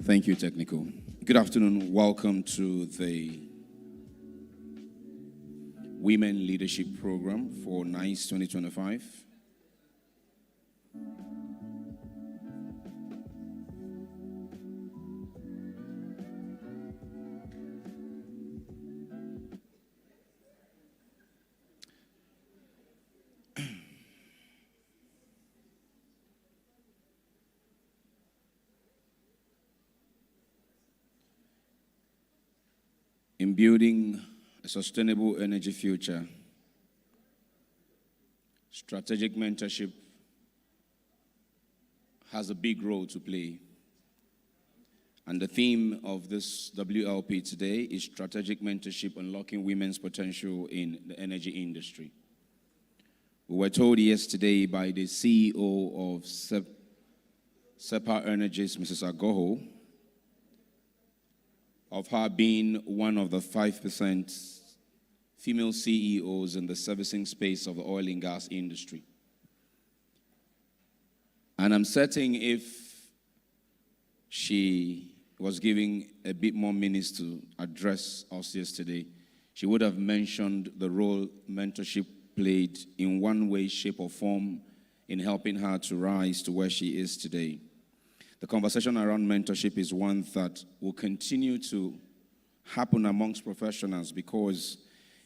Thank you, Technical. Good afternoon. Welcome to the Women Leadership Program for Naice 2025. In building a sustainable energy future, strategic mentorship has a big role to play. And the theme of this WLP today is strategic mentorship unlocking women's potential in the energy industry. We were told yesterday by the CEO of SEPA Energies, Mrs. Agoho, of her being one of the 5% female CEOs in the servicing space of the oil and gas industry. And I'm certain if she was giving a bit more minutes to address us yesterday, she would have mentioned the role mentorship played in one way, shape, or form in helping her to rise to where she is today. The conversation around mentorship is one that will continue to happen amongst professionals because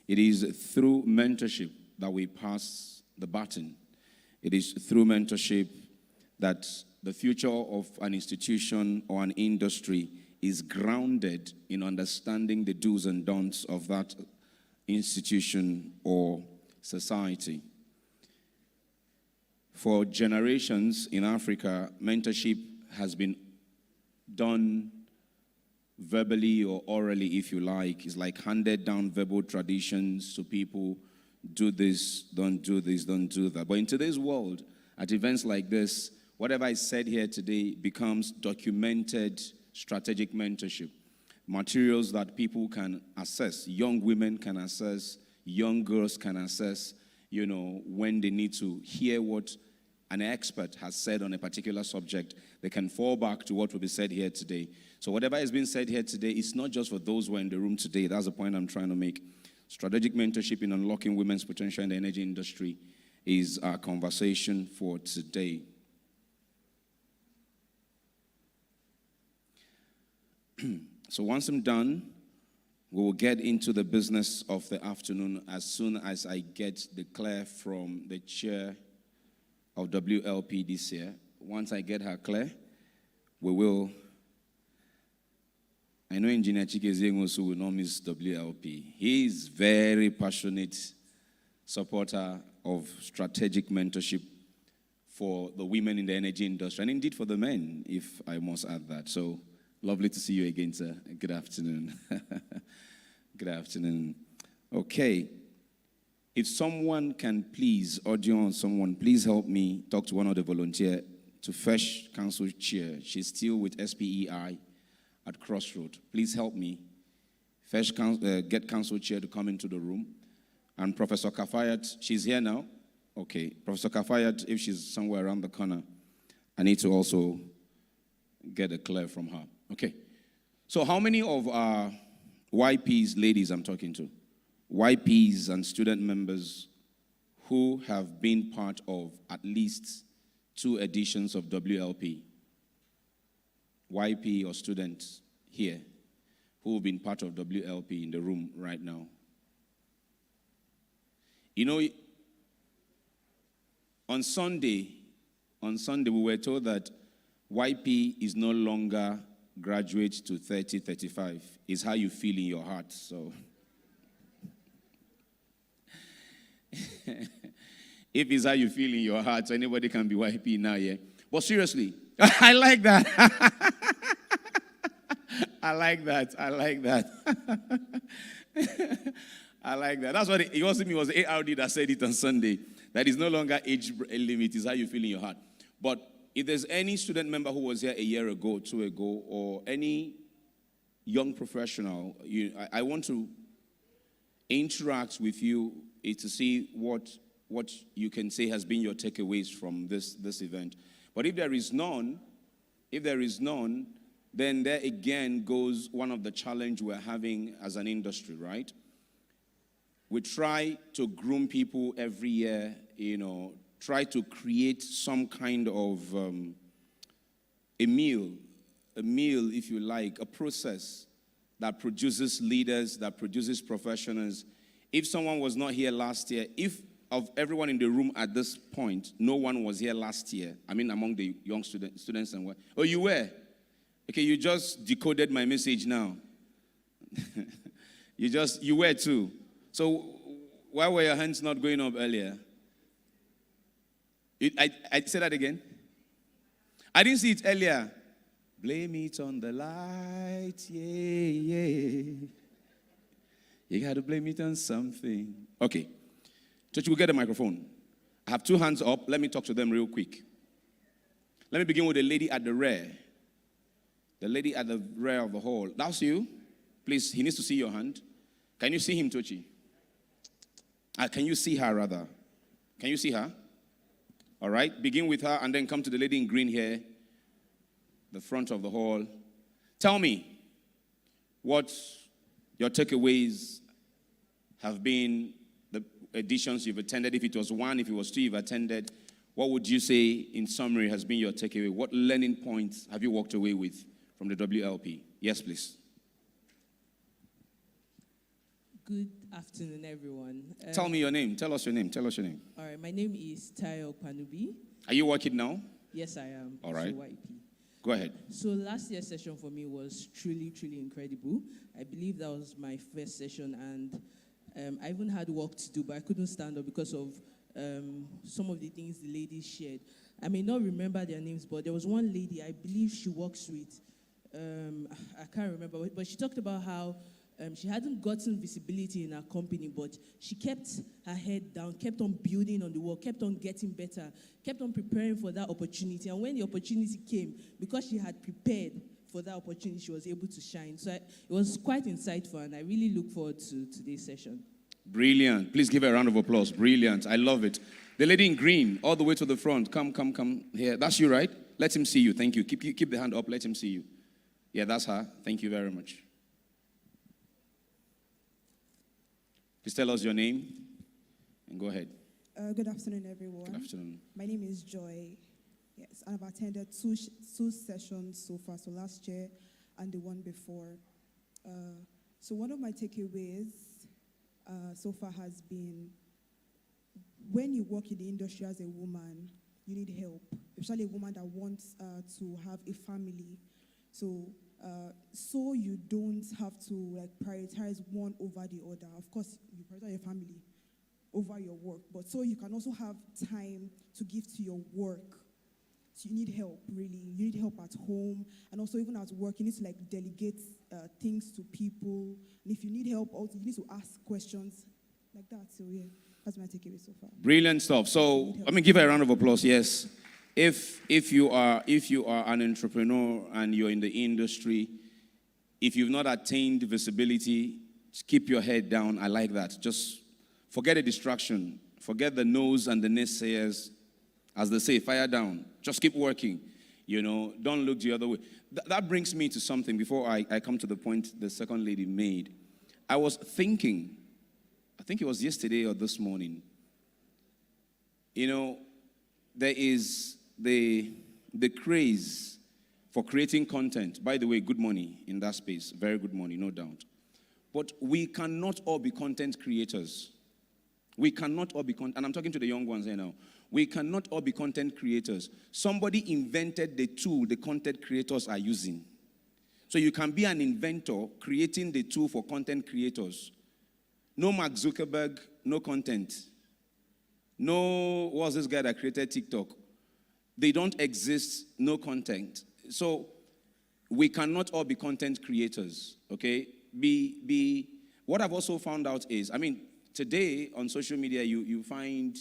it is through mentorship that we pass the baton. It is through mentorship that the future of an institution or an industry is grounded in understanding the do's and don'ts of that institution or society. For generations in Africa, mentorship has been done verbally or orally, if you like. It's like handed down verbal traditions to people. Do this, don't do this, don't do that. But in today's world, at events like this, whatever is said here today becomes documented strategic mentorship. Materials that people can assess, young women can assess, young girls can assess, when they need to hear what an expert has said on a particular subject, they can fall back to what will be said here today. So whatever has been said here today, it's not just for those who are in the room today. That's the point I'm trying to make. Strategic mentorship in unlocking women's potential in the energy industry is our conversation for today. So once I'm done, we will get into the business of the afternoon as soon as I get the clear from the chair of WLP this year. Once I get her clear, we will. I know Engineer Chike also will not miss WLP. He is very passionate supporter of strategic mentorship for the women in the energy industry, and indeed for the men, if I must add that. So, lovely to see you again, sir. Good afternoon. Good afternoon. Okay. If someone can please, audio on someone, please help me talk to one of the volunteers to fetch council chair. She's still with SPEI at Crossroad. Please help me fetch get council chair to come into the room. And Professor Kafayat, she's here now? Okay. Professor Kafayat, if she's somewhere around the corner, I need to also get a clear from her. Okay. So how many of our YPs, ladies I'm talking to, YPs and student members who have been part of at least 2 editions of WLP? YP or students here who have been part of WLP in the room right now? On Sunday we were told that YP is no longer graduate to 30, 35. It's how you feel in your heart, so... If it's how you feel in your heart, so anybody can be YP now, yeah? But seriously, I like that. I like that. I like that. I like that. That's what it wasn't me. It was the ARD that said it on Sunday. That is no longer age limit. It's how you feel in your heart. But if there's any student member who was here a year ago, 2 ago, or any young professional, I want to interact with you to see what you can say has been your takeaways from this event. But if there is none, then there again goes one of the challenge we're having as an industry, right? We try to groom people every year, try to create some kind of a meal, if you like, a process that produces leaders, that produces professionals. If someone was not here last year, if of everyone in the room at this point, no one was here last year, I mean among the young students and what? Oh, you were? Okay, you just decoded my message now. You were too. So why were your hands not going up earlier? I said that again. I didn't see it earlier. Blame it on the light, yeah. You got to blame it on something. Okay. Church, we'll get a microphone. I have two hands up. Let me talk to them real quick. Let me begin with the lady at the rear. The lady at the rear of the hall. That's you. Please, he needs to see your hand. Can you see him, Tochi? Can you see her, rather? Can you see her? All right. Begin with her and then come to the lady in green here, the front of the hall. Tell me what your takeaways have been, the editions you've attended. If it was one, if it was two you've attended, what would you say in summary has been your takeaway? What learning points have you walked away with from the WLP? Yes, please. Good afternoon, everyone. Tell me your name. Tell us your name. Tell us your name. All right, my name is Tayo Panubi. Are you working now? Yes, I am. All right. So YP. Go ahead. So last year's session for me was truly, truly incredible. I believe that was my first session, and I even had work to do, but I couldn't stand up because of some of the things the ladies shared. I may not remember their names, but there was one lady, I believe she works with, I can't remember, but she talked about how she hadn't gotten visibility in her company, but she kept her head down, kept on building on the work, kept on getting better, kept on preparing for that opportunity. And when the opportunity came, because she had prepared for that opportunity, she was able to shine. So it was quite insightful, and I really look forward to today's session. Brilliant. Please give her a round of applause. Brilliant. I love it. The lady in green, all the way to the front. Come here. That's you, right? Let him see you. Thank you. Keep the hand up. Let him see you. Yeah, that's her. Thank you very much. Please tell us your name and go ahead. Good afternoon, everyone. Good afternoon. My name is Joy. Yes, and I've attended two sessions so far, so last year and the one before. So one of my takeaways so far has been, when you work in the industry as a woman, you need help, especially a woman that wants to have a family. So you don't have to prioritize one over the other. Of course, you prioritize your family over your work, but so you can also have time to give to your work. So you need help, really. You need help at home, and also even at work, you need to delegate things to people. And if you need help, also you need to ask questions like that. So yeah, that's my takeaway so far. Brilliant stuff. So let me give her a round of applause. Yes. If you are an entrepreneur and you're in the industry, if you've not attained visibility, just keep your head down. I like that. Just forget the distraction. Forget the no's and the naysayers. As they say, fire down. Just keep working. Don't look the other way. That brings me to something before I come to the point the second lady made. I was thinking, I think it was yesterday or this morning, there is the craze for creating content. By the way, good money in that space. Very good money, no doubt. But we cannot all be content creators. We cannot all be and I'm talking to the young ones here now. We cannot all be content creators. Somebody invented the tool the content creators are using. So you can be an inventor creating the tool for content creators. No Mark Zuckerberg, no content. No, what's this guy that created TikTok? They don't exist, no content. So we cannot all be content creators, okay? What I've also found out is, today on social media, you find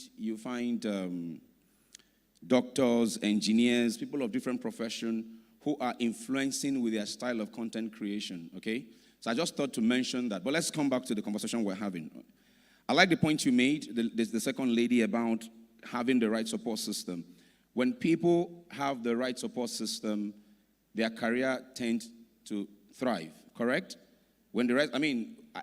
doctors, engineers, people of different profession who are influencing with their style of content creation, okay? So I just thought to mention that. But let's come back to the conversation we're having. I like the point you made, the second lady, about having the right support system. When people have the right support system, their career tends to thrive, correct? When the rest,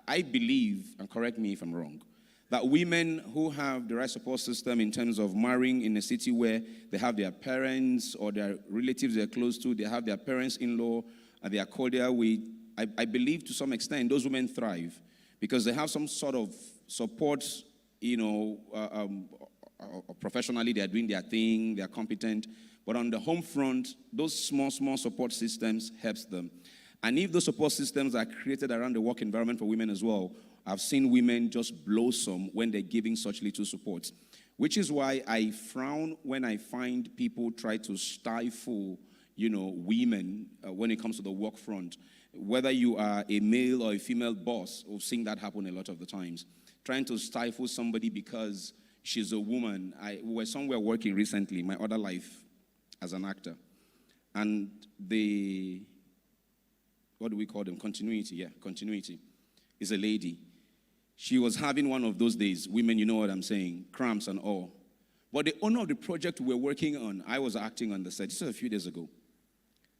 I believe, and correct me if I'm wrong, that women who have the right support system in terms of marrying in a city where they have their parents or their relatives they're close to, they have their parents-in-law, and they are cordial with, I believe to some extent those women thrive because they have some sort of support, professionally they're doing their thing, they're competent. But on the home front, those small support systems helps them. And if those support systems are created around the work environment for women as well, I've seen women just blossom when they're giving such little support. Which is why I frown when I find people try to stifle, women when it comes to the work front. Whether you are a male or a female boss, we've seen that happen a lot of the times. Trying to stifle somebody because she's a woman. We were somewhere working recently, my other life as an actor. And what do we call them? Continuity, yeah, continuity. Is a lady. She was having one of those days, women, you know what I'm saying, cramps and all. But the owner of the project we were working on, I was acting on the set, this was a few days ago.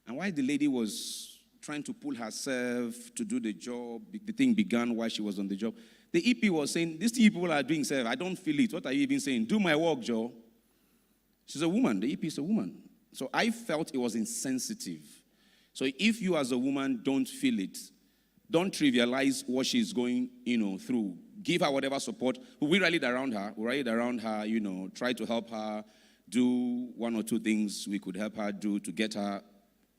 And while the lady was trying to pull herself to do the job, the thing began while she was on the job, the EP was saying, these people are doing self, I don't feel it. What are you even saying? Do my work, Joe. She's a woman, the EP is a woman. So I felt it was insensitive. So if you as a woman don't feel it, don't trivialize what she's going, through. Give her whatever support. We rallied around her. Try to help her do one or two things we could help her do to get her,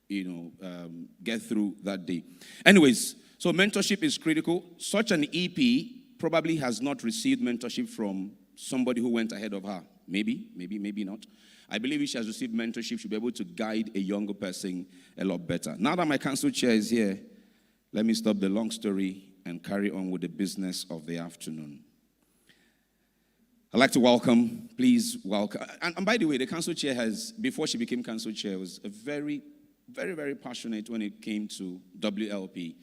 get through that day. Anyways, so mentorship is critical. Such an EP probably has not received mentorship from somebody who went ahead of her. Maybe not. I believe if she has received mentorship, she'll be able to guide a younger person a lot better. Now that my council chair is here, let me stop the long story and carry on with the business of the afternoon. I'd like to please welcome. And by the way, the council chair before she became council chair, was a very, very, very passionate when it came to WLP.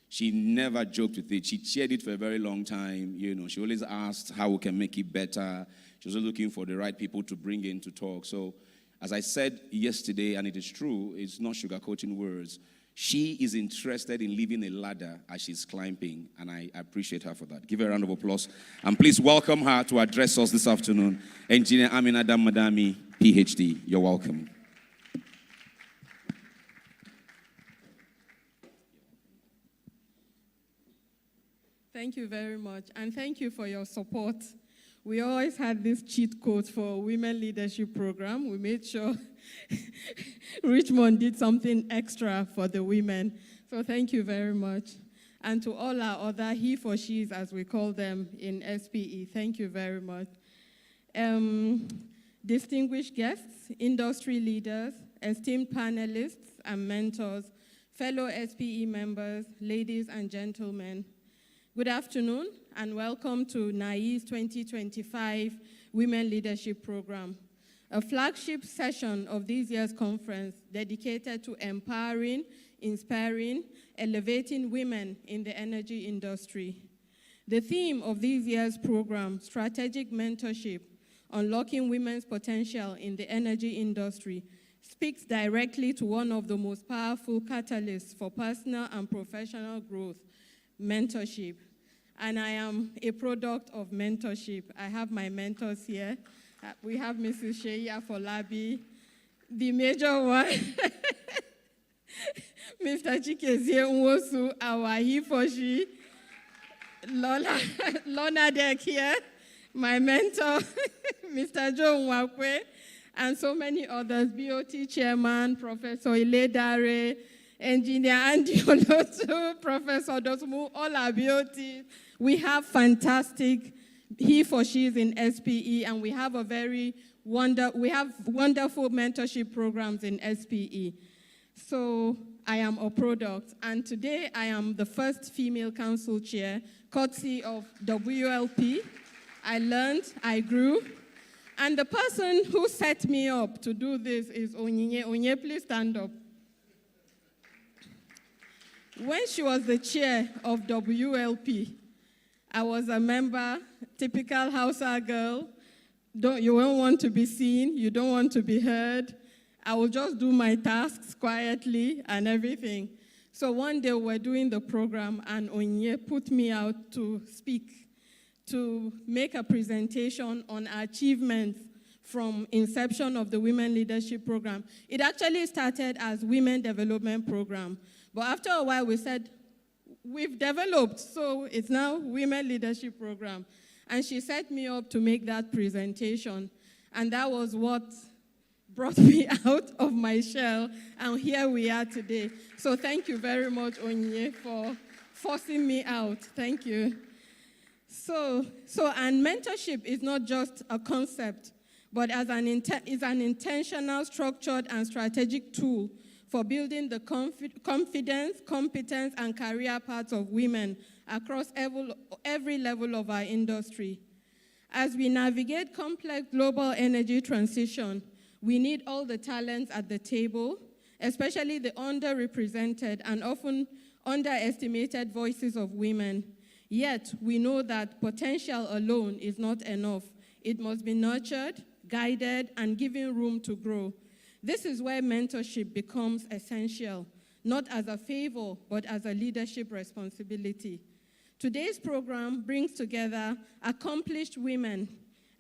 She never joked with it. She chaired it for a very long time. She always asked how we can make it better. She was looking for the right people to bring in to talk. So, as I said yesterday, and it is true, it's not sugarcoating words, she is interested in leaving a ladder as she's climbing, and I appreciate her for that. Give her a round of applause. And please welcome her to address us this afternoon, Engineer Amina Madami, PhD. You're welcome. Thank you very much, and thank you for your support. We always had this cheat code for Women Leadership Program. We made sure Richmond did something extra for the women. So thank you very much. And to all our other he for she's, as we call them in SPE, thank you very much. Distinguished guests, industry leaders, esteemed panelists and mentors, fellow SPE members, ladies and gentlemen, good afternoon and welcome to Naice 2025 Women Leadership Program, a flagship session of this year's conference dedicated to empowering, inspiring, elevating women in the energy industry. The theme of this year's program, Strategic Mentorship, Unlocking Women's Potential in the Energy Industry, speaks directly to one of the most powerful catalysts for personal and professional growth, mentorship. And I am a product of mentorship. I have my mentors here. We have Mrs. Sheya Folabi, the major one, Mr. Chikezie Nwosu, our he for she, Lorna Dek here, my mentor, Mr. Joe Nwakwe, and so many others, BOT Chairman, Professor Iledare, Engineer Andy Olotu, Professor Dosmu, all our BOTs. We have fantastic he for she's in SPE, and we have wonderful mentorship programs in SPE. So I am a product, and today I am the first female council chair, courtesy of WLP. I learned, I grew, and the person who set me up to do this is Onyinye. Onyinye, please stand up. When she was the chair of WLP, I was a member, typical Hausa girl. You don't want to be seen, you don't want to be heard. I will just do my tasks quietly and everything. So one day we were doing the program and Onye put me out to speak, to make a presentation on achievements from inception of the Women Leadership Program. It actually started as Women Development Program. But after a while we said, we've developed, so it's now Women Leadership Program. And she set me up to make that presentation. And that was what brought me out of my shell, and here we are today. So thank you very much, Onye, for forcing me out. Thank you. And mentorship is not just a concept, but is an intentional, structured, and strategic tool for building the confidence, competence, and career paths of women across every level of our industry. As we navigate complex global energy transition, we need all the talents at the table, especially the underrepresented and often underestimated voices of women. Yet, we know that potential alone is not enough. It must be nurtured, guided, and given room to grow. This is where mentorship becomes essential, not as a favor, but as a leadership responsibility. Today's program brings together accomplished women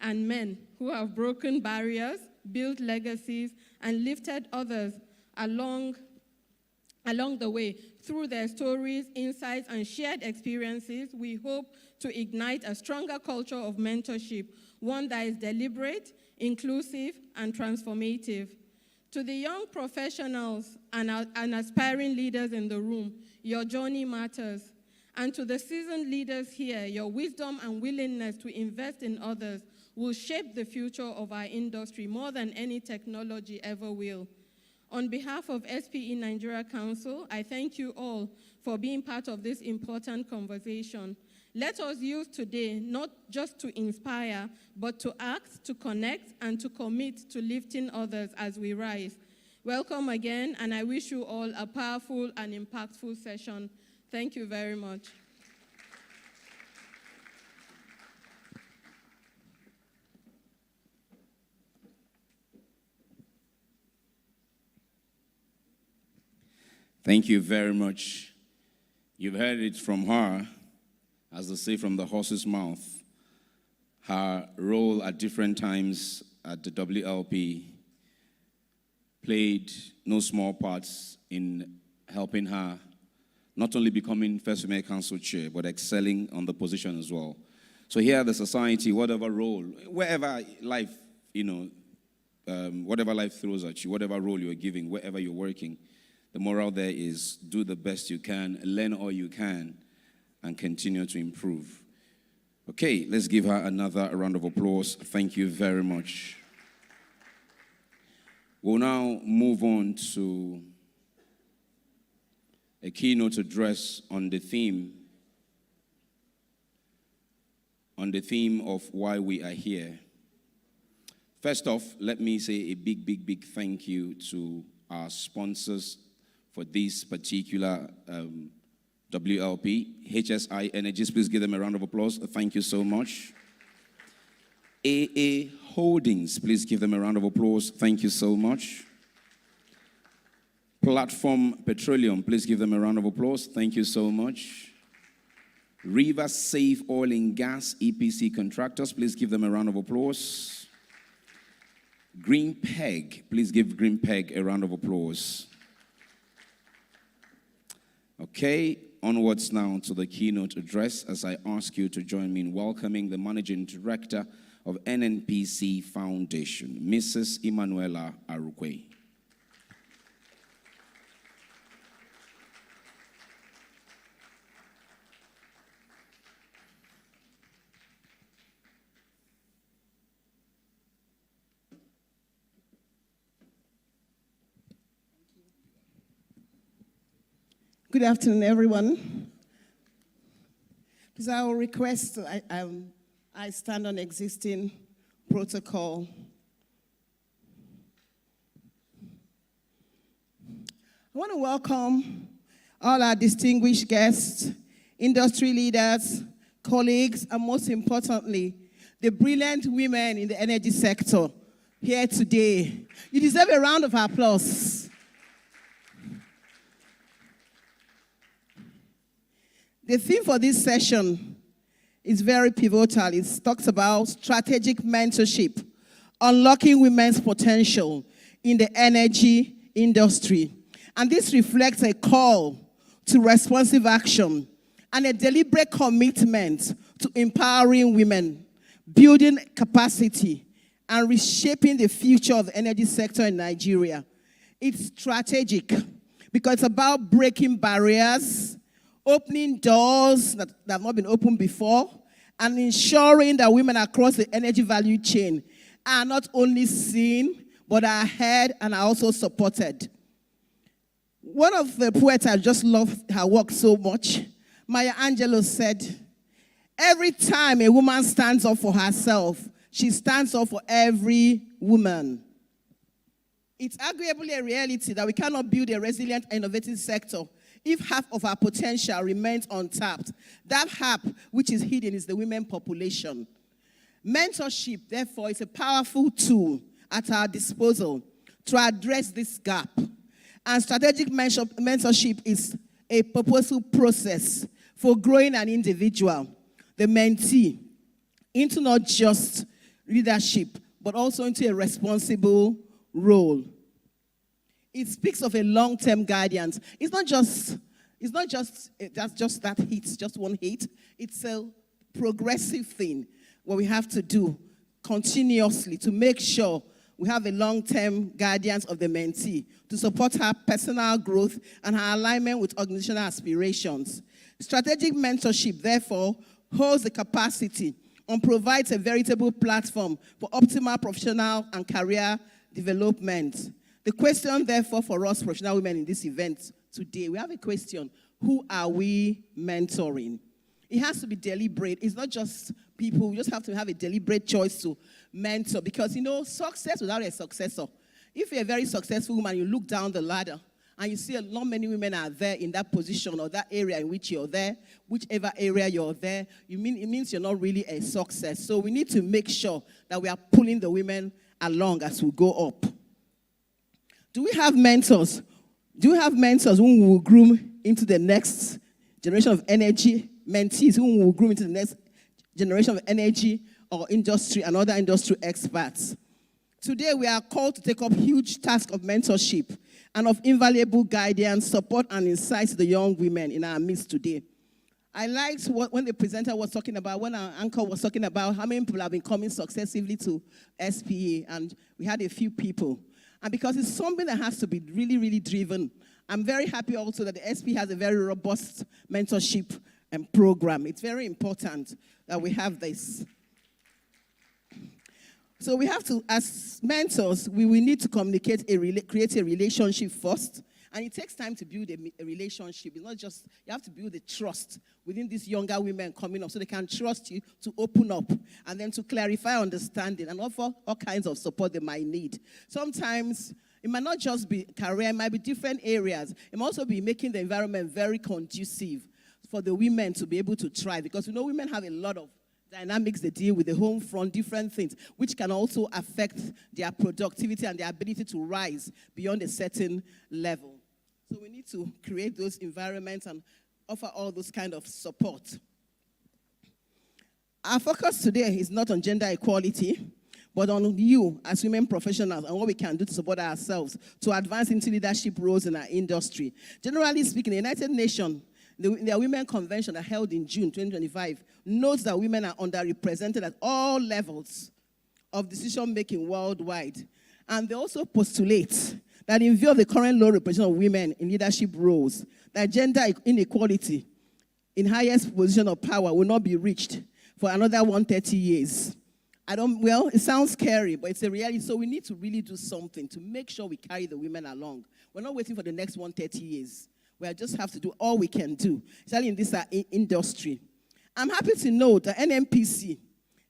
and men who have broken barriers, built legacies, and lifted others along the way. Through their stories, insights, and shared experiences, we hope to ignite a stronger culture of mentorship, one that is deliberate, inclusive, and transformative. To the young professionals and aspiring leaders in the room, your journey matters. And to the seasoned leaders here, your wisdom and willingness to invest in others will shape the future of our industry more than any technology ever will. On behalf of SPE Nigeria Council, I thank you all for being part of this important conversation. Let us use today not just to inspire, but to act, to connect, and to commit to lifting others as we rise. Welcome again, and I wish you all a powerful and impactful session. Thank you very much. Thank you very much. You've heard it from her, as they say, from the horse's mouth. Her role at different times at the WLP played no small parts in helping her not only becoming First Female Council Chair, but excelling on the position as well. So here at the society, whatever role, wherever life, whatever life throws at you, whatever role you're giving, wherever you're working, the moral there is do the best you can, learn all you can, and continue to improve. Okay, let's give her another round of applause. Thank you very much. We'll now move on to a keynote address on the theme of why we are here. First off, let me say a big thank you to our sponsors for this particular WLP. HSI Energies, please give them a round of applause. Thank you so much. AA Holdings, please give them a round of applause. Thank you so much. Platform Petroleum, please give them a round of applause. Thank you so much. River Safe Oil and Gas EPC Contractors, please give them a round of applause. Green Peg, please give Green Peg a round of applause. Okay, onwards now to the keynote address as I ask you to join me in welcoming the Managing Director of NNPC Foundation, Mrs. Emanuela Arukwe. Good afternoon, everyone. Please, I will request I stand on existing protocol. I want to welcome all our distinguished guests, industry leaders, colleagues, and most importantly, the brilliant women in the energy sector here today. You deserve a round of applause. The theme for this session is very pivotal. It talks about strategic mentorship, unlocking women's potential in the energy industry. And this reflects a call to responsive action and a deliberate commitment to empowering women, building capacity, and reshaping the future of the energy sector in Nigeria. It's strategic because it's about breaking barriers, opening doors that have not been opened before, and ensuring that women across the energy value chain are not only seen, but are heard and are also supported. One of the poets I just love her work so much, Maya Angelou, said, every time a woman stands up for herself, she stands up for every woman. It's arguably a reality that we cannot build a resilient and innovative sector if half of our potential remains untapped. That half which is hidden is the women population. Mentorship, therefore, is a powerful tool at our disposal to address this gap. And strategic mentorship is a purposeful process for growing an individual, the mentee, into not just leadership, but also into a responsible role. It speaks of a long-term guidance. It's not just that's just that hit, just one hit. It's a progressive thing what we have to do continuously to make sure we have a long-term guidance of the mentee to support her personal growth and her alignment with organizational aspirations. Strategic mentorship, therefore, holds the capacity and provides a veritable platform for optimal professional and career development. The question, therefore, for us professional women in this event today, we have a question: who are we mentoring? It has to be deliberate. It's not just people. We just have to have a deliberate choice to mentor because, success without a successor. If you're a very successful woman, you look down the ladder and you see not many women are there in that position or that area in which you're there, whichever area you're there, it means you're not really a success. So we need to make sure that we are pulling the women along as we go up. Do we have mentors? Do we have mentors whom we will groom into the next generation of energy, mentees whom we will groom into the next generation of energy or industry and other industry experts? Today, we are called to take up huge task of mentorship and of invaluable guidance, support, and insights to the young women in our midst today. I liked when the presenter was talking about, when our anchor was talking about how many people have been coming successively to SPE, and we had a few people. And because it's something that has to be really, really driven, I'm very happy also that the SPE has a very robust mentorship program. It's very important that we have this. So we have to, as mentors, we will need to communicate, create a relationship first. And it takes time to build a relationship. It's not just, you have to build the trust within these younger women coming up so they can trust you to open up and then to clarify understanding and offer all kinds of support they might need. Sometimes it might not just be career, it might be different areas. It might also be making the environment very conducive for the women to be able to thrive. Because women have a lot of dynamics they deal with, the home front, different things, which can also affect their productivity and their ability to rise beyond a certain level. So we need to create those environments and offer all those kind of support. Our focus today is not on gender equality, but on you as women professionals and what we can do to support ourselves to advance into leadership roles in our industry. Generally speaking, the United Nations, their Women Convention that held in June 2025 notes that women are underrepresented at all levels of decision-making worldwide. And they also postulate that in view of the current low representation of women in leadership roles, that gender inequality in highest position of power will not be reached for another 130 years. It sounds scary, but it's a reality. So we need to really do something to make sure we carry the women along. We're not waiting for the next 130 years. We just have to do all we can do, especially in this industry. I'm happy to note that NMPC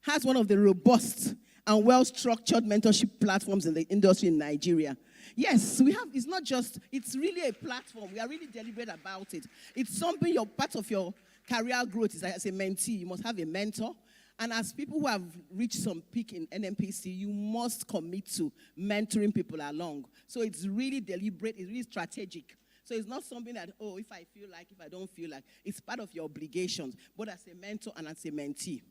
has one of the robust and well-structured mentorship platforms in the industry in Nigeria. Yes, we have. It's not just, it's really a platform. We are really deliberate about it. It's something, part of your career growth is as a mentee. You must have a mentor. And as people who have reached some peak in NMPC, you must commit to mentoring people along. So it's really deliberate, it's really strategic. So it's not something that, oh, if I feel like, if I don't feel like. It's part of your obligations, both as a mentor and as a mentee.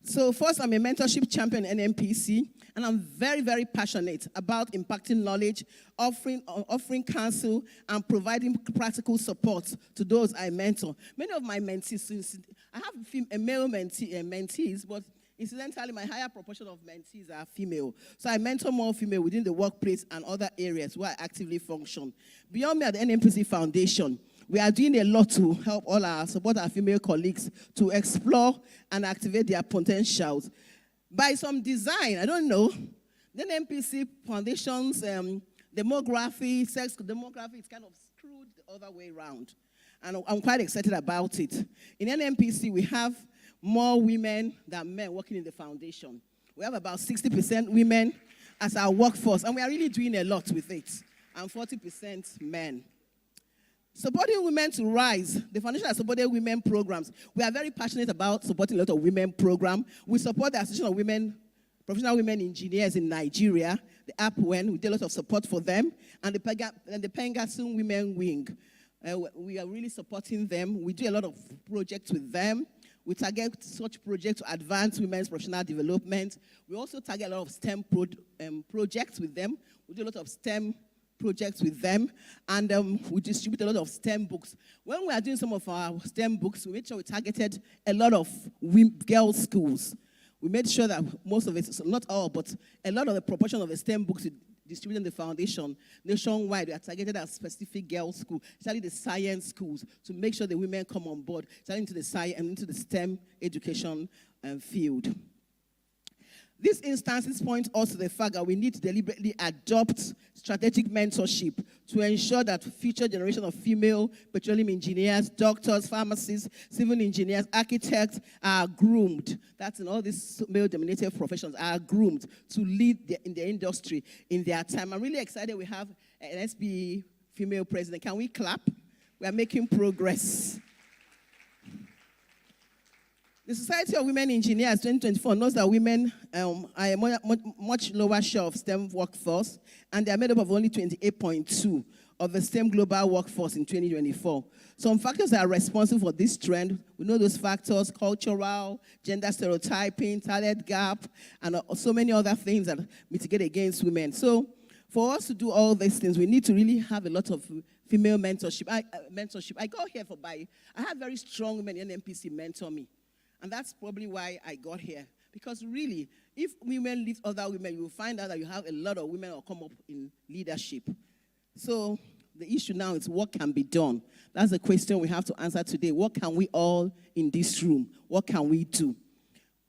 So first, I'm a mentorship champion in NMPC, and I'm very, very passionate about impacting knowledge, offering counsel, and providing practical support to those I mentor. Many of my mentees, I have a male mentees, but incidentally, my higher proportion of mentees are female. So I mentor more female within the workplace and other areas where I actively function. Beyond me at the NMPC Foundation, we are doing a lot to help support our female colleagues to explore and activate their potentials. By some design, I don't know, the NMPC Foundation's demography, sex demography is kind of screwed the other way around. And I'm quite excited about it. In NMPC, we have more women than men working in the foundation. We have about 60% women as our workforce, and we are really doing a lot with it, and 40% men. Supporting women to rise. The foundation has supported women programs. We are very passionate about supporting a lot of women programs. We support the Association of Women, Professional Women Engineers in Nigeria, the APWEN. We do a lot of support for them, and the Pengasum Women Wing. We are really supporting them. We do a lot of projects with them. We target such projects to advance women's professional development. We also target a lot of STEM projects with them. We do a lot of STEM projects with them, and we distribute a lot of STEM books. When we are doing some of our STEM books, we made sure we targeted a lot of girls' schools. We made sure that most of it, not all, but a lot of the proportion of the STEM books we distribute in the foundation nationwide, we are targeted at specific girls' schools, especially the science schools, to make sure the women come on board, starting into the science and into the STEM education field. These instances point us to the fact that we need to deliberately adopt strategic mentorship to ensure that future generation of female petroleum engineers, doctors, pharmacists, civil engineers, architects are groomed. That's in all these male-dominated professions, are groomed to lead in the industry in their time. I'm really excited we have an SPE female president. Can we clap? We are making progress. The Society of Women Engineers 2024 knows that women are a much lower share of STEM workforce, and they are made up of only 28.2% of the STEM global workforce in 2024. Some factors that are responsible for this trend, we know those factors: cultural, gender stereotyping, talent gap, and so many other things that mitigate against women. So for us to do all these things, we need to really have a lot of female mentorship. I got here I had very strong women in NMPC mentor me. And that's probably why I got here. Because really, if women lead other women, you will find out that you have a lot of women who come up in leadership. So the issue now is what can be done. That's the question we have to answer today. What can we all in this room, what can we do?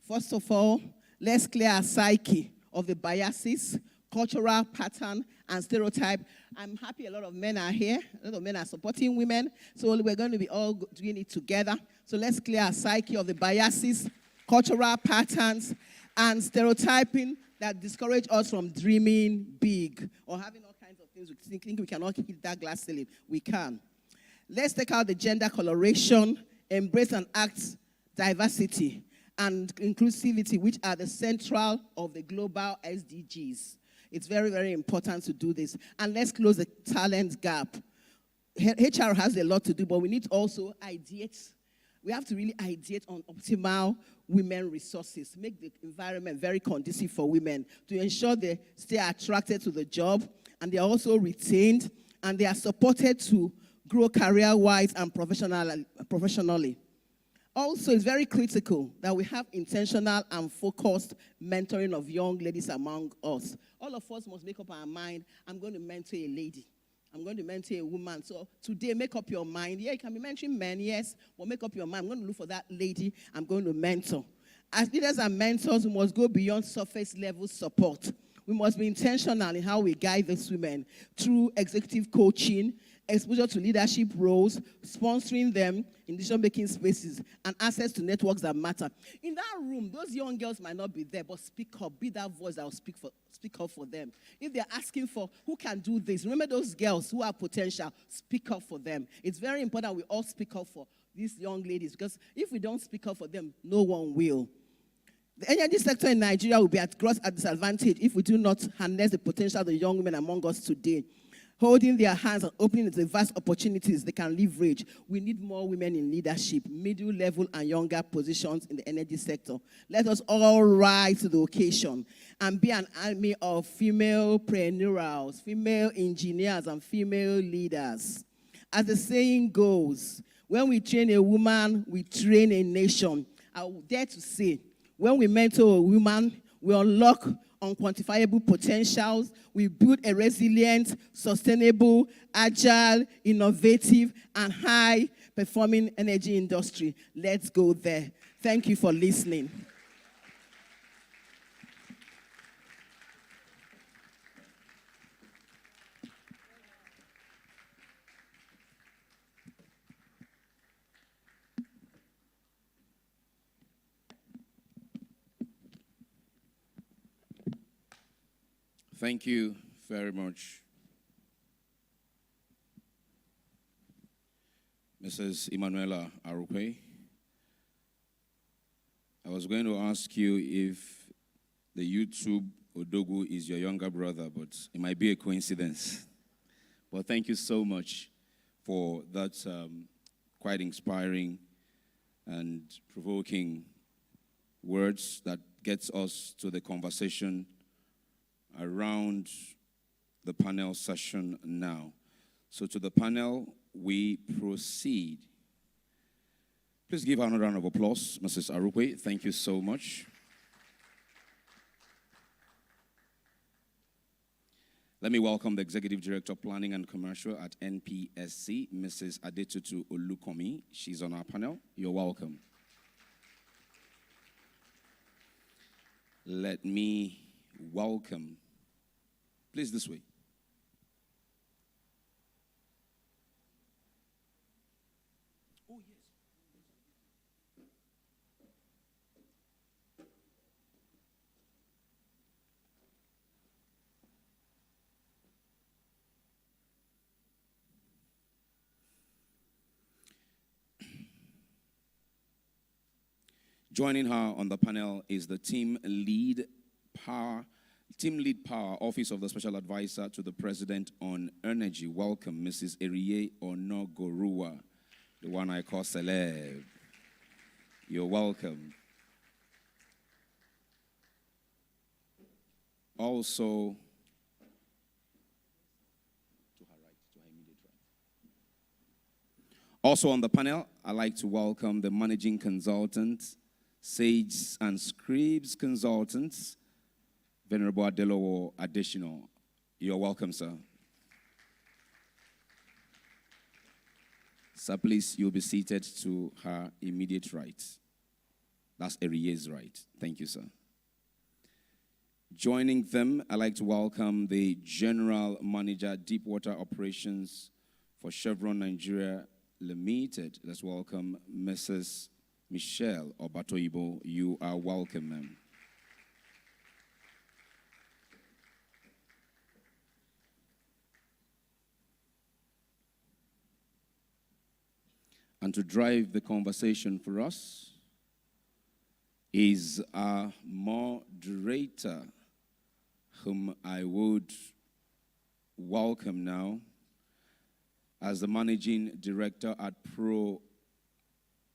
First of all, let's clear our psyche of the biases, cultural pattern, and stereotype. I'm happy a lot of men are here. A lot of men are supporting women. So we're going to be all doing it together. So let's clear our psyche of the biases, cultural patterns, and stereotyping that discourage us from dreaming big or having all kinds of things. We think we cannot hit that glass ceiling. We can. Let's take out the gender coloration, embrace and act diversity and inclusivity, which are the central of the global SDGs. It's very, very important to do this. And let's close the talent gap. HR has a lot to do, but we need to also ideate. We have to really ideate on optimal women resources, make the environment very conducive for women to ensure they stay attracted to the job, and they are also retained, and they are supported to grow career-wise and professionally. Also, it's very critical that we have intentional and focused mentoring of young ladies among us. All of us must make up our mind, I'm going to mentor a lady. I'm going to mentor a woman. So today, make up your mind. Yeah, you can be mentoring men, yes, but make up your mind. I'm going to look for that lady I'm going to mentor. As leaders and mentors, we must go beyond surface-level support. We must be intentional in how we guide these women through executive coaching, exposure to leadership roles, sponsoring them in decision-making spaces, and access to networks that matter. In that room, those young girls might not be there, but speak up. Be that voice that will speak up for them. If they're asking for who can do this, remember those girls who have potential, speak up for them. It's very important we all speak up for these young ladies, because if we don't speak up for them, no one will. The energy sector in Nigeria will be at gross disadvantage if we do not harness the potential of the young women among us today. Holding their hands and opening the vast opportunities they can leverage. We need more women in leadership, middle level and younger positions in the energy sector. Let us all rise to the occasion and be an army of female preneurs, female engineers, and female leaders. As the saying goes, when we train a woman, we train a nation. I would dare to say, when we mentor a woman, we unlock unquantifiable potentials. We build a resilient, sustainable, agile, innovative, and high-performing energy industry. Let's go there. Thank you for listening. Thank you very much, Mrs. Emanuela Arupe. I was going to ask you if the YouTube Odogu is your younger brother, but it might be a coincidence. But thank you so much for that quite inspiring and provoking words that gets us to the conversation around the panel session now. So to the panel, we proceed. Please give another round of applause, Mrs. Arupe. Thank you so much. Let me welcome the Executive Director of Planning and Commercial at NPSC, Mrs. Adetutu Olukomi. She's on our panel. You're welcome. Let me welcome, please this way. Oh, yes. Joining her on the panel is the Team Lead Power, Office of the Special Advisor to the President on Energy. Welcome, Mrs. Eriye Onogorua, the one I call Celeb. You're welcome. Also, on the panel, I'd like to welcome the Managing Consultant, Sage and Scribes Consultants, Venerable Adelowo Additional. You're welcome, sir. Sir, please, you'll be seated to her immediate right. That's Eriye's right. Thank you, sir. Joining them, I'd like to welcome the General Manager, Deepwater Operations for Chevron Nigeria Limited. Let's welcome Mrs. Michelle Obatoibo. You are welcome, ma'am. And to drive the conversation for us is our moderator, whom I would welcome now as the Managing Director at Pro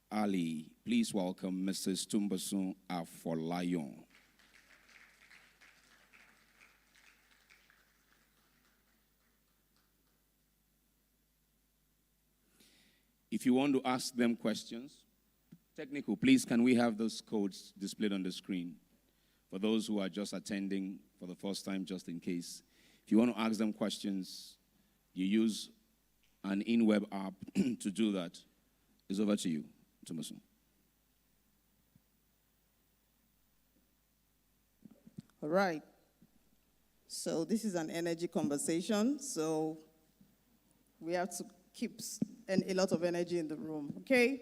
Ali. Please welcome Mrs. Tumbasun Afolayon. If you want to ask them questions, technical, please, can we have those codes displayed on the screen for those who are just attending for the first time, just in case. If you want to ask them questions, you use an in-web app to do that. It's over to you, Thomason. All right. So this is an energy conversation. So We have to keep a lot of energy in the room, okay?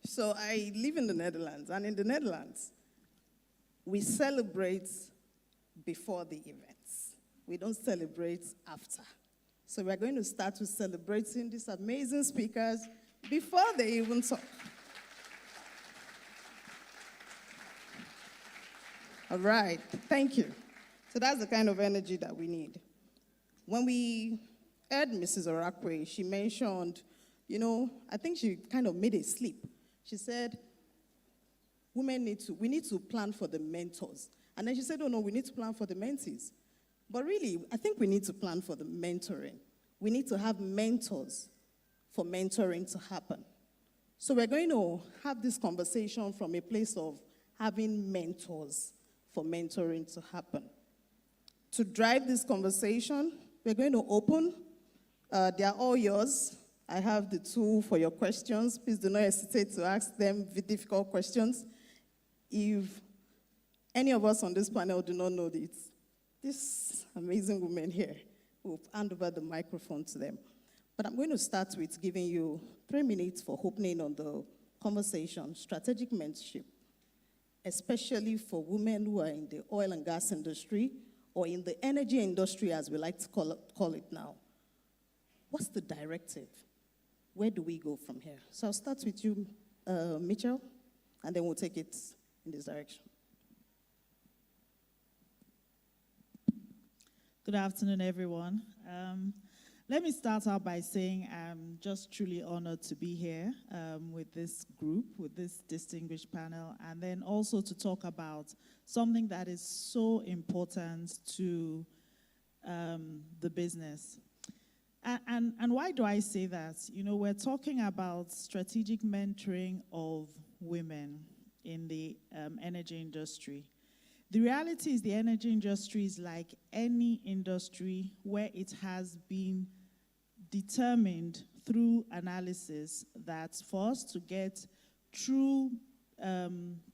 So I live in the Netherlands, and in the Netherlands, we celebrate before the events. We don't celebrate after. So we're going to start with celebrating these amazing speakers before they even talk. All right, thank you. So that's the kind of energy that we need. When we heard Mrs. Orakwe, she mentioned, I think she kind of made a slip. She said, we need to plan for the mentors. And then she said, oh no, we need to plan for the mentees. But really, I think we need to plan for the mentoring. We need to have mentors for mentoring to happen. So we're going to have this conversation from a place of having mentors for mentoring to happen. To drive this conversation, we're going to open. They are all yours. I have the tool for your questions. Please do not hesitate to ask them the difficult questions. If any of us on this panel do not know this amazing woman here, we'll hand over the microphone to them. But I'm going to start with giving you 3 minutes for opening on the conversation, strategic mentorship, especially for women who are in the oil and gas industry or in the energy industry, as we like to call it now. What's the directive? Where do we go from here? So I'll start with you, Mitchell, and then we'll take it in this direction. Good afternoon, everyone. Let me start out by saying I'm just truly honored to be here with this group, with this distinguished panel, and then also to talk about something that is so important to the business. And why do I say that? We're talking about strategic mentoring of women in the energy industry. The reality is the energy industry is like any industry where it has been determined through analysis that for us to get true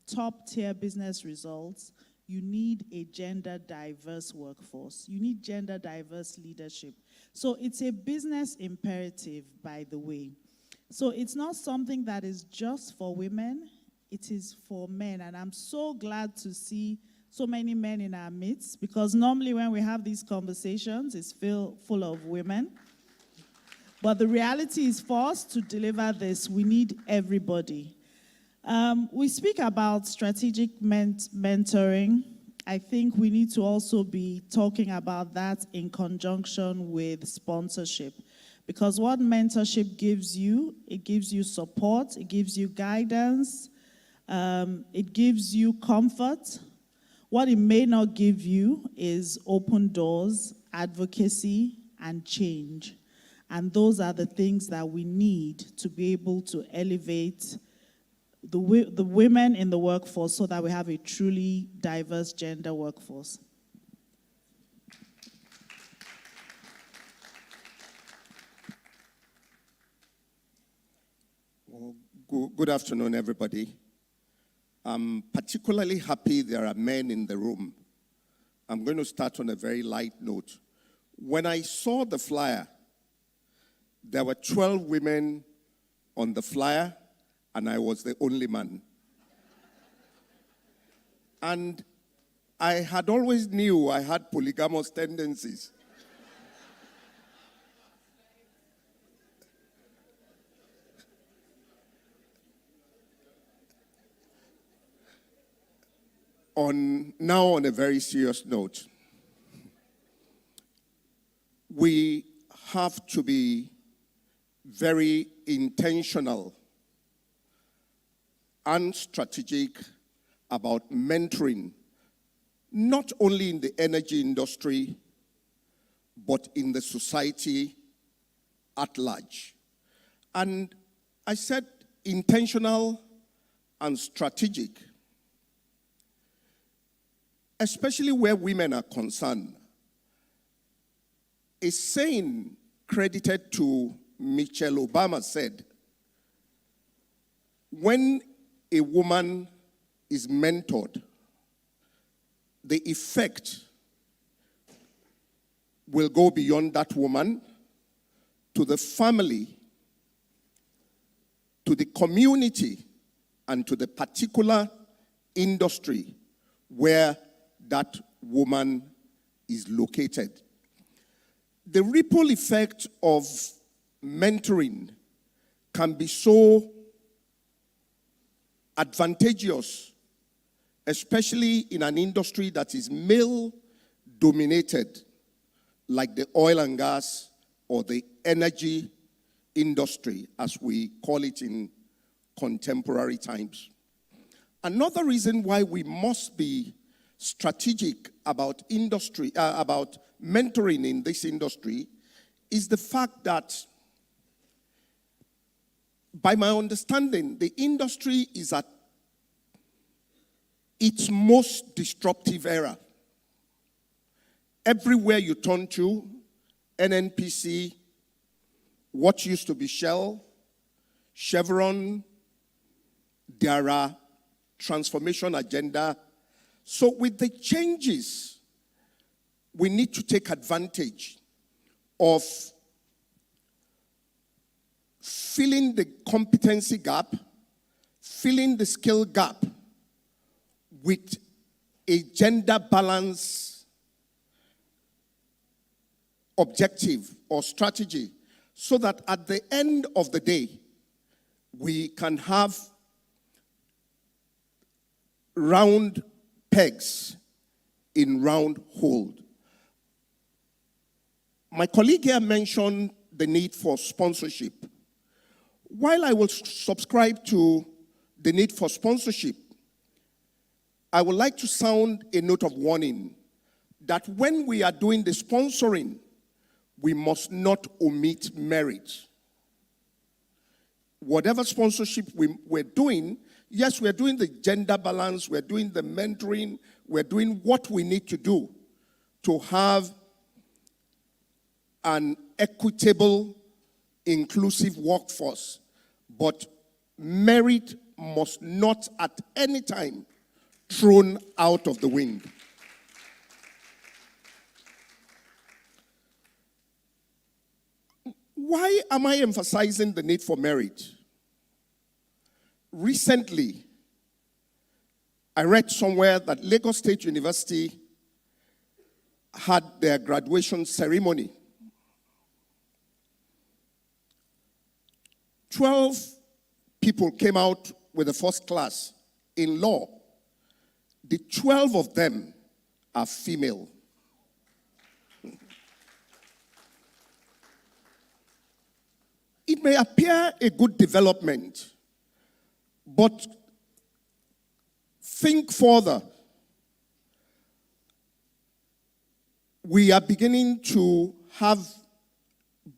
top-tier business results, you need a gender-diverse workforce. You need gender-diverse leadership. So it's a business imperative, by the way. So it's not something that is just for women, it is for men. And I'm so glad to see so many men in our midst, because normally when we have these conversations, it's full of women. But the reality is for us to deliver this, we need everybody. We speak about strategic mentoring. I think we need to also be talking about that in conjunction with sponsorship. Because what mentorship gives you, it gives you support, it gives you guidance, it gives you comfort. What it may not give you is open doors, advocacy, and change. And those are the things that we need to be able to elevate the women in the workforce so that we have a truly diverse gender workforce. Well, good afternoon, everybody. I'm particularly happy there are men in the room. I'm going to start on a very light note. When I saw the flyer, there were 12 women on the flyer, and I was the only man. And I had always knew I had polygamous tendencies. Now on a very serious note, we have to be very intentional and strategic about mentoring, not only in the energy industry, but in the society at large. And I said intentional and strategic, especially where women are concerned. A saying credited to Michelle Obama said, when a woman is mentored, the effect will go beyond that woman to the family, to the community, and to the particular industry where that woman is located. The ripple effect of mentoring can be so advantageous, especially in an industry that is male-dominated, like the oil and gas or the energy industry, as we call it in contemporary times. Another reason why we must be strategic about about mentoring in this industry is the fact that, by my understanding, the industry is at its most disruptive era. Everywhere you turn to, NNPC, what used to be Shell, Chevron, there are transformation agenda. So with the changes, we need to take advantage of filling the competency gap, filling the skill gap with a gender balance objective or strategy, so that at the end of the day, we can have round pegs in round hole. My colleague here mentioned the need for sponsorship. While I will subscribe to the need for sponsorship, I would like to sound a note of warning that when we are doing the sponsoring, we must not omit merit. Whatever sponsorship we're doing, yes, we're doing the gender balance, we're doing the mentoring, we're doing what we need to do to have an equitable, inclusive workforce. But merit must not at any time thrown out of the wind. Why am I emphasizing the need for merit? Recently, I read somewhere that Lagos State University had their graduation ceremony. 12 people came out with the first class in law. The 12 of them are female. It may appear a good development, but think further. We are beginning to have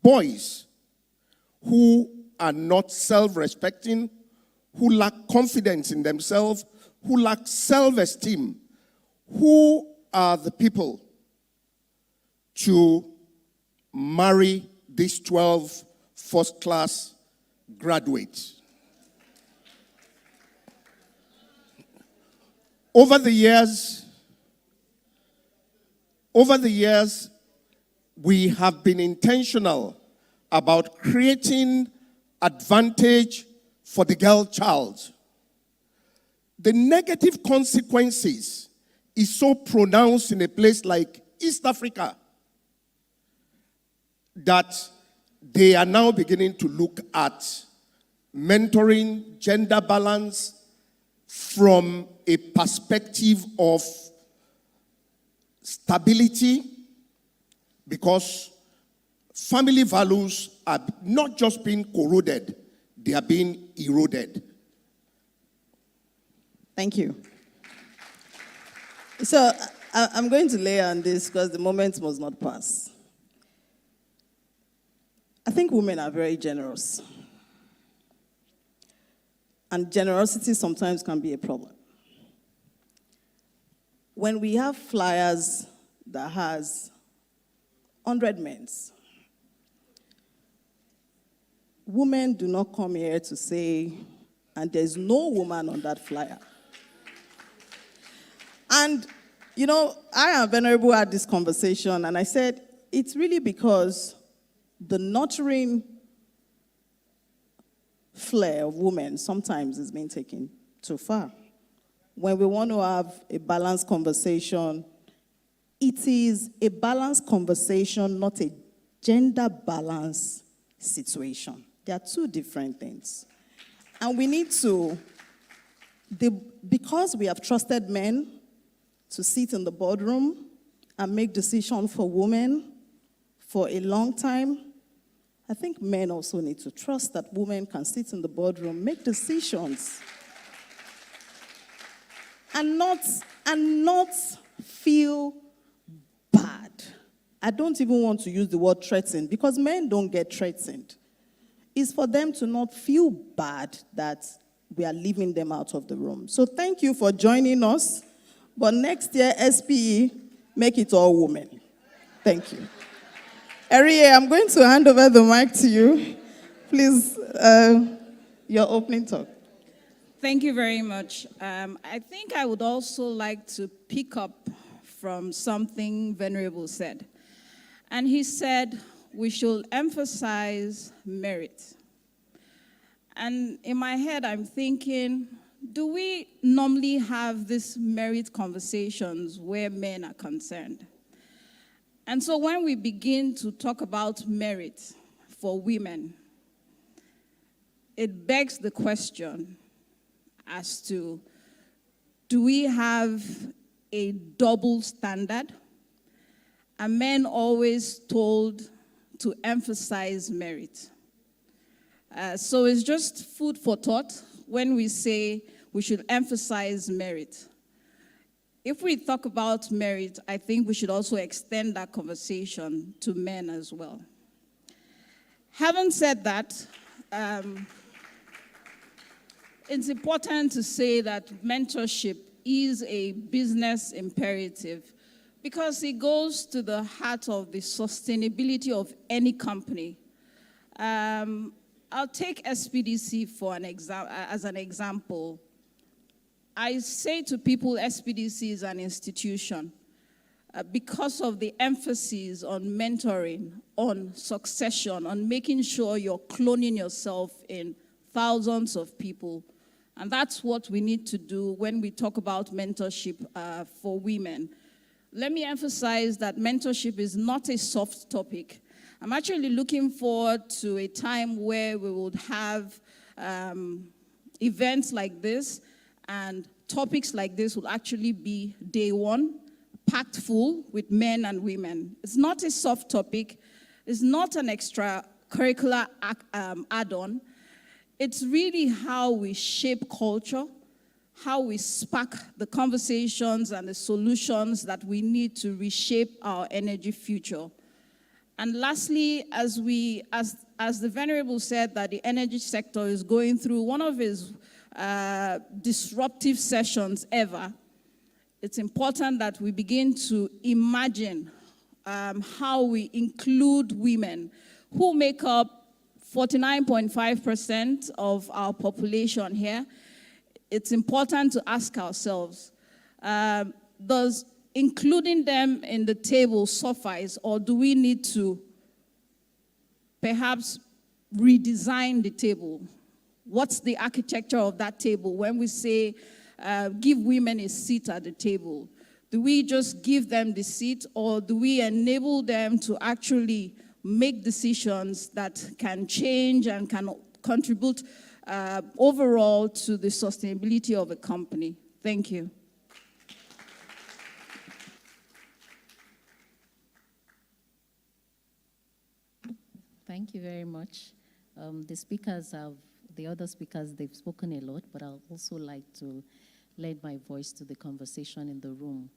boys who are not self-respecting, who lack confidence in themselves, who lack self-esteem. Who are the people to marry these 12 first-class graduates? Over the years, we have been intentional about creating advantage for the girl child. The negative consequences is so pronounced in a place like East Africa that they are now beginning to look at mentoring, gender balance from a perspective of stability, because family values are not just being corroded, they are being eroded. Thank you. So I'm going to lay on this because the moment must not pass. I think women are very generous. And generosity sometimes can be a problem. When we have flyers that has 100 men, women do not come here to say, and there's no woman on that flyer. And, I and Venerable had this conversation, and I said, it's really because the nurturing flair of women sometimes is being taken too far. When we want to have a balanced conversation, it is a balanced conversation, not a gender balance situation. They are two different things. And we need to, because we have trusted men to sit in the boardroom and make decisions for women for a long time, I think men also need to trust that women can sit in the boardroom, make decisions, and not feel bad. I don't even want to use the word threatened, because men don't get threatened. It's for them to not feel bad that we are leaving them out of the room. So thank you for joining us. But next year, SPE, make it all women. Thank you. Erie, I'm going to hand over the mic to you. Please, your opening talk. Thank you very much. I think I would also like to pick up from something Venerable said. And he said, we should emphasize merit. And in my head, I'm thinking, do we normally have these merit conversations where men are concerned? And so when we begin to talk about merit for women, it begs the question as to, do we have a double standard? Are men always told to emphasize merit? So it's just food for thought when we say we should emphasize merit. If we talk about merit, I think we should also extend that conversation to men as well. Having said that, it's important to say that mentorship is a business imperative because it goes to the heart of the sustainability of any company. I'll take SPDC for as an example. I say to people SPDC is an institution because of the emphasis on mentoring, on succession, on making sure you're cloning yourself in thousands of people. And that's what we need to do when we talk about mentorship for women. Let me emphasize that mentorship is not a soft topic. I'm actually looking forward to a time where we would have events like this, and topics like this will actually be day one, packed full with men and women. It's not a soft topic. It's not an extracurricular add-on. It's really how we shape culture, how we spark the conversations and the solutions that we need to reshape our energy future. And lastly, as the Venerable said, that the energy sector is going through one of his disruptive sessions ever, it's important that we begin to imagine how we include women who make up 49.5% of our population here. It's important to ask ourselves, does including them in the table suffice, or do we need to perhaps redesign the table? What's the architecture of that table when we say give women a seat at the table? Do we just give them the seat, or do we enable them to actually make decisions that can change and can contribute overall to the sustainability of a company? Thank you. Thank you very much. The other speakers, they've spoken a lot, but I'll also like to lend my voice to the conversation in the room.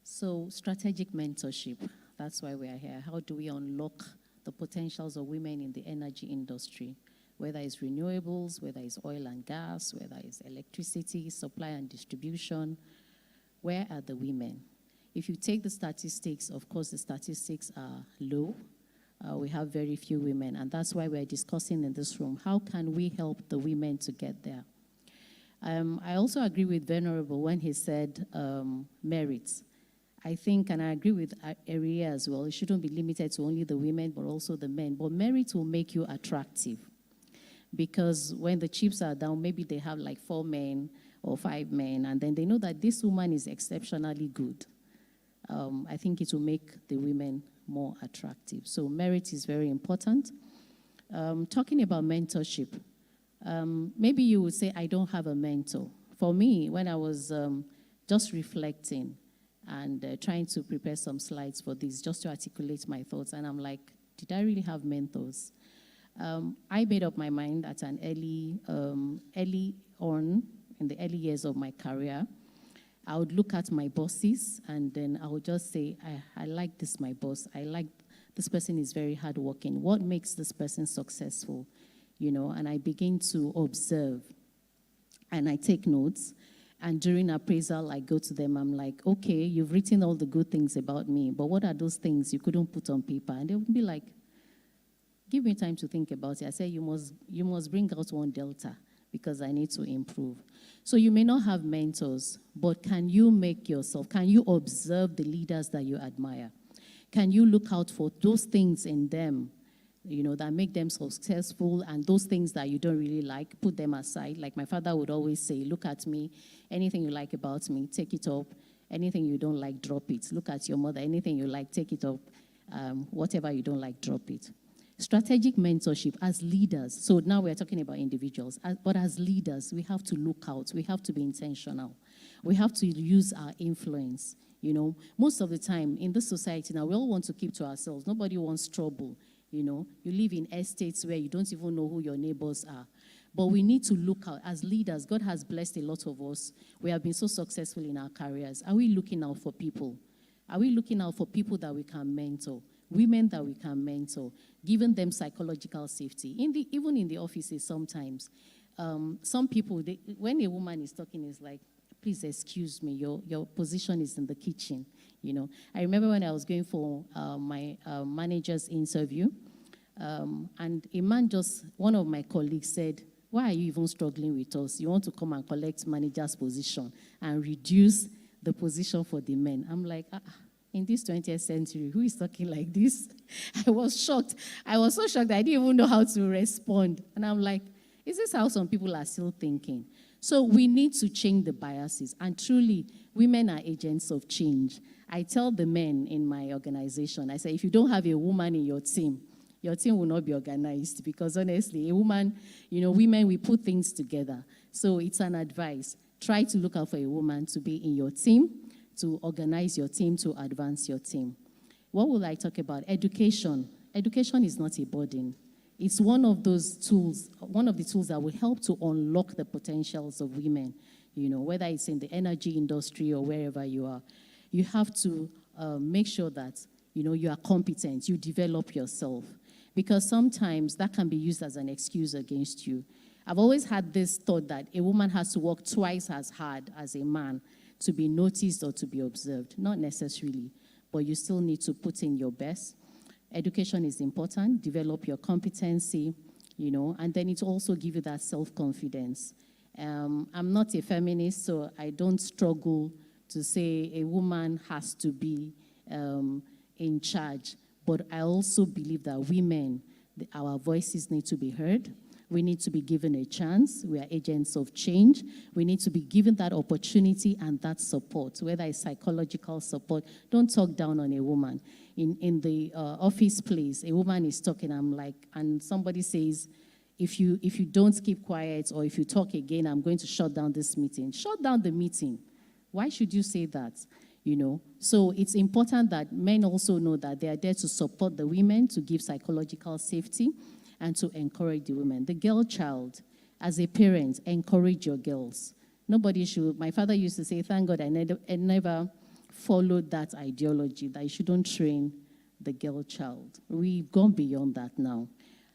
So, strategic mentorship, that's why we are here. How do we unlock the potentials of women in the energy industry, whether it's renewables, whether it's oil and gas, whether it's electricity, supply and distribution? Where are the women? If you take the statistics, of course, the statistics are low. We have very few women, and that's why we're discussing in this room, how can we help the women to get there? I also agree with Venerable when he said merit. I think, and I agree with Aria as well, it shouldn't be limited to only the women, but also the men. But merit will make you attractive. Because when the chips are down, maybe they have like 4 men or 5 men, and then they know that this woman is exceptionally good. I think it will make the women more attractive. So merit is very important. Talking about mentorship, maybe you would say, I don't have a mentor. For me, when I was just reflecting and trying to prepare some slides for this, just to articulate my thoughts, and I'm like, did I really have mentors? I made up my mind at an early on, in the early years of my career. I would look at my bosses, and then I would just say, I like this, my boss. I like this person is very hardworking. What makes this person successful? You know, and I begin to observe, and I take notes. And during appraisal, I go to them. I'm like, okay, you've written all the good things about me, but what are those things you couldn't put on paper? And they would be like, give me time to think about it. I say, you must bring out one delta because I need to improve. So you may not have mentors, but can you observe the leaders that you admire? Can you look out for those things in them, you know, that make them successful, and those things that you don't really like, put them aside? Like my father would always say, look at me, anything you like about me, take it up. Anything you don't like, drop it. Look at your mother, anything you like, take it up. Whatever you don't like, drop it. Strategic mentorship as leaders. So now we're talking about individuals, but as leaders, we have to look out. We have to be intentional. We have to use our influence. You know, most of the time in this society now, we all want to keep to ourselves. Nobody wants trouble. You know, you live in estates where you don't even know who your neighbors are. But we need to look out as leaders. God has blessed a lot of us. We have been so successful in our careers. Are we looking out for people? Are we looking out for people that we can mentor? Women that we can mentor, giving them psychological safety. Even in the offices sometimes, some people, when a woman is talking, it's like, please excuse me, your position is in the kitchen, you know. I remember when I was going for my manager's interview, and a man one of my colleagues said, why are you even struggling with us? You want to come and collect manager's position and reduce the position for the men. I'm like, in this 20th century, who is talking like this? I was shocked. I was so shocked that I didn't even know how to respond. And I'm like, is this how some people are still thinking? So we need to change the biases. And truly, women are agents of change. I tell the men in my organization, I say, if you don't have a woman in your team will not be organized. Because honestly, a woman, you know, women, we put things together. So it's an advice. Try to look out for a woman to be in your team, to organize your team, to advance your team. What will I talk about? Education. Education is not a burden. It's one of those tools, one of the tools that will help to unlock the potentials of women, you know, whether it's in the energy industry or wherever you are. You have to make sure that, you know, you are competent, you develop yourself, because sometimes that can be used as an excuse against you. I've always had this thought that a woman has to work twice as hard as a man to be noticed or to be observed. Not necessarily, but you still need to put in your best. Education is important. Develop your competency, you know, and then it also gives you that self-confidence. I'm not a feminist, so I don't struggle to say a woman has to be in charge. But I also believe that women, our voices need to be heard. We need to be given a chance. We are agents of change. We need to be given that opportunity and that support, whether it's psychological support. Don't talk down on a woman. In the office place, a woman is talking, I'm like, and somebody says, if you don't keep quiet or if you talk again, I'm going to shut down this meeting. Shut down the meeting. Why should you say that? You know, so it's important that men also know that they are there to support the women, to give psychological safety, and to encourage the women. The girl child, as a parent, encourage your girls. Nobody should. My father used to say, thank God I never followed that ideology, that you shouldn't train the girl child. We've gone beyond that now.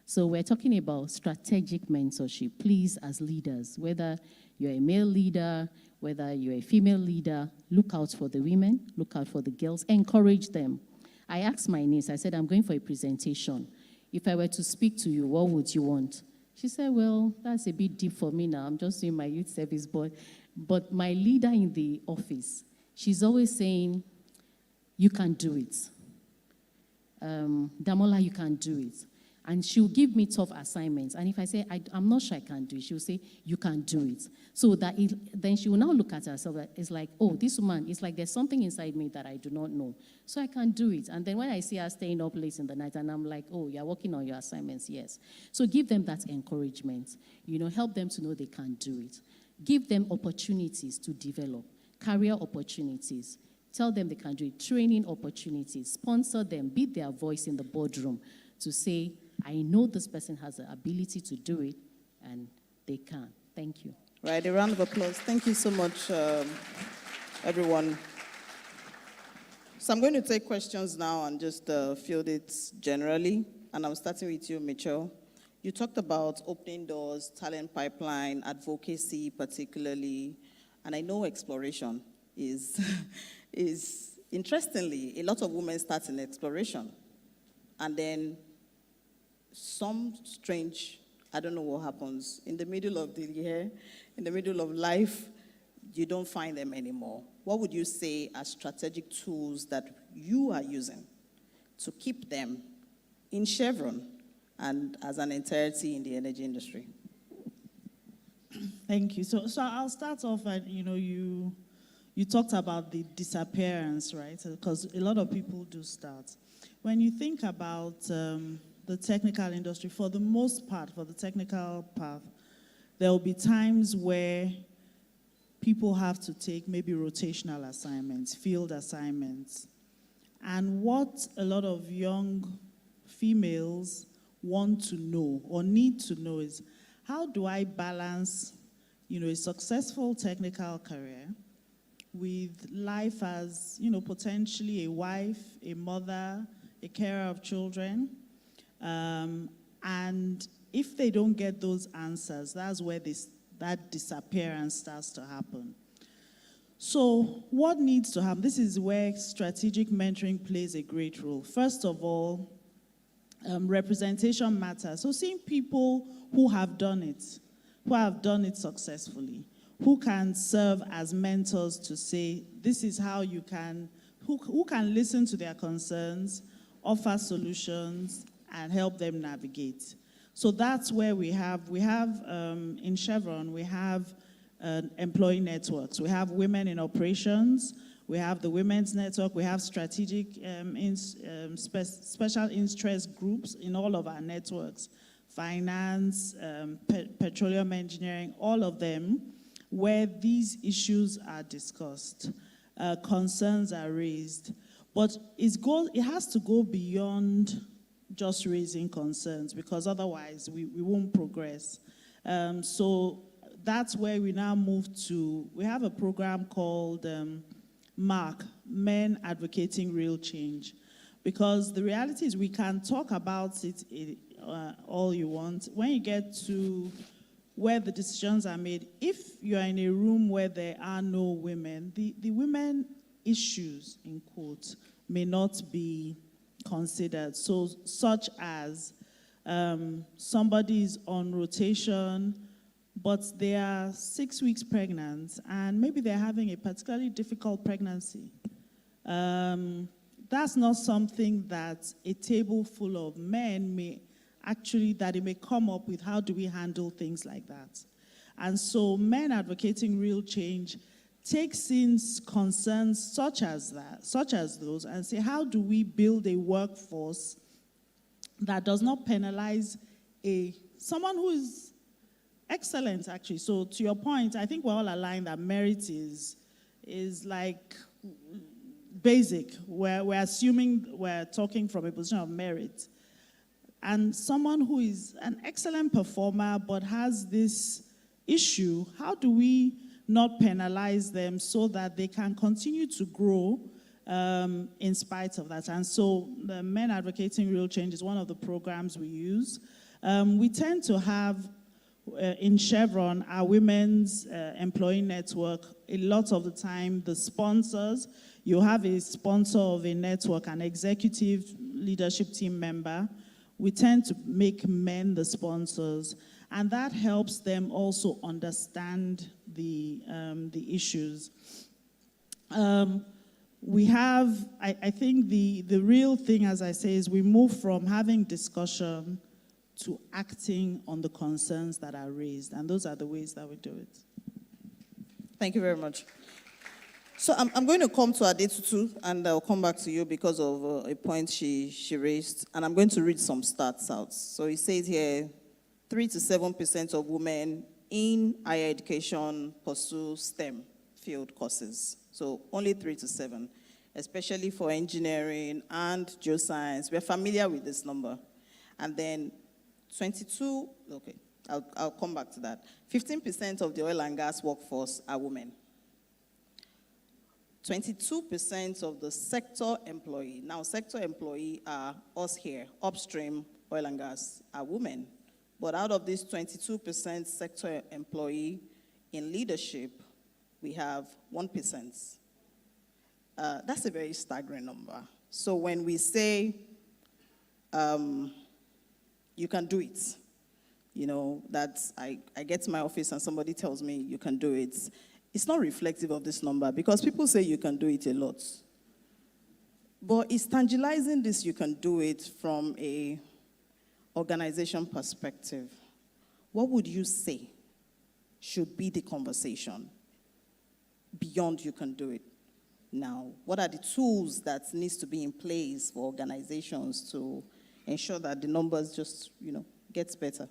So we're talking about strategic mentorship. Please, as leaders, whether you're a male leader, whether you're a female leader, look out for the women, look out for the girls, encourage them. I asked my niece, I said, I'm going for a presentation. If I were to speak to you, what would you want? She said, well, that's a bit deep for me now. I'm just doing my youth service. But my leader in the office, she's always saying, you can do it. Damola, you can do it. And she'll give me tough assignments. And if I say, I'm not sure I can do it, she'll say, you can do it. So that then she will now look at herself. It's like, oh, this woman, it's like there's something inside me that I do not know. So I can do it. And then when I see her staying up late in the night, and I'm like, oh, you're working on your assignments, yes. So give them that encouragement. Help them to know they can do it. Give them opportunities to develop, career opportunities. Tell them they can do it. Training opportunities. Sponsor them. Be their voice in the boardroom to say, I know this person has the ability to do it, and they can. Thank you. Right, a round of applause. Thank you so much, everyone. So I'm going to take questions now and just field it generally. And I'm starting with you, Mitchell. You talked about opening doors, talent pipeline, advocacy particularly, and I know exploration is interestingly, a lot of women start in exploration. And then some strange, I don't know what happens, in the middle of the year, in the middle of life, you don't find them anymore. What would you say are strategic tools that you are using to keep them in Chevron and as an entirety in the energy industry? Thank you. So I'll start off, and you talked about the disappearance, right? Because a lot of people do start. When you think about the technical industry, for the most part, for the technical path, there will be times where people have to take maybe rotational assignments, field assignments. And what a lot of young females want to know or need to know is, how do I balance, a successful technical career with life as, potentially a wife, a mother, a carer of children? And if they don't get those answers, that's where that disappearance starts to happen. So what needs to happen? This is where strategic mentoring plays a great role. First of all, representation matters. So seeing people who have done it successfully, who can serve as mentors to say, this is how you can, who can listen to their concerns, offer solutions, and help them navigate. So that's where we have in Chevron, we have employee networks. We have women in operations. We have the women's network. We have strategic special interest groups in all of our networks. Finance, petroleum engineering, all of them, where these issues are discussed, concerns are raised. But it has to go beyond just raising concerns, because otherwise we won't progress. So that's where we now move to, we have a program called MARC, Men Advocating Real Change. Because the reality is we can talk about it all you want. When you get to where the decisions are made, if you are in a room where there are no women, the women issues, in quotes, may not be considered. So such as somebody is on rotation, but they are 6 weeks pregnant, and maybe they're having a particularly difficult pregnancy. That's not something that a table full of men may actually, that it may come up with, how do we handle things like that? And so Men Advocating Real Change takes in concerns such as those, and say, how do we build a workforce that does not penalize someone who is excellent, actually. So to your point, I think we're all aligned that merit is like basic. We're assuming we're talking from a position of merit. And someone who is an excellent performer but has this issue, how do we not penalize them so that they can continue to grow in spite of that? And so the Men Advocating Real Change is one of the programs we use. We tend to have, in Chevron, our women's employee network, a lot of the time, the sponsors, you have a sponsor of a network, an executive leadership team member. We tend to make men the sponsors, and that helps them also understand the issues. we have, I think the real thing, as I say, is we move from having discussion to acting on the concerns that are raised. And those are the ways that we do it. Thank you very much. So I'm going to come to Adetutu, and I'll come back to you because of a point she raised. And I'm going to read some stats out. So it says here, 3 to 7% of women in higher education pursue STEM field courses. So only 3 to 7, especially for engineering and geoscience. We're familiar with this number. And then 22, okay, I'll come back to that. 15% of the oil and gas workforce are women. 22% of the sector employee, now sector employee are us here, upstream oil and gas, are women. But out of this 22% sector employee in leadership, we have 1%. That's a very staggering number. So when we say you can do it, you know, that I get to my office and somebody tells me you can do it, it's not reflective of this number because people say you can do it a lot. But it's tangibalizing this you can do it from a organization perspective. What would you say should be the conversation beyond you can do it? Now, what are the tools that needs to be in place for organizations to ensure that the numbers just, you know, gets better?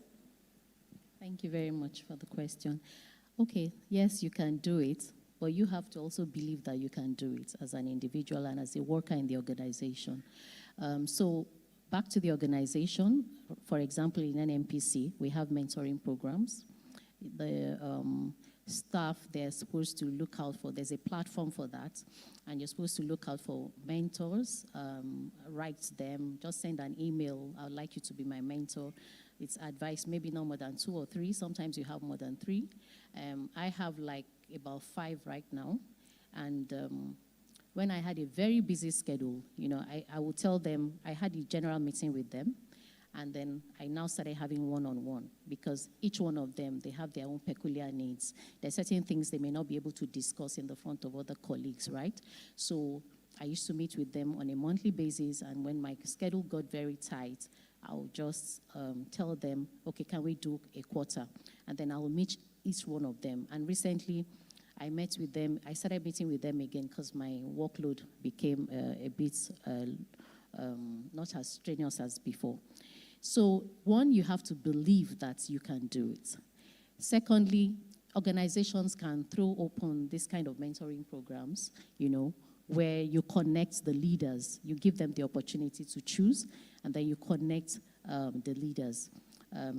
Thank you very much for the question. Okay, yes, you can do it, but you have to also believe that you can do it as an individual and as a worker in the organization. So back to the organization, for example, in NMPC, we have mentoring programs. The staff, they're supposed to look out for, there's a platform for that, and you're supposed to look out for mentors, write them, just send an email, I would like you to be my mentor. It's advice, maybe not more than 2 or 3, sometimes you have more than 3. I have like about 5 right now, and when I had a very busy schedule, you know, I would tell them, I had a general meeting with them, and then I now started having one-on-one because each one of them, they have their own peculiar needs. There are certain things they may not be able to discuss in the front of other colleagues, right? So I used to meet with them on a monthly basis, and when my schedule got very tight, I'll just tell them, okay, can we do a quarter? And then I will meet each one of them. And recently, I met with them. I started meeting with them again because my workload became a bit not as strenuous as before. So one, you have to believe that you can do it. Secondly, organizations can throw open this kind of mentoring programs, you know, where you connect the leaders. You give them the opportunity to choose, and then you connect the leaders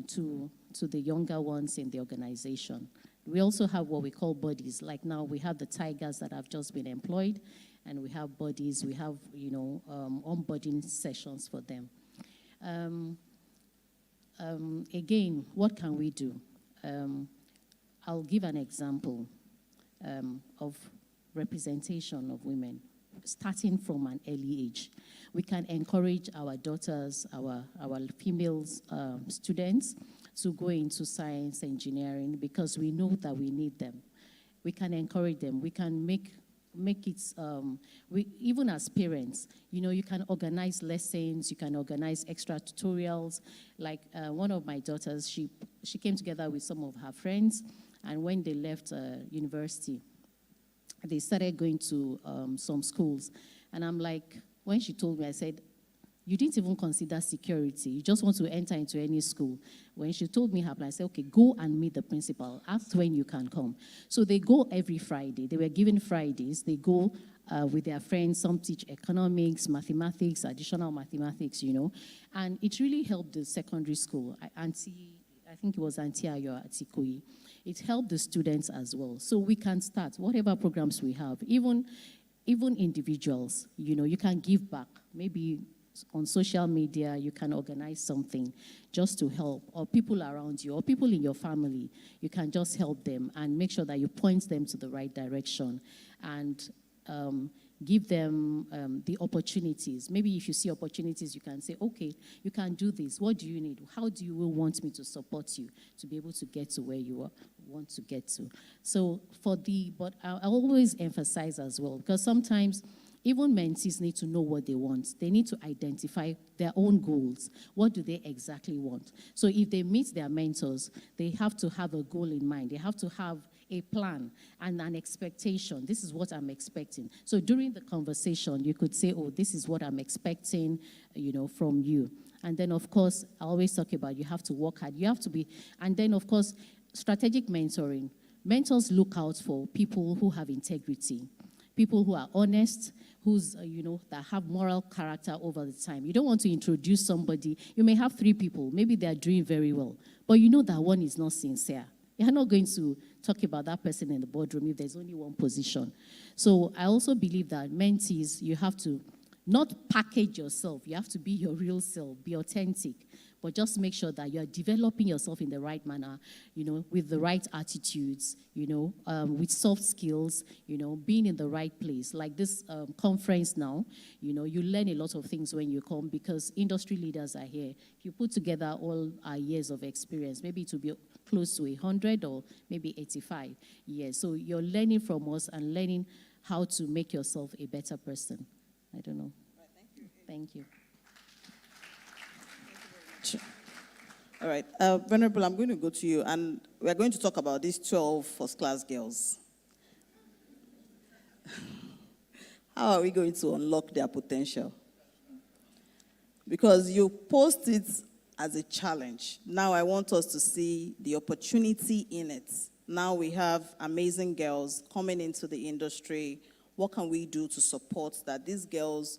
to the younger ones in the organization. We also have what we call bodies. Like now, we have the tigers that have just been employed, and we have bodies. We have, you know, onboarding sessions for them. Again, what can we do? I'll give an example of representation of women, starting from an early age. We can encourage our daughters, our females students to go into science, engineering, because we know that we need them. We can encourage them. We can make it, even as parents, you know, you can organize lessons, you can organize extra tutorials. Like one of my daughters, she came together with some of her friends, and when they left university, they started going to some schools. And I'm like, when she told me, I said, you didn't even consider security. You just want to enter into any school. When she told me her plan, I said, okay, go and meet the principal. Ask when you can come. So they go every Friday. They were given Fridays. They go with their friends. Some teach economics, mathematics, additional mathematics, you know. And it really helped the secondary school. I think it was Auntie Ayo at Sikoi. It helped the students as well. So we can start whatever programs we have. Even individuals, you know, you can give back. Maybe on social media, you can organize something just to help, or people around you, or people in your family. You can just help them and make sure that you point them to the right direction and give them the opportunities. Maybe if you see opportunities, you can say, okay, you can do this. What do you need? How do you want me to support you to be able to get to where you want to get to? So but I always emphasize as well, because sometimes Even mentees need to know what they want. They need to identify their own goals. What do they exactly want? So if they meet their mentors, they have to have a goal in mind. They have to have a plan and an expectation. This is what I'm expecting. So during the conversation, you could say, oh, this is what I'm expecting, from you. And then, of course, I always talk about you have to work hard. You have to be, and then, of course, strategic mentoring. Mentors look out for people who have integrity, people who are honest, that have moral character over the time. You don't want to introduce somebody. You may have 3 people. Maybe they are doing very well, but you know that one is not sincere. You're not going to talk about that person in the boardroom if there's only one position. So I also believe that mentees, you have to not package yourself. You have to be your real self, be authentic, but just make sure that you're developing yourself in the right manner, with the right attitudes, with soft skills, being in the right place. Like this conference now, you learn a lot of things when you come because industry leaders are here. If you put together all our years of experience, maybe it will be close to 100 or maybe 85 years. So you're learning from us and learning how to make yourself a better person. I don't know. Right, Thank you. All right, Venerable, I'm going to go to you, and we're going to talk about these 12 first-class girls. How are we going to unlock their potential? Because you post it as a challenge. Now I want us to see the opportunity in it. Now we have amazing girls coming into the industry. What can we do to support that these girls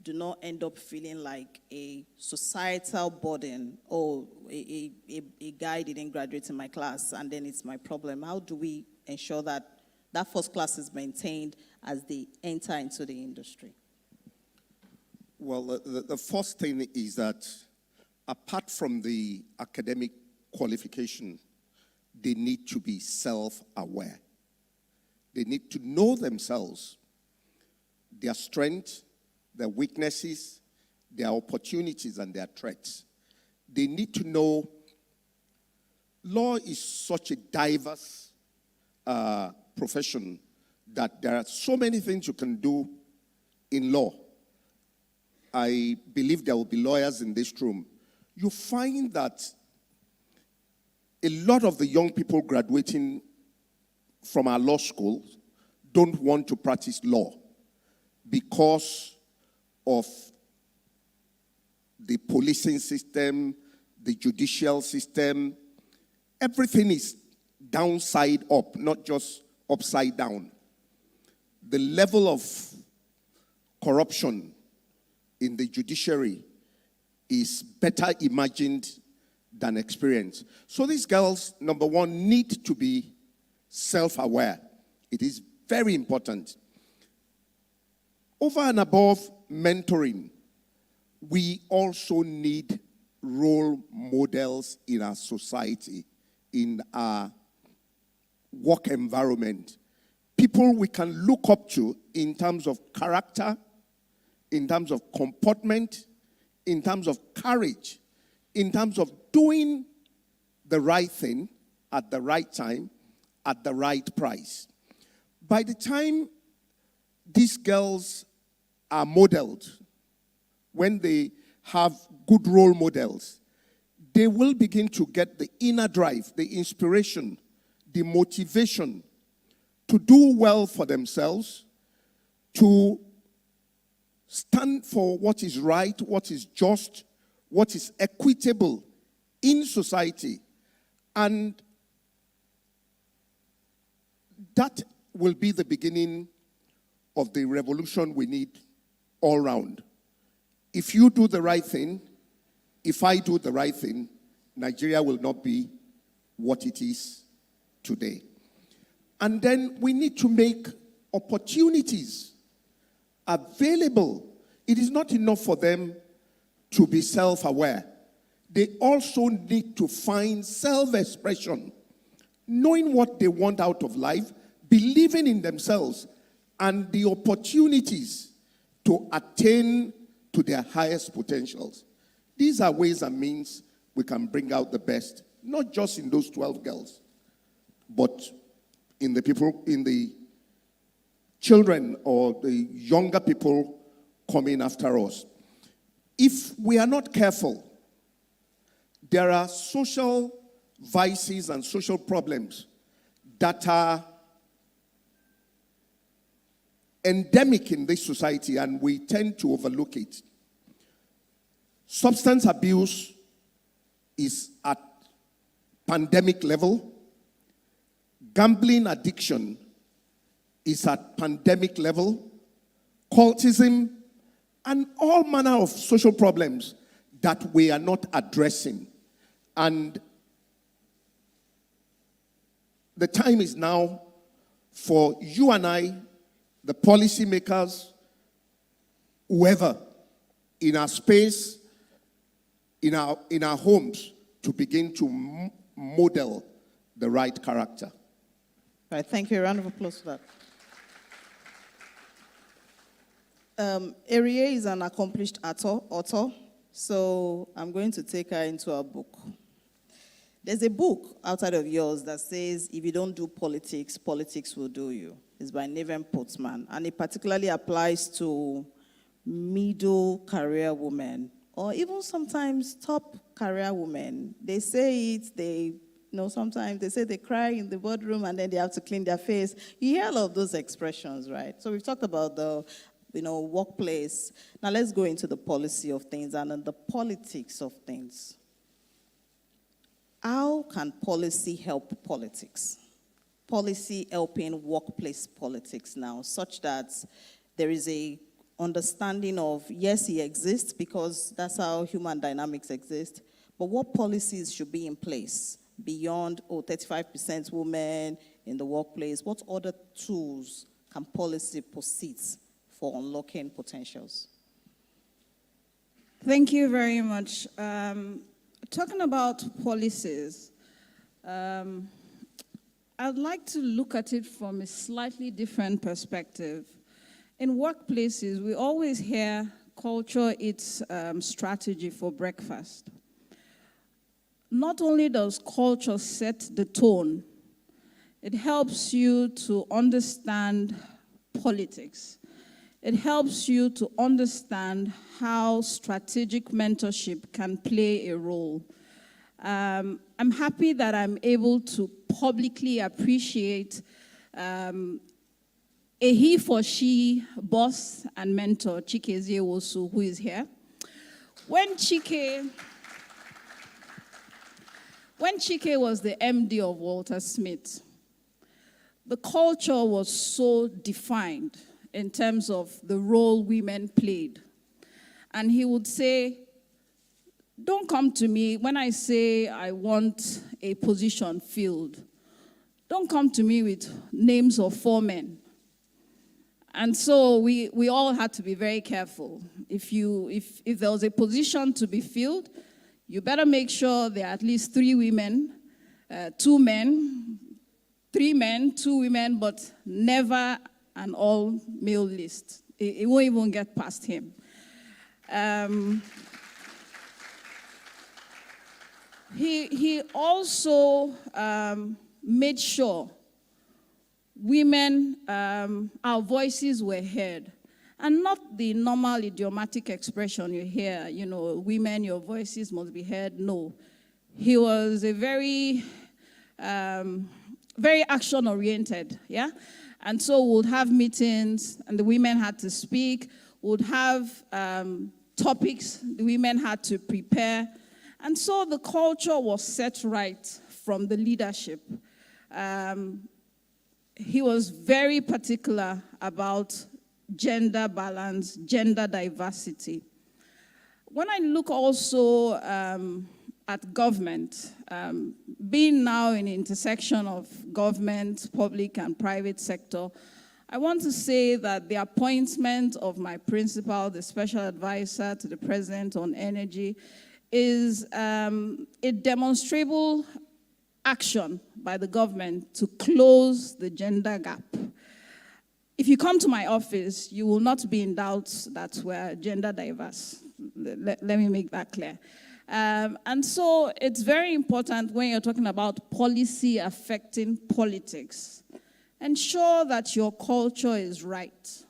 do not end up feeling like a societal burden? Oh, a guy didn't graduate in my class and then it's my problem. How do we ensure that that first class is maintained as they enter into the industry? Well, the first thing is that apart from the academic qualification, they need to be self-aware. They need to know themselves, their strengths, their weaknesses, their opportunities, and their threats. They need to know law is such a diverse profession that there are so many things you can do in law. I believe there will be lawyers in this room. You find that a lot of the young people graduating from our law schools don't want to practice law because of the policing system, the judicial system. Everything is downside up, not just upside down. The level of corruption in the judiciary is better imagined than experienced. So these girls, number one, need to be self-aware. It is very important. Over and above mentoring, we also need role models in our society, in our work environment. People we can look up to in terms of character, in terms of comportment, in terms of courage, in terms of doing the right thing at the right time, at the right price. By the time these girls are modeled, when they have good role models, they will begin to get the inner drive, the inspiration, the motivation to do well for themselves, to stand for what is right, what is just, what is equitable in society. And that will be the beginning of the revolution we need all round. If you do the right thing, if I do the right thing, Nigeria will not be what it is today. And then we need to make opportunities available. It is not enough for them to be self-aware. They also need to find self-expression, knowing what they want out of life, believing in themselves, and the opportunities to attain to their highest potentials. These are ways and means we can bring out the best, not just in those 12 girls, but in the people, in the children or the younger people coming after us. If we are not careful, there are social vices and social problems that are endemic in this society, and we tend to overlook it. Substance abuse is at pandemic level. Gambling addiction is at pandemic level. Cultism and all manner of social problems that we are not addressing. And the time is now for you and I, the policymakers, whoever, in our space, in our homes, to begin to model the right character. All right, thank you. A round of applause for that. Erie is an accomplished author, so I'm going to take her into her book. There's a book outside of yours that says, if you don't do politics, politics will do you. It's by Neven Portman, and it particularly applies to middle career women, or even sometimes top career women. They say it, sometimes they say they cry in the boardroom and then they have to clean their face. You hear all of those expressions, right? So we've talked about the workplace. Now let's go into the policy of things and the politics of things. How can policy help politics? Policy helping workplace politics now, such that there is a understanding of, yes, he exists because that's how human dynamics exist, but what policies should be in place beyond 35% women in the workplace? What other tools can policy possess for unlocking potentials? Thank you very much. Talking about policies, I'd like to look at it from a slightly different perspective. In workplaces, we always hear culture eats strategy for breakfast. Not only does culture set the tone, it helps you to understand politics. It helps you to understand how strategic mentorship can play a role. I'm happy that I'm able to publicly appreciate a he for she boss and mentor, Chike Eziewosu, who is here. When Chike was the MD of Walter Smith, the culture was so defined in terms of the role women played. And he would say, don't come to me when I say I want a position filled. Don't come to me with names of foremen. And so we all had to be very careful. If there was a position to be filled, you better make sure there are at least 3 women, 2 men, 3 men, 2 women, but never an all-male list. It won't even get past him. He also made sure women, our voices were heard. And not the normal idiomatic expression you hear, women, your voices must be heard. No. He was a very, very action-oriented, yeah? And so we'd have meetings, and the women had to speak. We'd have topics the women had to prepare. And so the culture was set right from the leadership. He was very particular about gender balance, gender diversity. When I look also at government, being now in the intersection of government, public and private sector, I want to say that the appointment of my principal, the special advisor to the president on energy, is a demonstrable action by the government to close the gender gap. If you come to my office, you will not be in doubt that we're gender diverse. Let me make that clear. And so it's very important when you're talking about policy affecting politics. ensure that your culture is right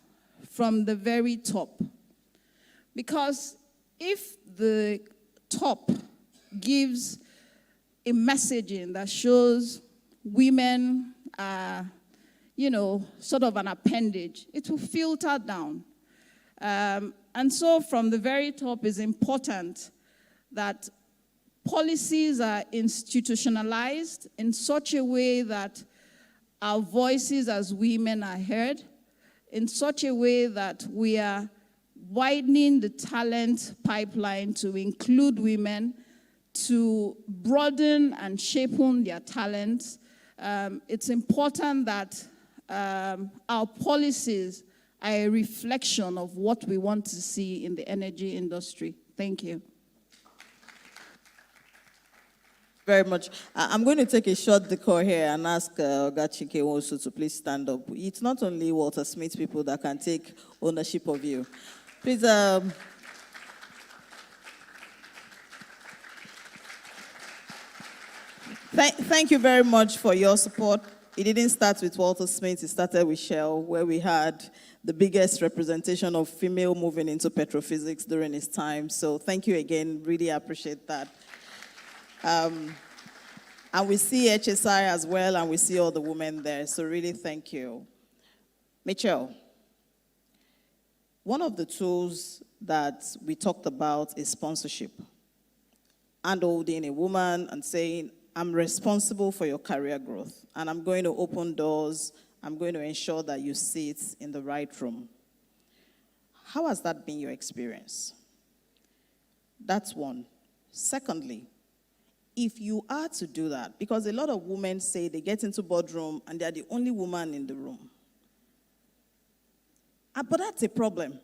from the very top. Because if the top gives a messaging that shows women are, sort of an appendage, it will filter down. And so from the very top, it's important that policies are institutionalized in such a way that our voices as women are heard, in such a way that we are widening the talent pipeline to include women, to broaden and shapen their talents. It's important that our policies are a reflection of what we want to see in the energy industry. Thank you. Very much. I'm going to take a short detour here and ask Gachike also to please stand up. It's not only Walter Smith people that can take ownership of you. Please. Thank you very much for your support. It didn't start with Walter Smith, it started with Shell, where we had the biggest representation of female moving into petrophysics during his time. So thank you again, really appreciate that. And we see HSI as well, and we see all the women there, so really thank you. Michelle, one of the tools that we talked about is sponsorship. Handholding a woman and saying, I'm responsible for your career growth, and I'm going to open doors. I'm going to ensure that you sit in the right room. How has that been your experience? That's one. Secondly, if you are to do that, because a lot of women say they get into boardroom and they're the only woman in the room. But that's a problem,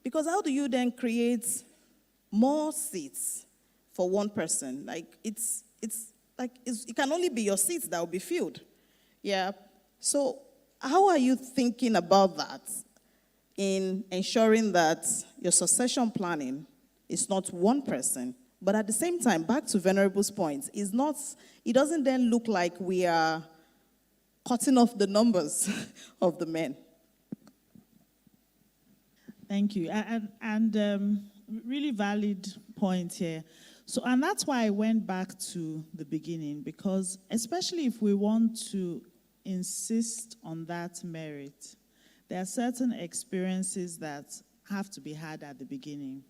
because how do you then create more seats for one person? It can only be your seats that will be filled. Yeah. So how are you thinking about that in ensuring that your succession planning is not one person, but at the same time, back to Venerable's point, it doesn't then look like we are cutting off the numbers of the men? Thank you. And really valid point here. So, and that's why I went back to the beginning, because especially if we want to insist on that merit, there are certain experiences that have to be had at the beginning.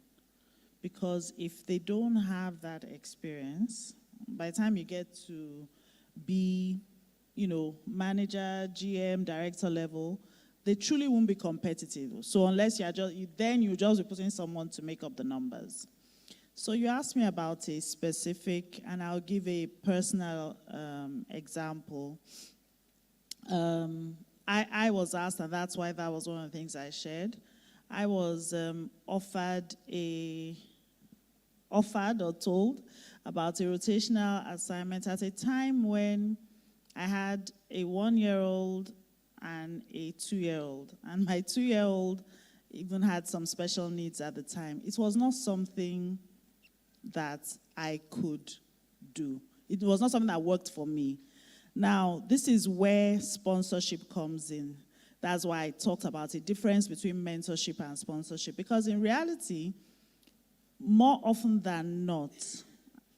Because if they don't have that experience, by the time you get to be, manager, GM, director level, they truly won't be competitive. So unless you'll just be putting someone to make up the numbers. So you asked me about a specific, and I'll give a personal example. I was asked, and that's why that was one of the things I shared. I was offered or told about a rotational assignment at a time when I had a 1-year-old and a 2-year-old. And my 2-year-old even had some special needs at the time. It was not something that I could do. It was not something that worked for me. Now, this is where sponsorship comes in. That's why I talked about the difference between mentorship and sponsorship. Because in reality, more often than not,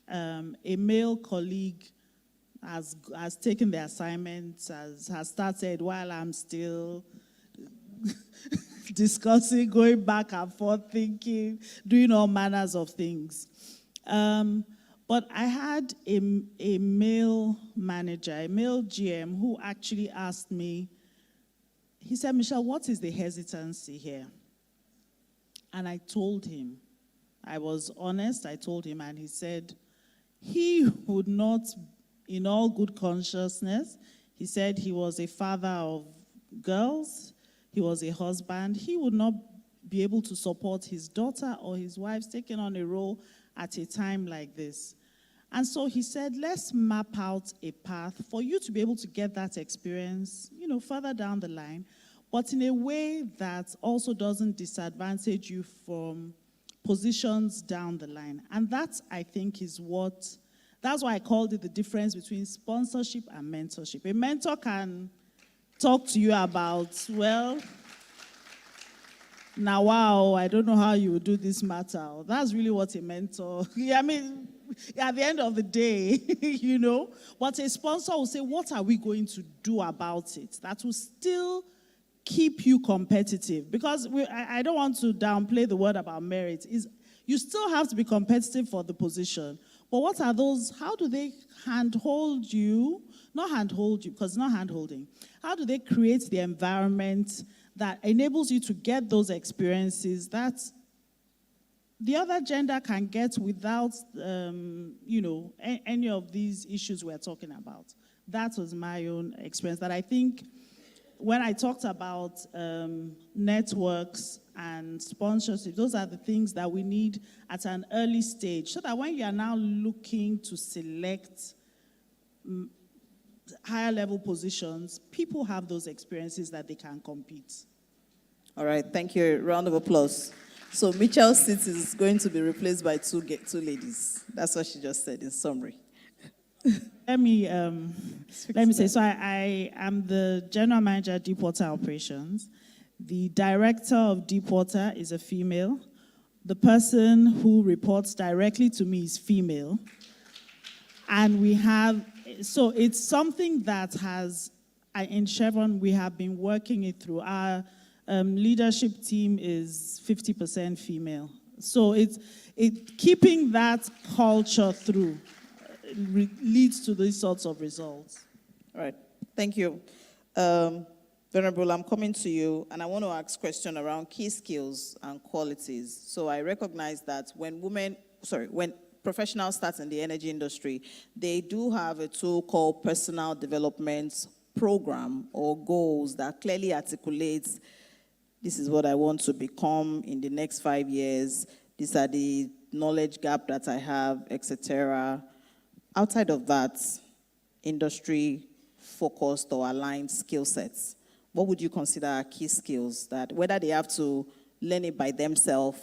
a male colleague has taken the assignment, has started while I'm still discussing, going back and forth, thinking, doing all manners of things. But I had a male manager, a male GM, who actually asked me, he said, Michelle, what is the hesitancy here? And I told him, I was honest, I told him, and he said, he would not, in all good consciousness, he said he was a father of girls, he was a husband, he would not be able to support his daughter or his wife taking on a role at a time like this. And so he said, let's map out a path for you to be able to get that experience, further down the line, but in a way that also doesn't disadvantage you from positions down the line. And that, I think, that's why I called it the difference between sponsorship and mentorship. A mentor can talk to you about, well, now, wow, I don't know how you would do this matter. That's really what a mentor, I mean, at the end of the day, you know, but a sponsor will say, what are we going to do about it? That will still keep you competitive. Because I don't want to downplay the word about merit. You still have to be competitive for the position. But what are those, how do they handhold you? Not handhold you, because it's not handholding. How do they create the environment that enables you to get those experiences that the other gender can get without, you know, any of these issues we're talking about? That was my own experience. That I think when I talked about networks and sponsorship, those are the things that we need at an early stage, so that when you are now looking to select higher level positions, people have those experiences that they can compete. All right, thank you. Round of applause. So Mitchell's seat is going to be replaced by two ladies. That's what she just said in summary. Let me say, so I am the general manager of Deepwater Operations. The director of Deepwater is a female. The person who reports directly to me is female. And we have, so it's something that has, in Chevron, we have been working it through. Our leadership team is 50% female. So keeping that culture through leads to these sorts of results. All right, thank you. Venerable, I'm coming to you, and I want to ask a question around key skills and qualities. So I recognize that when professionals start in the energy industry, they do have a tool called personal development program or goals that clearly articulates, this is what I want to become in the next 5 years, these are the knowledge gap that I have, etc. Outside of that, industry-focused or aligned skill sets, what would you consider are key skills that whether they have to learn it by themselves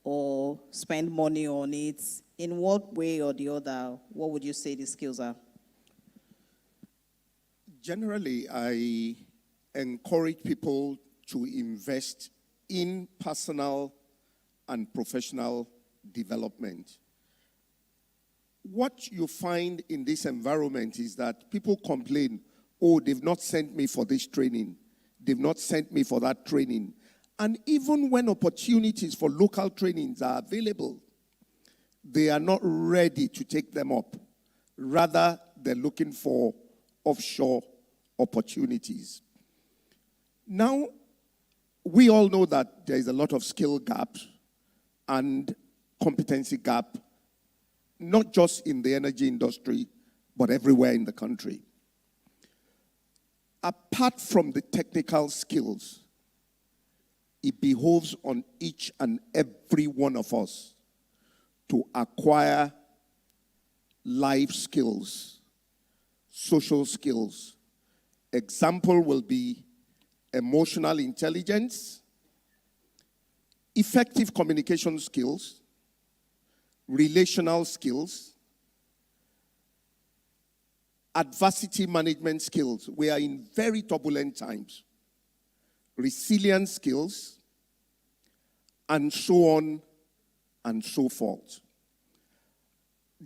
or spend money on it, in what way or the other, what would you say these skills are? Generally, I encourage people to invest in personal and professional development. What you find in this environment is that people complain, oh, they've not sent me for this training. They've not sent me for that training. And even when opportunities for local trainings are available, they are not ready to take them up. Rather, they're looking for offshore opportunities. Now, we all know that there is a lot of skill gap and competency gap, not just in the energy industry, but everywhere in the country. Apart from the technical skills, it behoves on each and every one of us to acquire life skills, social skills. Example will be emotional intelligence, effective communication skills, relational skills, adversity management skills. We are in very turbulent times. Resilience skills, and so on and so forth.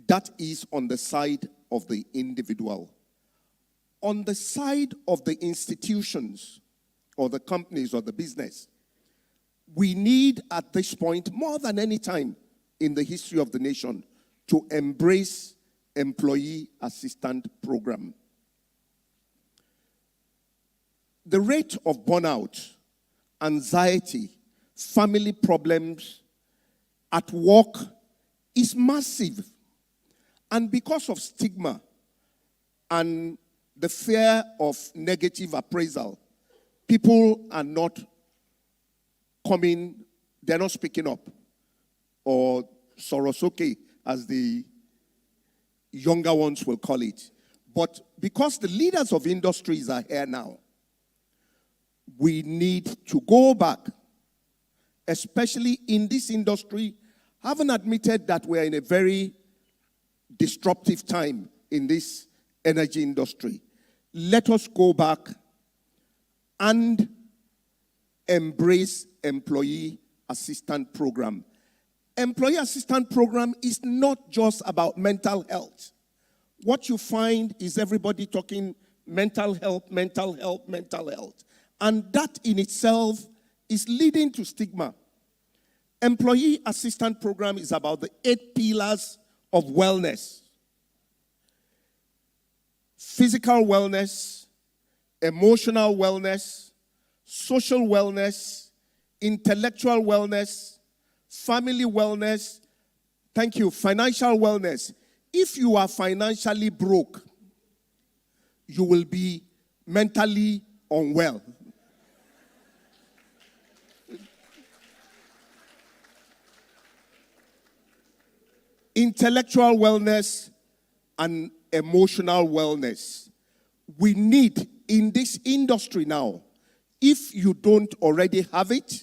That is on the side of the individual. On the side of the institutions or the companies or the business, we need at this point, more than any time in the history of the nation, to embrace employee assistance program. The rate of burnout, anxiety, family problems at work is massive. And because of stigma and the fear of negative appraisal, people are not coming, they're not speaking up, or sorosoke, as the younger ones will call it. But because the leaders of industries are here now, we need to go back, especially in this industry, having admitted that we're in a very disruptive time in this energy industry. Let us go back and embrace employee assistance program. Employee assistance program is not just about mental health. What you find is everybody talking mental health, mental health, mental health. And that in itself is leading to stigma. Employee assistance program is about the 8 pillars of wellness. Physical wellness, emotional wellness, social wellness, intellectual wellness, family wellness, thank you, financial wellness. If you are financially broke, you will be mentally unwell. Intellectual wellness and emotional wellness. We need in this industry now, if you don't already have it,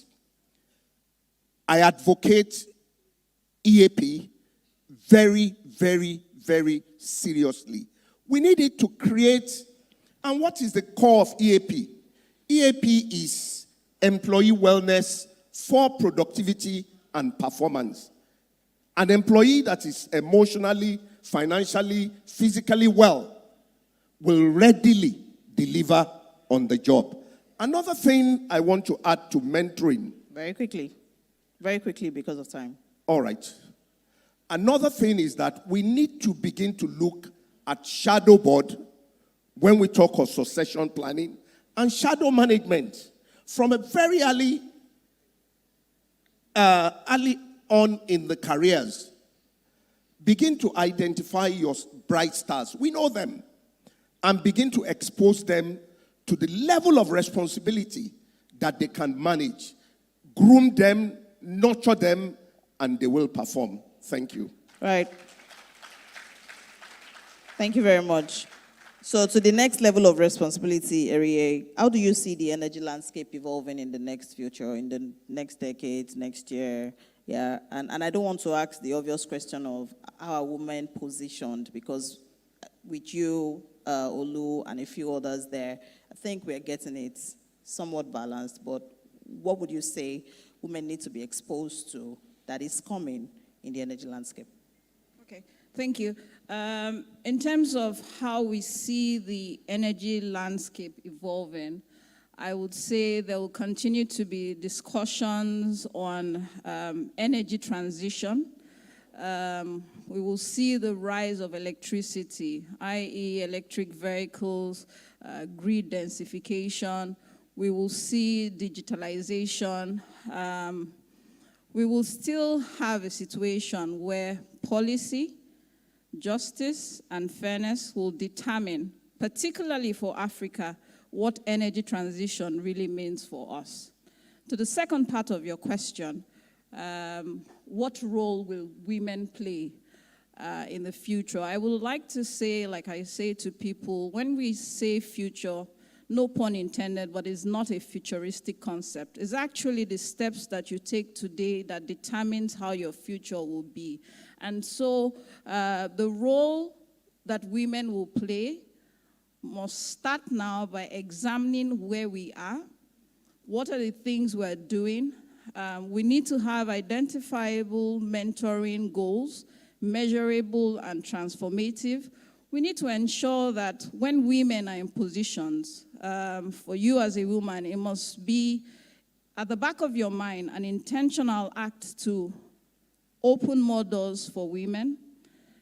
I advocate EAP very, very, very seriously. We need it to create, and what is the core of EAP? EAP is employee wellness for productivity and performance. An employee that is emotionally, financially, physically well will readily deliver on the job. Another thing I want to add to mentoring. Very quickly because of time. All right. Another thing is that we need to begin to look at shadow board when we talk of succession planning and shadow management from a very early on in the careers. Begin to identify your bright stars. We know them. And begin to expose them to the level of responsibility that they can manage. Groom them, nurture them, and they will perform. Thank you. Right. Thank you very much. So to the next level of responsibility, Erie, how do you see the energy landscape evolving in the next future, in the next decades, next year? Yeah, and I don't want to ask the obvious question of how are women positioned, because with you, Olu, and a few others there, I think we're getting it somewhat balanced, but what would you say women need to be exposed to that is coming in the energy landscape? Okay, thank you. In terms of how we see the energy landscape evolving, I would say there will continue to be discussions on energy transition. We will see the rise of electricity, i.e. electric vehicles, grid densification. We will see digitalization. We will still have a situation where policy, justice, and fairness will determine, particularly for Africa, what energy transition really means for us. To the second part of your question, what role will women play in the future? I would like to say, like I say to people, when we say future, no pun intended, but it's not a futuristic concept. It's actually the steps that you take today that determines how your future will be. And so the role that women will play must start now by examining where we are. What are the things we're doing? We need to have identifiable mentoring goals, measurable and transformative. We need to ensure that when women are in positions, for you as a woman, it must be at the back of your mind an intentional act to open more doors for women,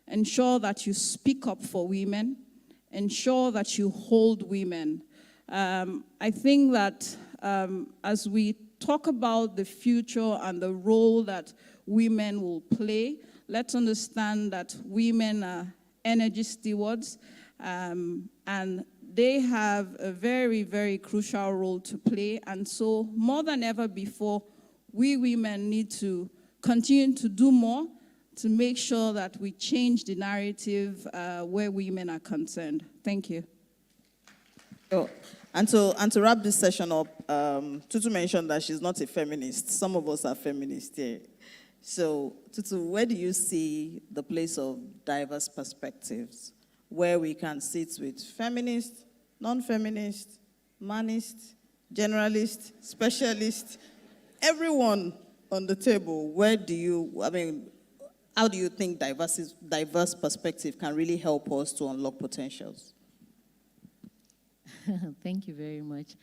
ensure that you speak up for women, ensure that you hold women. I think that as we talk about the future and the role that women will play, let's understand that women are energy stewards, and they have a very, very crucial role to play. And so more than ever before, we women need to continue to do more to make sure that we change the narrative where women are concerned. Thank you. Oh, and to wrap this session up, Tutu mentioned that she's not a feminist. Some of us are feminists here. So, Tutu, where do you see the place of diverse perspectives, where we can sit with feminists, non-feminists, humanists, generalist, specialist, everyone on the table. How do you think diverse perspective can really help us to unlock potentials? Thank you very much.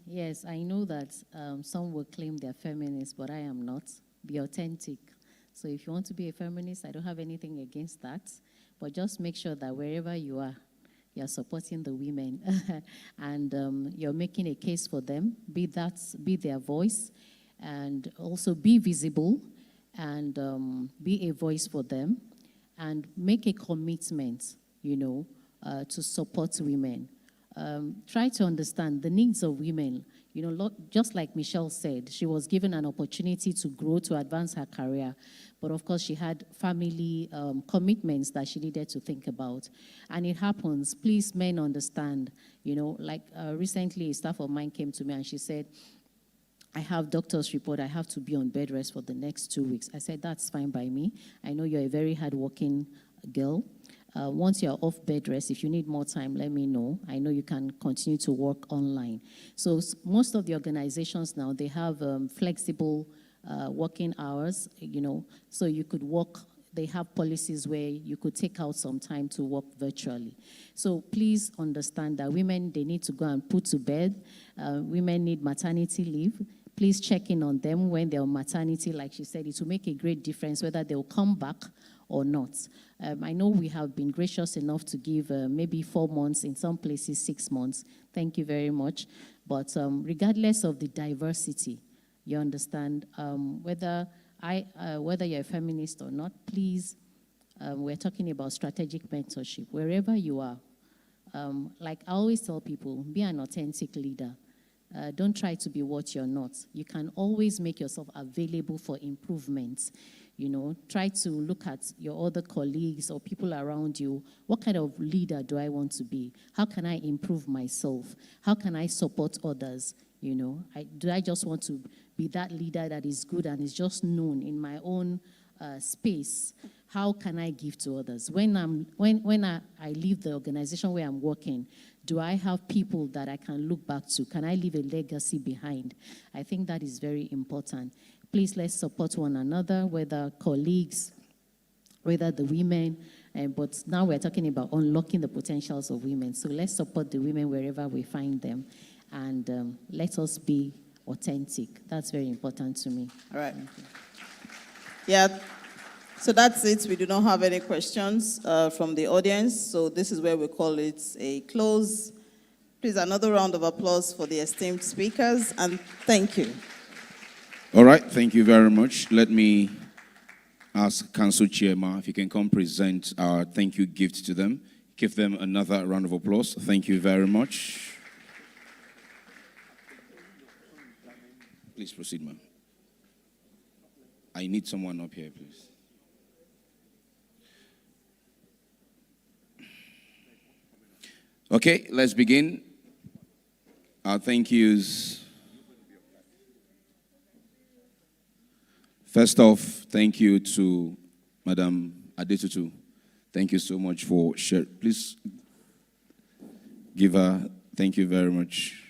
Yes, I know that some will claim they're feminists, but I am not. Be authentic. So if you want to be a feminist, I don't have anything against that. But just make sure that wherever you are, you're supporting the women and you're making a case for them. Be their voice, and also be visible and be a voice for them, and make a commitment, to support women. Try to understand the needs of women. Just like Michelle said, she was given an opportunity to grow, to advance her career. But of course, she had family commitments that she needed to think about. And it happens. Please, men, understand. Recently, a staff of mine came to me and she said, I have doctor's report. I have to be on bed rest for the next 2 weeks. I said, that's fine by me. I know you're a very hardworking girl. Once you're off bed rest, if you need more time, let me know. I know you can continue to work online. So most of the organizations now, they have flexible working hours, so you could work. They have policies where you could take out some time to work virtually. So please understand that women, they need to go and put to bed. Women need maternity leave. Please check in on them when they're on maternity. Like she said, it will make a great difference whether they'll come back or not. I know we have been gracious enough to give maybe 4 months, in some places 6 months. Thank you very much. But regardless of the diversity, you understand, whether you're a feminist or not, please, we're talking about strategic mentorship. Wherever you are, like I always tell people, be an authentic leader. Don't try to be what you're not. You can always make yourself available for improvements. Try to look at your other colleagues or people around you. What kind of leader do I want to be? How can I improve myself? How can I support others? Do I just want to be that leader that is good and is just known in my own space? How can I give to others? When I leave the organization where I'm working, do I have people that I can look back to? Can I leave a legacy behind? I think that is very important. Please, let's support one another, whether colleagues, whether the women, but now we're talking about unlocking the potentials of women. So let's support the women wherever we find them, and let us be authentic. That's very important to me. All right. Yeah, so that's it. We do not have any questions from the audience, so this is where we call it a close. Please, another round of applause for the esteemed speakers, and thank you. All right, thank you very much. Let me ask Council Chairman if you can come present our thank you gift to them. Give them another round of applause. Thank you very much. Please proceed, ma'am. I need someone up here, please. Okay, let's begin. Our thank yous. First off, thank you to Madam Adetutu. Thank you so much for sharing. Please give her, thank you very much.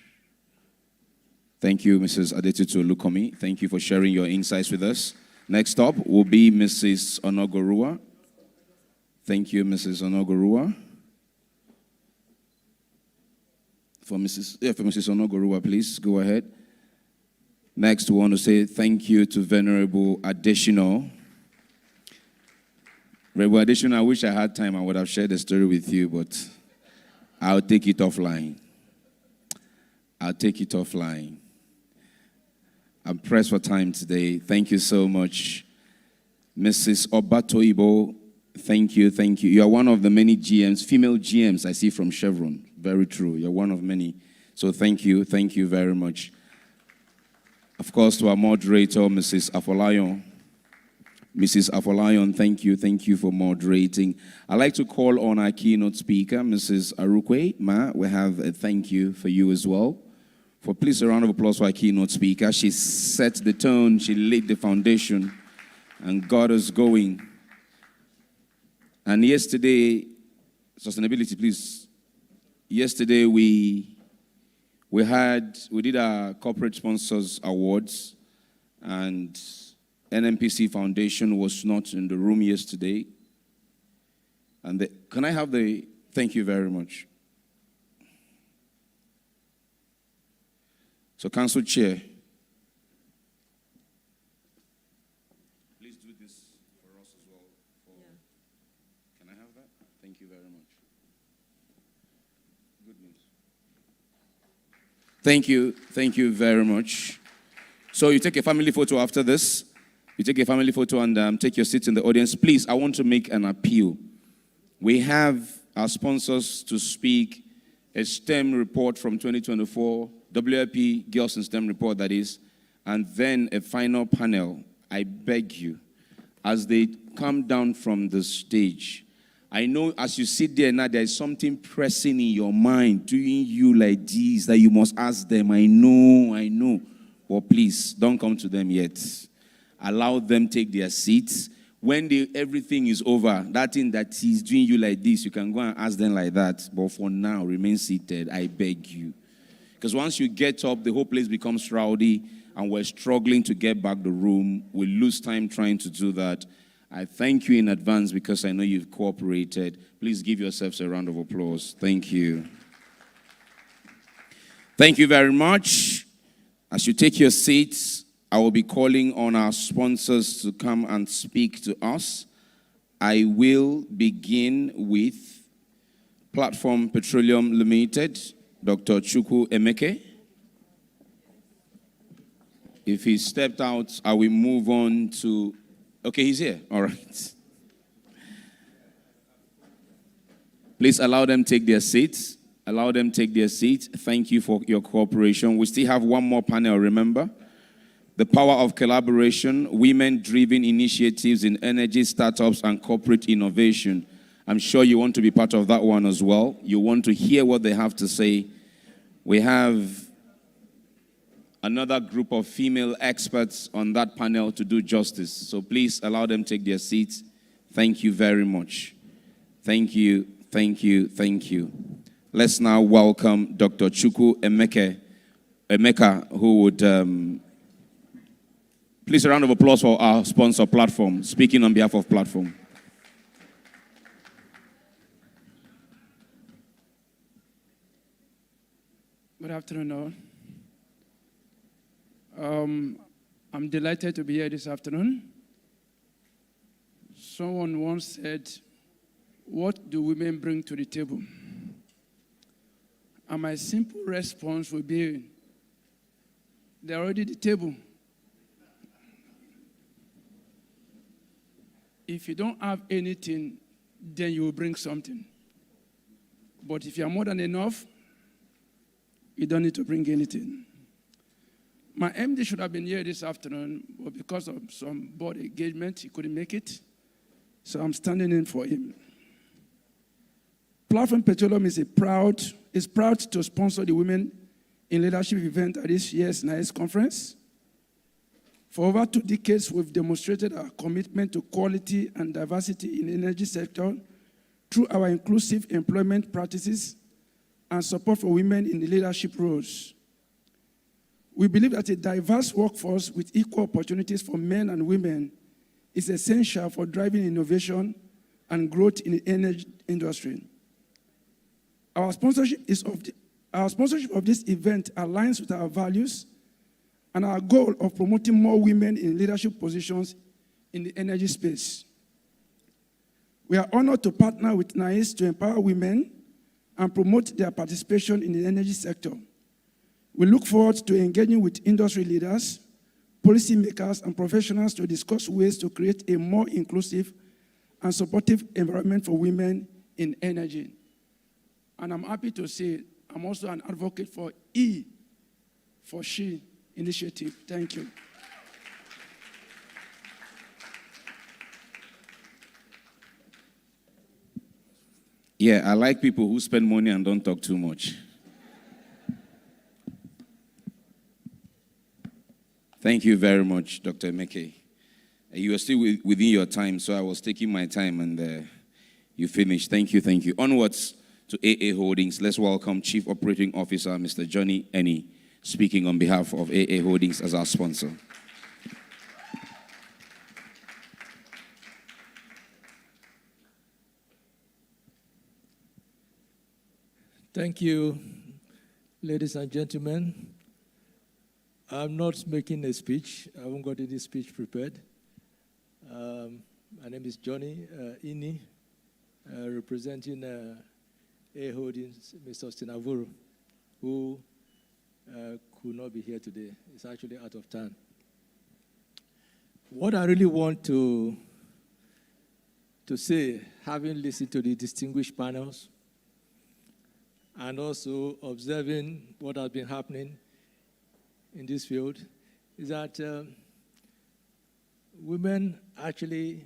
Thank you, Mrs. Adetutu Lukomi. Thank you for sharing your insights with us. Next up will be Mrs. Onogorua. Thank you, Mrs. Onogorua. For Mrs. Onogorua, please go ahead. Next, we want to say thank you to Venerable Additional. Venerable Additional, I wish I had time. I would have shared the story with you, but I'll take it offline. I'm pressed for time today. Thank you so much. Mrs. Obatoibo, thank you. You are one of the many GMs, female GMs I see from Chevron. Very true. You're one of many. So thank you very much. Of course, to our moderator, Mrs. Afolayon. Mrs. Afolayon, thank you for moderating. I'd like to call on our keynote speaker, Mrs. Arukwe. Ma, we have a thank you for you as well. For please a round of applause for our keynote speaker. She set the tone, she laid the foundation, and got us going. And yesterday, sustainability, please. Yesterday we We did our corporate sponsors awards, and NMPC Foundation was not in the room yesterday. And can I have thank you very much. So, Council Chair, please do this for us as well. Can I have that? Thank you very much. Good news. Thank you very much. So you take a family photo after this. You take a family photo and take your seats in the audience. Please, I want to make an appeal. We have our sponsors to speak, a STEM report from 2024, WLP Girls in STEM report, that is, and then a final panel. I beg you, as they come down from the stage, I know as you sit there now, there is something pressing in your mind, doing you like this, that you must ask them. I know. But please, don't come to them yet. Allow them take their seats. When everything is over, that thing that he's doing you like this, you can go and ask them like that. But for now, remain seated. I beg you. Because once you get up, the whole place becomes rowdy, and we're struggling to get back the room. We lose time trying to do that. I thank you in advance because I know you've cooperated. Please give yourselves a round of applause. Thank you. Thank you very much. As you take your seats, I will be calling on our sponsors to come and speak to us. I will begin with Platform Petroleum Limited, Dr. Chukwu Emeke. If he stepped out, I will move on to... Okay, he's here. All right. Please allow them take their seats. Thank you for your cooperation. We still have one more panel, remember? The power of collaboration, women-driven initiatives in energy startups and corporate innovation. I'm sure you want to be part of that one as well. You want to hear what they have to say. We have another group of female experts on that panel to do justice. So please allow them take their seats. Thank you very much. Thank you. Let's now welcome Dr. Chukwu Emeka, who would... Please, a round of applause for our sponsor, Platform, speaking on behalf of Platform. Good afternoon, all. I'm delighted to be here this afternoon. Someone once said, "What do women bring to the table?" And my simple response would be, they're already at the table. If you don't have anything, then you will bring something. But if you are more than enough, you don't need to bring anything. My MD should have been here this afternoon, but because of some board engagement, he couldn't make it. So I'm standing in for him. Platform Petroleum is proud to sponsor the Women in Leadership event at this year's Naice conference. For over 2 decades, we've demonstrated our commitment to quality and diversity in the energy sector through our inclusive employment practices and support for women in the leadership roles. We believe that a diverse workforce with equal opportunities for men and women is essential for driving innovation and growth in the energy industry. Our sponsorship of this event aligns with our values and our goal of promoting more women in leadership positions in the energy space. We are honored to partner with Naice to empower women and promote their participation in the energy sector. We look forward to engaging with industry leaders, policymakers, and professionals to discuss ways to create a more inclusive and supportive environment for women in energy. And I'm happy to say I'm also an advocate for E for She initiative. Thank you. Yeah, I like people who spend money and don't talk too much. Thank you very much, Dr. Emeke. You are still within your time, so I was taking my time and you finished. Thank you. Onwards to AA Holdings. Let's welcome Chief Operating Officer, Mr. Johnny Eni, speaking on behalf of AA Holdings as our sponsor. Thank you, ladies and gentlemen. I'm not making a speech. I haven't got any speech prepared. My name is Johnny Ini, representing A Holdings, Mr. Stinavuru, who could not be here today. He's actually out of town. What I really want to say, having listened to the distinguished panels, and also observing what has been happening in this field, is that women actually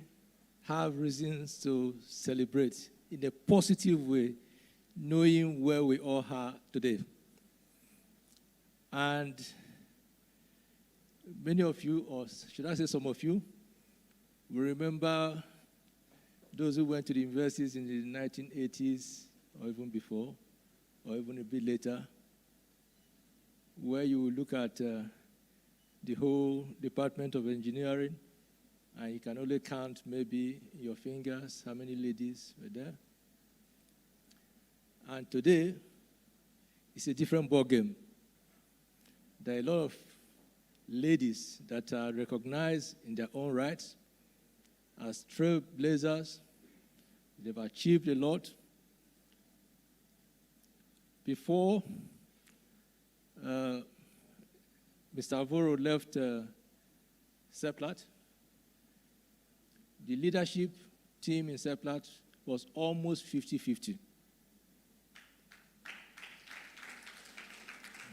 have reasons to celebrate in a positive way, knowing where we all are today. And many of you, or should I say some of you, will remember those who went to the universities in the 1980s or even before, or even a bit later, where you will look at the whole Department of Engineering, and you can only count maybe in your fingers how many ladies were there. And today, it's a different ballgame. There are a lot of ladies that are recognized in their own rights as trailblazers. They've achieved a lot. Before Mr. Avoro left Seplat, the leadership team in Seplat was almost 50-50.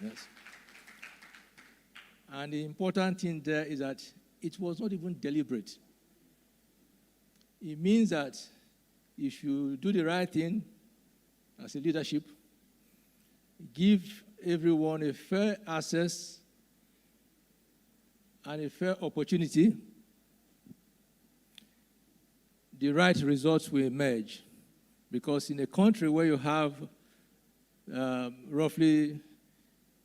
Yes. And the important thing there is that it was not even deliberate. It means that if you do the right thing as a leadership, give everyone a fair access and a fair opportunity, the right results will emerge. Because in a country where you have roughly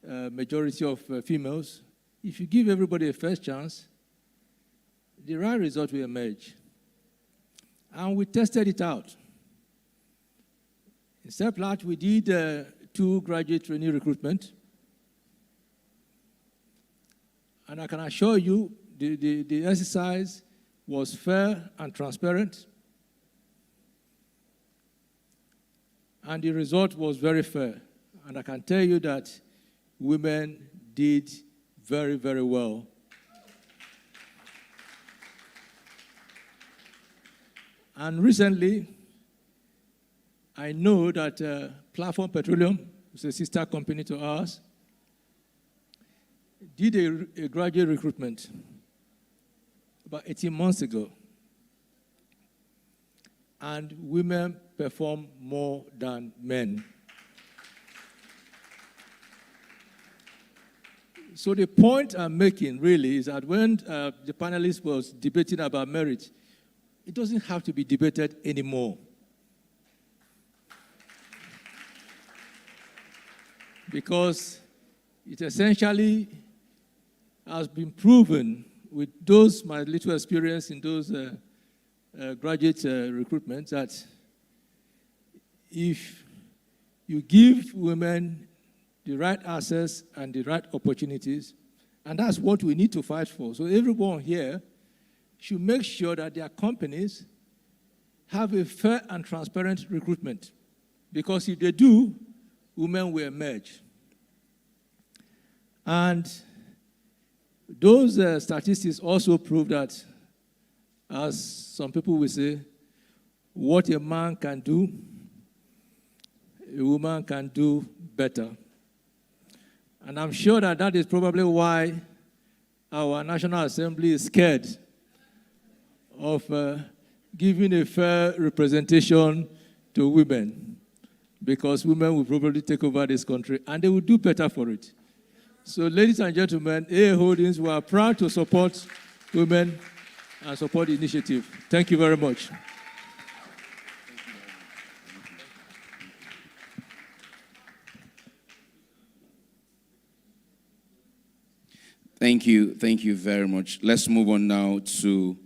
a majority of females, if you give everybody a first chance, the right result will emerge. And we tested it out. In Seplat, we did 2 graduate trainee recruitment. And I can assure you, the exercise was fair and transparent. And the result was very fair. And I can tell you that women did very, very well. And recently, I know that Platform Petroleum, which is a sister company to ours, did a graduate recruitment about 18 months ago. And women perform more than men. So the point I'm making really is that when the panelists was debating about merit, it doesn't have to be debated anymore. Because it essentially has been proven with those, my little experience in those graduate recruitments, that if you give women the right access and the right opportunities, and that's what we need to fight for. So everyone here should make sure that their companies have a fair and transparent recruitment. Because if they do, women will emerge. And those statistics also prove that, as some people will say, what a man can do, a woman can do better. And I'm sure that that is probably why our National Assembly is scared of giving a fair representation to women, because women will probably take over this country and they will do better for it. So, ladies and gentlemen, AA Holdings, we are proud to support women and support the initiative. Thank you very much. Thank you very much. Let's move on now to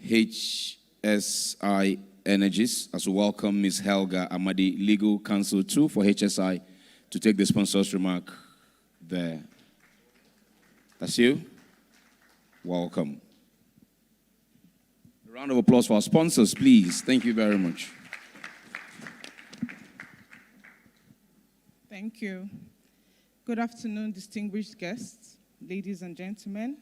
HSI Energies as we welcome Ms. Helga Amadi, Legal Counsel 2 for HSI, to take the sponsor's remark there. That's you. Welcome. A round of applause for our sponsors, please. Thank you very much. Thank you. Good afternoon, distinguished guests, ladies and gentlemen,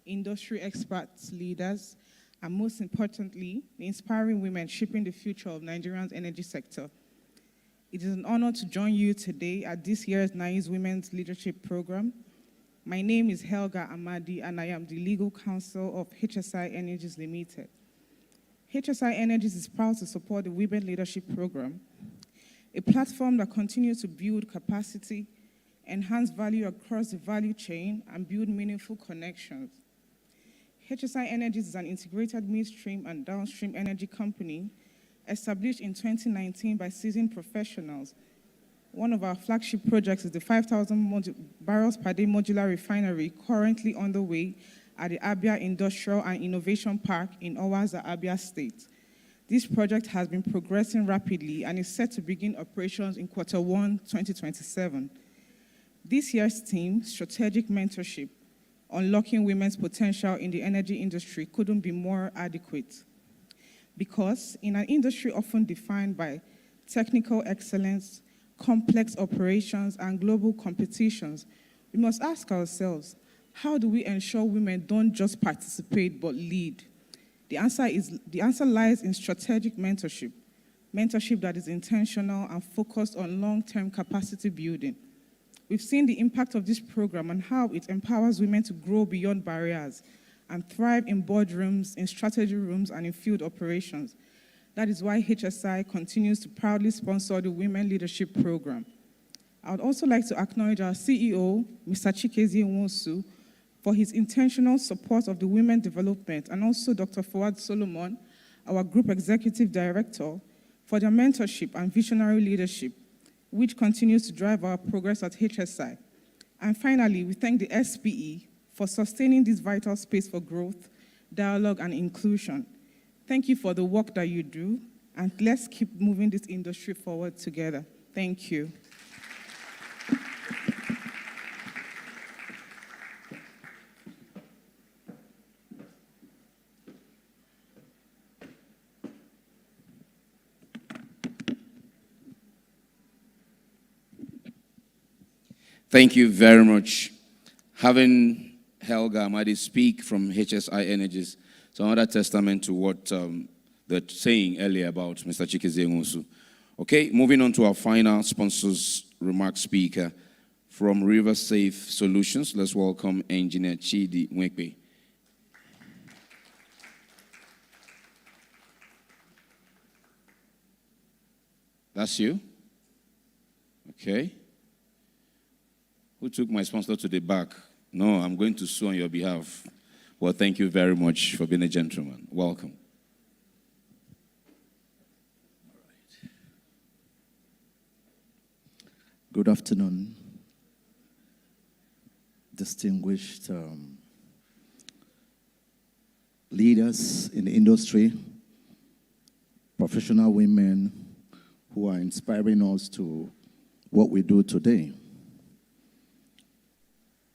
industry experts, leaders, and most importantly, the inspiring women shaping the future of Nigeria's energy sector. It is an honor to join you today at this year's Naice Women's Leadership Program. My name is Helga Amadi, and I am the legal counsel of HSI Energies Limited. HSI Energies is proud to support the Women Leadership Program, a platform that continues to build capacity, enhance value across the value chain, and build meaningful connections. HSI Energies is an integrated midstream and downstream energy company established in 2019 by seasoned professionals. One of our flagship projects is the 5,000 barrels per day modular refinery currently underway at the Abia Industrial and Innovation Park in Owaza, Abia State. This project has been progressing rapidly and is set to begin operations in Q1 2027. This year's theme, Strategic Mentorship, Unlocking Women's Potential in the Energy Industry, couldn't be more adequate. Because in an industry often defined by technical excellence, complex operations, and global competitions, we must ask ourselves, how do we ensure women don't just participate but lead? The answer lies in strategic mentorship that is intentional and focused on long-term capacity building. We've seen the impact of this program and how it empowers women to grow beyond barriers and thrive in boardrooms, in strategy rooms, and in field operations. That is why HSI continues to proudly sponsor the Women Leadership Program. I would also like to acknowledge our CEO, Mr. Chikezie Nwosu, for his intentional support of the women development, and also Dr. Fawad Solomon, our Group Executive Director, for their mentorship and visionary leadership, which continues to drive our progress at HSI. And finally, we thank the SPE for sustaining this vital space for growth, dialogue, and inclusion. Thank you for the work that you do, and let's keep moving this industry forward together. Thank you. Thank you very much. Having Helga Amadi speak from HSI Energies, so another testament to what they're saying earlier about Mr. Chikezie Nwosu. Okay, moving on to our final sponsors remark speaker from River Safe Solutions. Let's welcome Engineer Chidi Nwekwe. That's you? Okay. Who took my sponsor to the back? No, I'm going to sue on your behalf. Well, thank you very much for being a gentleman. Welcome. Good afternoon, distinguished leaders in the industry, professional women who are inspiring us to what we do today.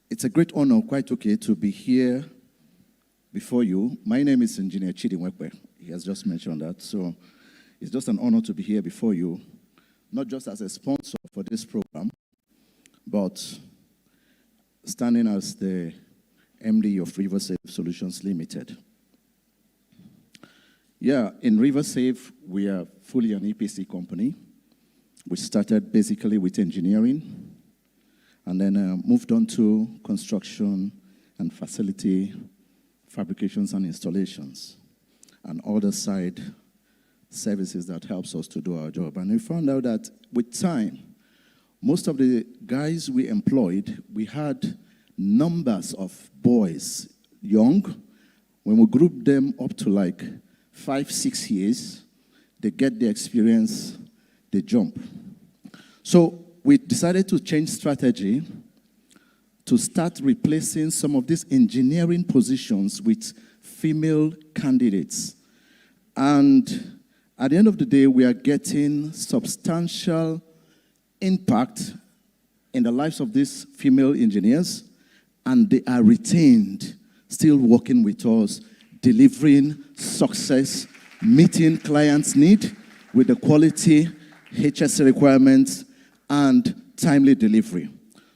It's a great honor, quite okay, to be here before you. My name is Engineer Chidi Nwekwe. He has just mentioned that. So it's just an honor to be here before you, not just as a sponsor for this program, but standing as the MD of River Safe Solutions Limited. Yeah, in River Safe, we are fully an EPC company. We started basically with engineering, and then moved on to construction and facility fabrications and installations, and other side services that helps us to do our job. And we found out that with time, most of the guys we employed, we had numbers of boys, young. When we group them up to like 5, 6 years, they get the experience, they jump. So we decided to change strategy to start replacing some of these engineering positions with female candidates. And at the end of the day, we are getting substantial impact in the lives of these female engineers, and they are retained, still working with us, delivering success, meeting clients' need with the quality, HSC requirements, and timely delivery.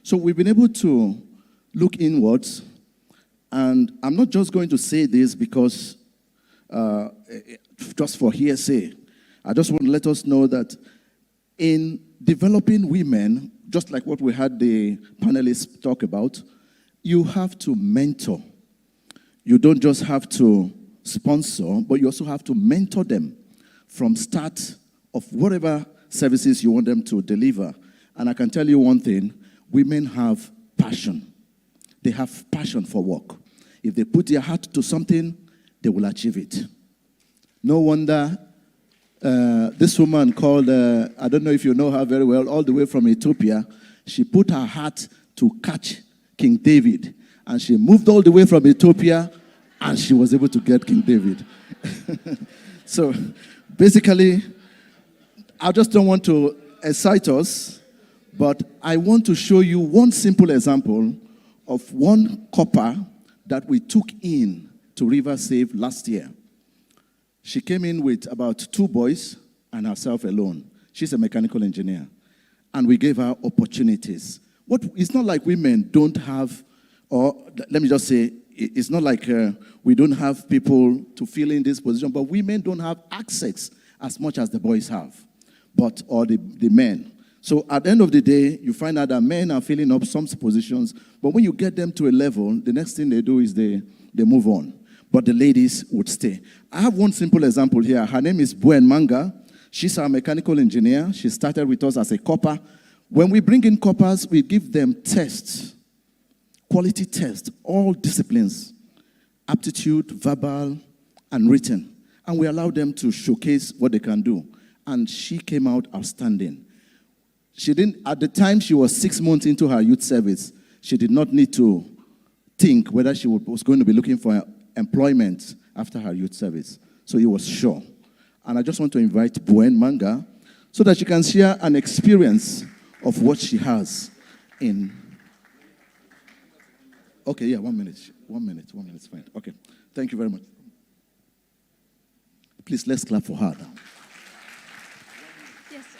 So we've been able to look inwards, and I'm not just going to say this because just for hearsay. I just want to let us know that in developing women, just like what we had the panelists talk about, you have to mentor. You don't just have to sponsor, but you also have to mentor them from start of whatever services you want them to deliver. And I can tell you one thing, women have passion. They have passion for work. If they put their heart to something, they will achieve it. No wonder this woman called, I don't know if you know her very well, all the way from Ethiopia, she put her heart to catch King David. And she moved all the way from Ethiopia, and she was able to get King David. So basically, I just don't want to excite us, but I want to show you one simple example of one copper that we took in to River Save last year. She came in with about 2 boys and herself alone. She's a mechanical engineer. And we gave her opportunities. It's not like women don't have, or let me just say, it's not like we don't have people to fill in this position, but women don't have access as much as the boys have, or the men. So at the end of the day, you find out that men are filling up some positions, but when you get them to a level, the next thing they do is they move on. But the ladies would stay. I have one simple example here. Her name is Buen Manga. She's a mechanical engineer. She started with us as a copper. When we bring in coppers, we give them tests, quality tests, all disciplines, aptitude, verbal, and written. And we allow them to showcase what they can do. And she came out outstanding. At the time she was 6 months into her youth service, she did not need to think whether she was going to be looking for employment after her youth service. So he was sure. And I just want to invite Buen Manga so that she can share an experience of what she has in... Okay, yeah, 1 minute. 1 minute, 1 minute's fine. Okay, thank you very much. Please, let's clap for her now. Yes, sir.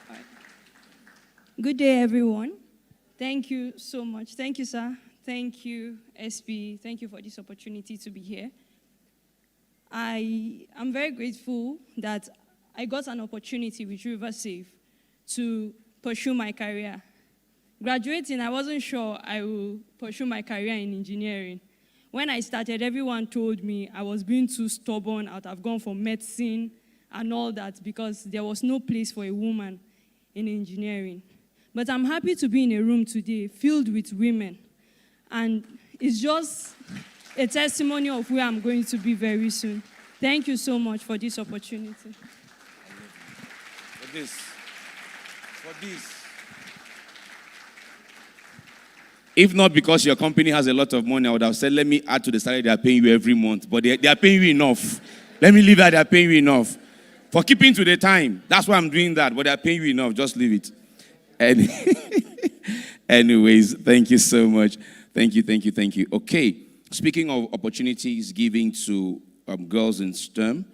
All right. Good day, everyone. Thank you so much. Thank you, sir. Thank you, SP. Thank you for this opportunity to be here. I am very grateful that I got an opportunity with River Save to pursue my career. Graduating, I wasn't sure I will pursue my career in engineering. When I started, everyone told me I was being too stubborn. I would have gone for medicine and all that because there was no place for a woman in engineering. But I'm happy to be in a room today filled with women. And it's just a testimony of where I'm going to be very soon. Thank you so much for this opportunity. For this. If not because your company has a lot of money, I would have said, let me add to the salary they are paying you every month. But they are paying you enough. Let me leave that, they are paying you enough. For keeping to the time. That's why I'm doing that. But they are paying you enough. Just leave it. Anyways, thank you so much. Thank you. Okay, speaking of opportunities given to girls in STEM,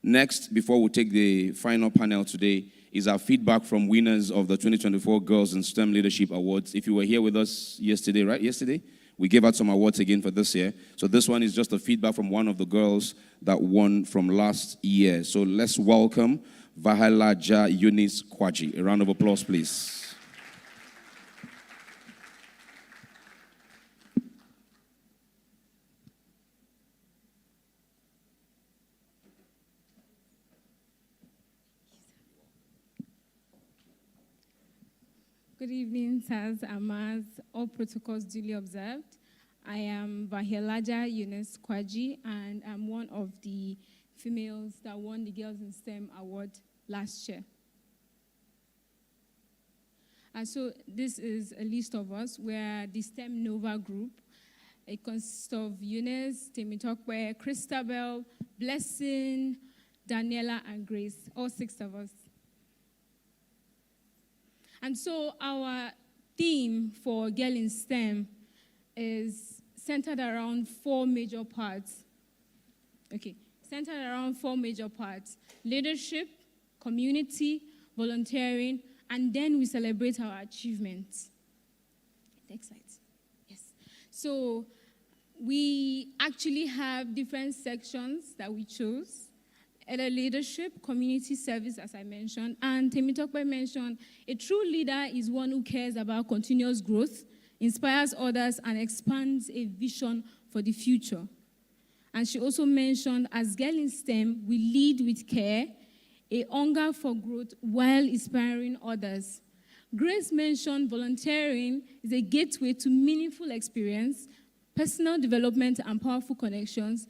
next, before we take the final panel today, is our feedback from winners of the 2024 Girls in STEM Leadership Awards. If you were here with us yesterday, right? Yesterday, we gave out some awards again for this year. So this one is just a feedback from one of the girls that won from last year. So let's welcome Vahalaja Eunice Kwaji. A round of applause, please. Good evening, sirs, Amaz, all protocols duly observed. I am Vahelaja Eunice Kwaji, and I'm one of the females that won the Girls in STEM Award last year. And so this is a list of us. We're the STEM Nova group. It consists of Eunice, Temitokwe, Christabel, Blessing, Daniela, and Grace, all 6 of us. And so our theme for Girl in STEM is centered around 4 major parts. Okay, centered around 4 major parts: leadership, community, volunteering, and then we celebrate our achievements. Next slide. Yes. So we actually have different sections that we chose. Either leadership, community service, as I mentioned, and Temitokwe mentioned, a true leader is one who cares about continuous growth, inspires others, and expands a vision for the future. And she also mentioned, as Girl in STEM, we lead with care, a hunger for growth while inspiring others. Grace mentioned volunteering is a gateway to meaningful experience, personal development, and powerful connections.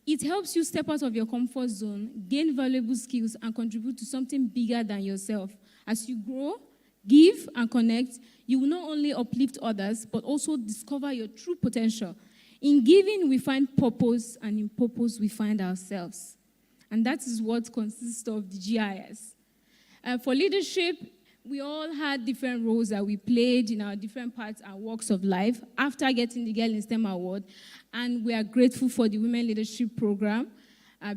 It helps you step out of your comfort zone, gain valuable skills, and contribute to something bigger than yourself. As you grow, give, and connect, you will not only uplift others, but also discover your true potential. In giving, we find purpose, and in purpose, we find ourselves. And that is what consists of the GIS. For leadership, we all had different roles that we played in our different parts and walks of life after getting the Girl in STEM award. And we are grateful for the Women Leadership Program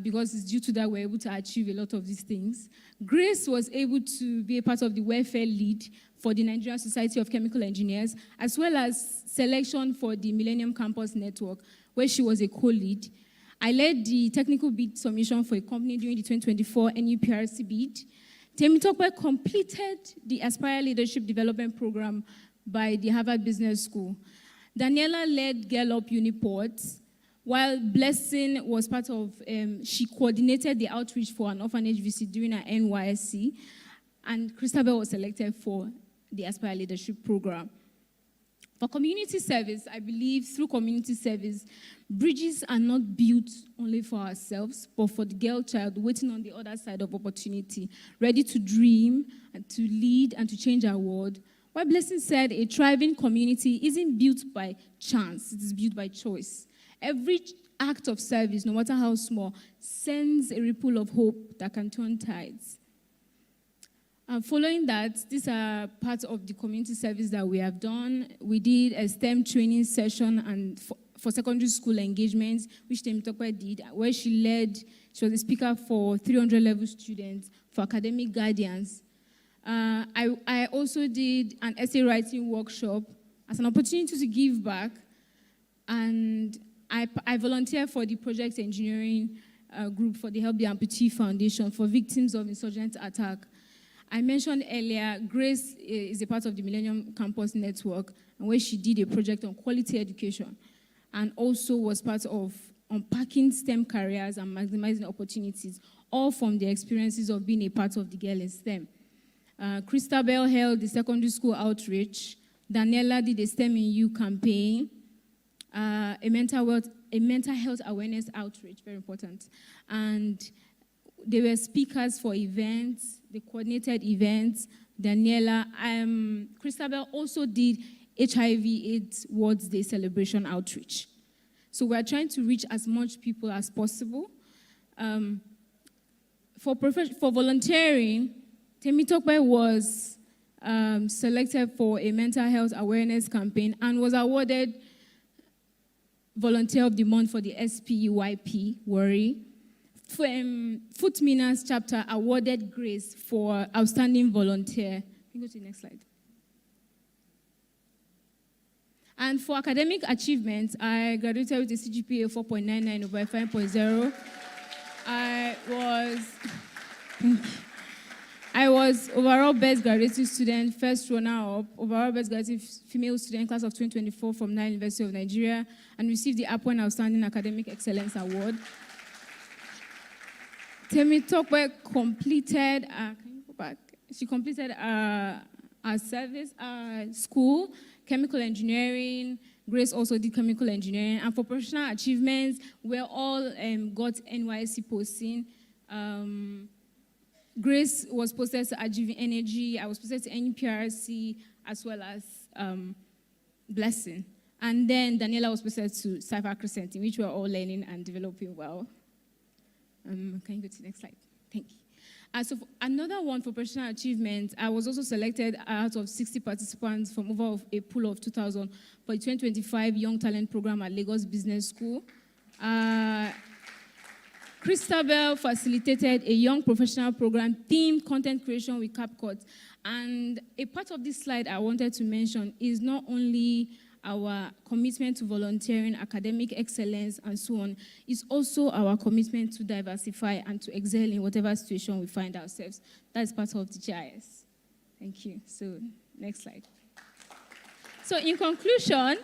because it's due to that we're able to achieve a lot of these things. Grace was able to be a part of the welfare lead for the Nigerian Society of Chemical Engineers, as well as selection for the Millennium Campus Network, where she was a co-lead. I led the technical bid submission for a company during the 2024 NUPRC bid. Temitokwe completed the Aspire Leadership Development Program by the Harvard Business School. Daniela led Girl Up Uniports, while Blessing was part of, she coordinated the outreach for an orphanage visit during her NYSC, and Christabel was selected for the Aspire Leadership Program. For community service, I believe through community service, bridges are not built only for ourselves, but for the girl child waiting on the other side of opportunity, ready to dream, and to lead, and to change our world. While Blessing said a thriving community isn't built by chance, it is built by choice. Every act of service, no matter how small, sends a ripple of hope that can turn tides. Following that, these are parts of the community service that we have done. We did a STEM training session and for secondary school engagements, which Temitokwe did, where she was a speaker for 300 level students, for academic guardians. I also did an essay writing workshop as an opportunity to give back, and I volunteered for the project engineering group for the Help the Amputee Foundation for victims of insurgent attack. I mentioned earlier, Grace is a part of the Millennium Campus Network, and where she did a project on quality education, and also was part of unpacking STEM careers and maximizing opportunities, all from the experiences of being a part of the Girl in STEM. Christabel held the secondary school outreach. Daniela did a STEM in You campaign, a mental health awareness outreach, very important. And they were speakers for events, they coordinated events. Daniela, Christabel also did HIV/AIDS World Day celebration outreach. So we're trying to reach as much people as possible. For volunteering, Temitokwe was selected for a mental health awareness campaign and was awarded Volunteer of the Month for the SPEYP, Worry. Footminas chapter awarded Grace for Outstanding Volunteer. You can go to the next slide. And for academic achievements, I graduated with a CGPA of 4.99 over 5.0. I was overall best graduating student, first runner-up, overall best graduating female student, class of 2024 from Nile University of Nigeria, and received the Upward Outstanding Academic Excellence Award. Temitokwe completed, can you go back? She completed our service, school, chemical engineering. Grace also did chemical engineering. And for professional achievements, we all got NYSC posting. Grace was posted to Achieving Energy. I was posted to NUPRC, as well as Blessing. And then Daniela was posted to Cypher Crescent, in which we're all learning and developing well. Can you go to the next slide? Thank you. So another one for personal achievement, I was also selected out of 60 participants from over a pool of 2,000 for the 2025 Young Talent Program at Lagos Business School. Christabel facilitated a young professional program themed content creation with CapCut. And a part of this slide I wanted to mention is not only our commitment to volunteering, academic excellence, and so on, it's also our commitment to diversify and to excel in whatever situation we find ourselves. That's part of the GIS. Thank you. So, next slide. So, in conclusion,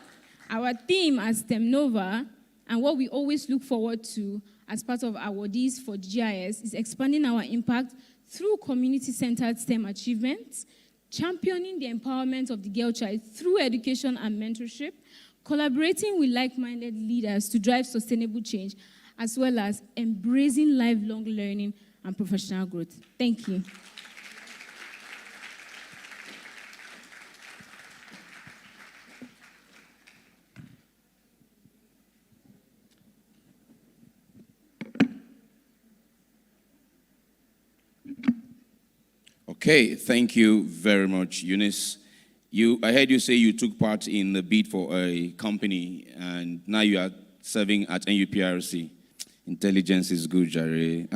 our theme as STEM Nova, and what we always look forward to as part of our awardees for GIS, is expanding our impact through community-centered STEM achievements, championing the empowerment of the girl child through education and mentorship, collaborating with like-minded leaders to drive sustainable change, as well as embracing lifelong learning and professional growth. Thank you. Okay, thank you very much, Eunice. I heard you say you took part in the bid for a company, and now you are serving at NUPRC. Intelligence is good, Jerry.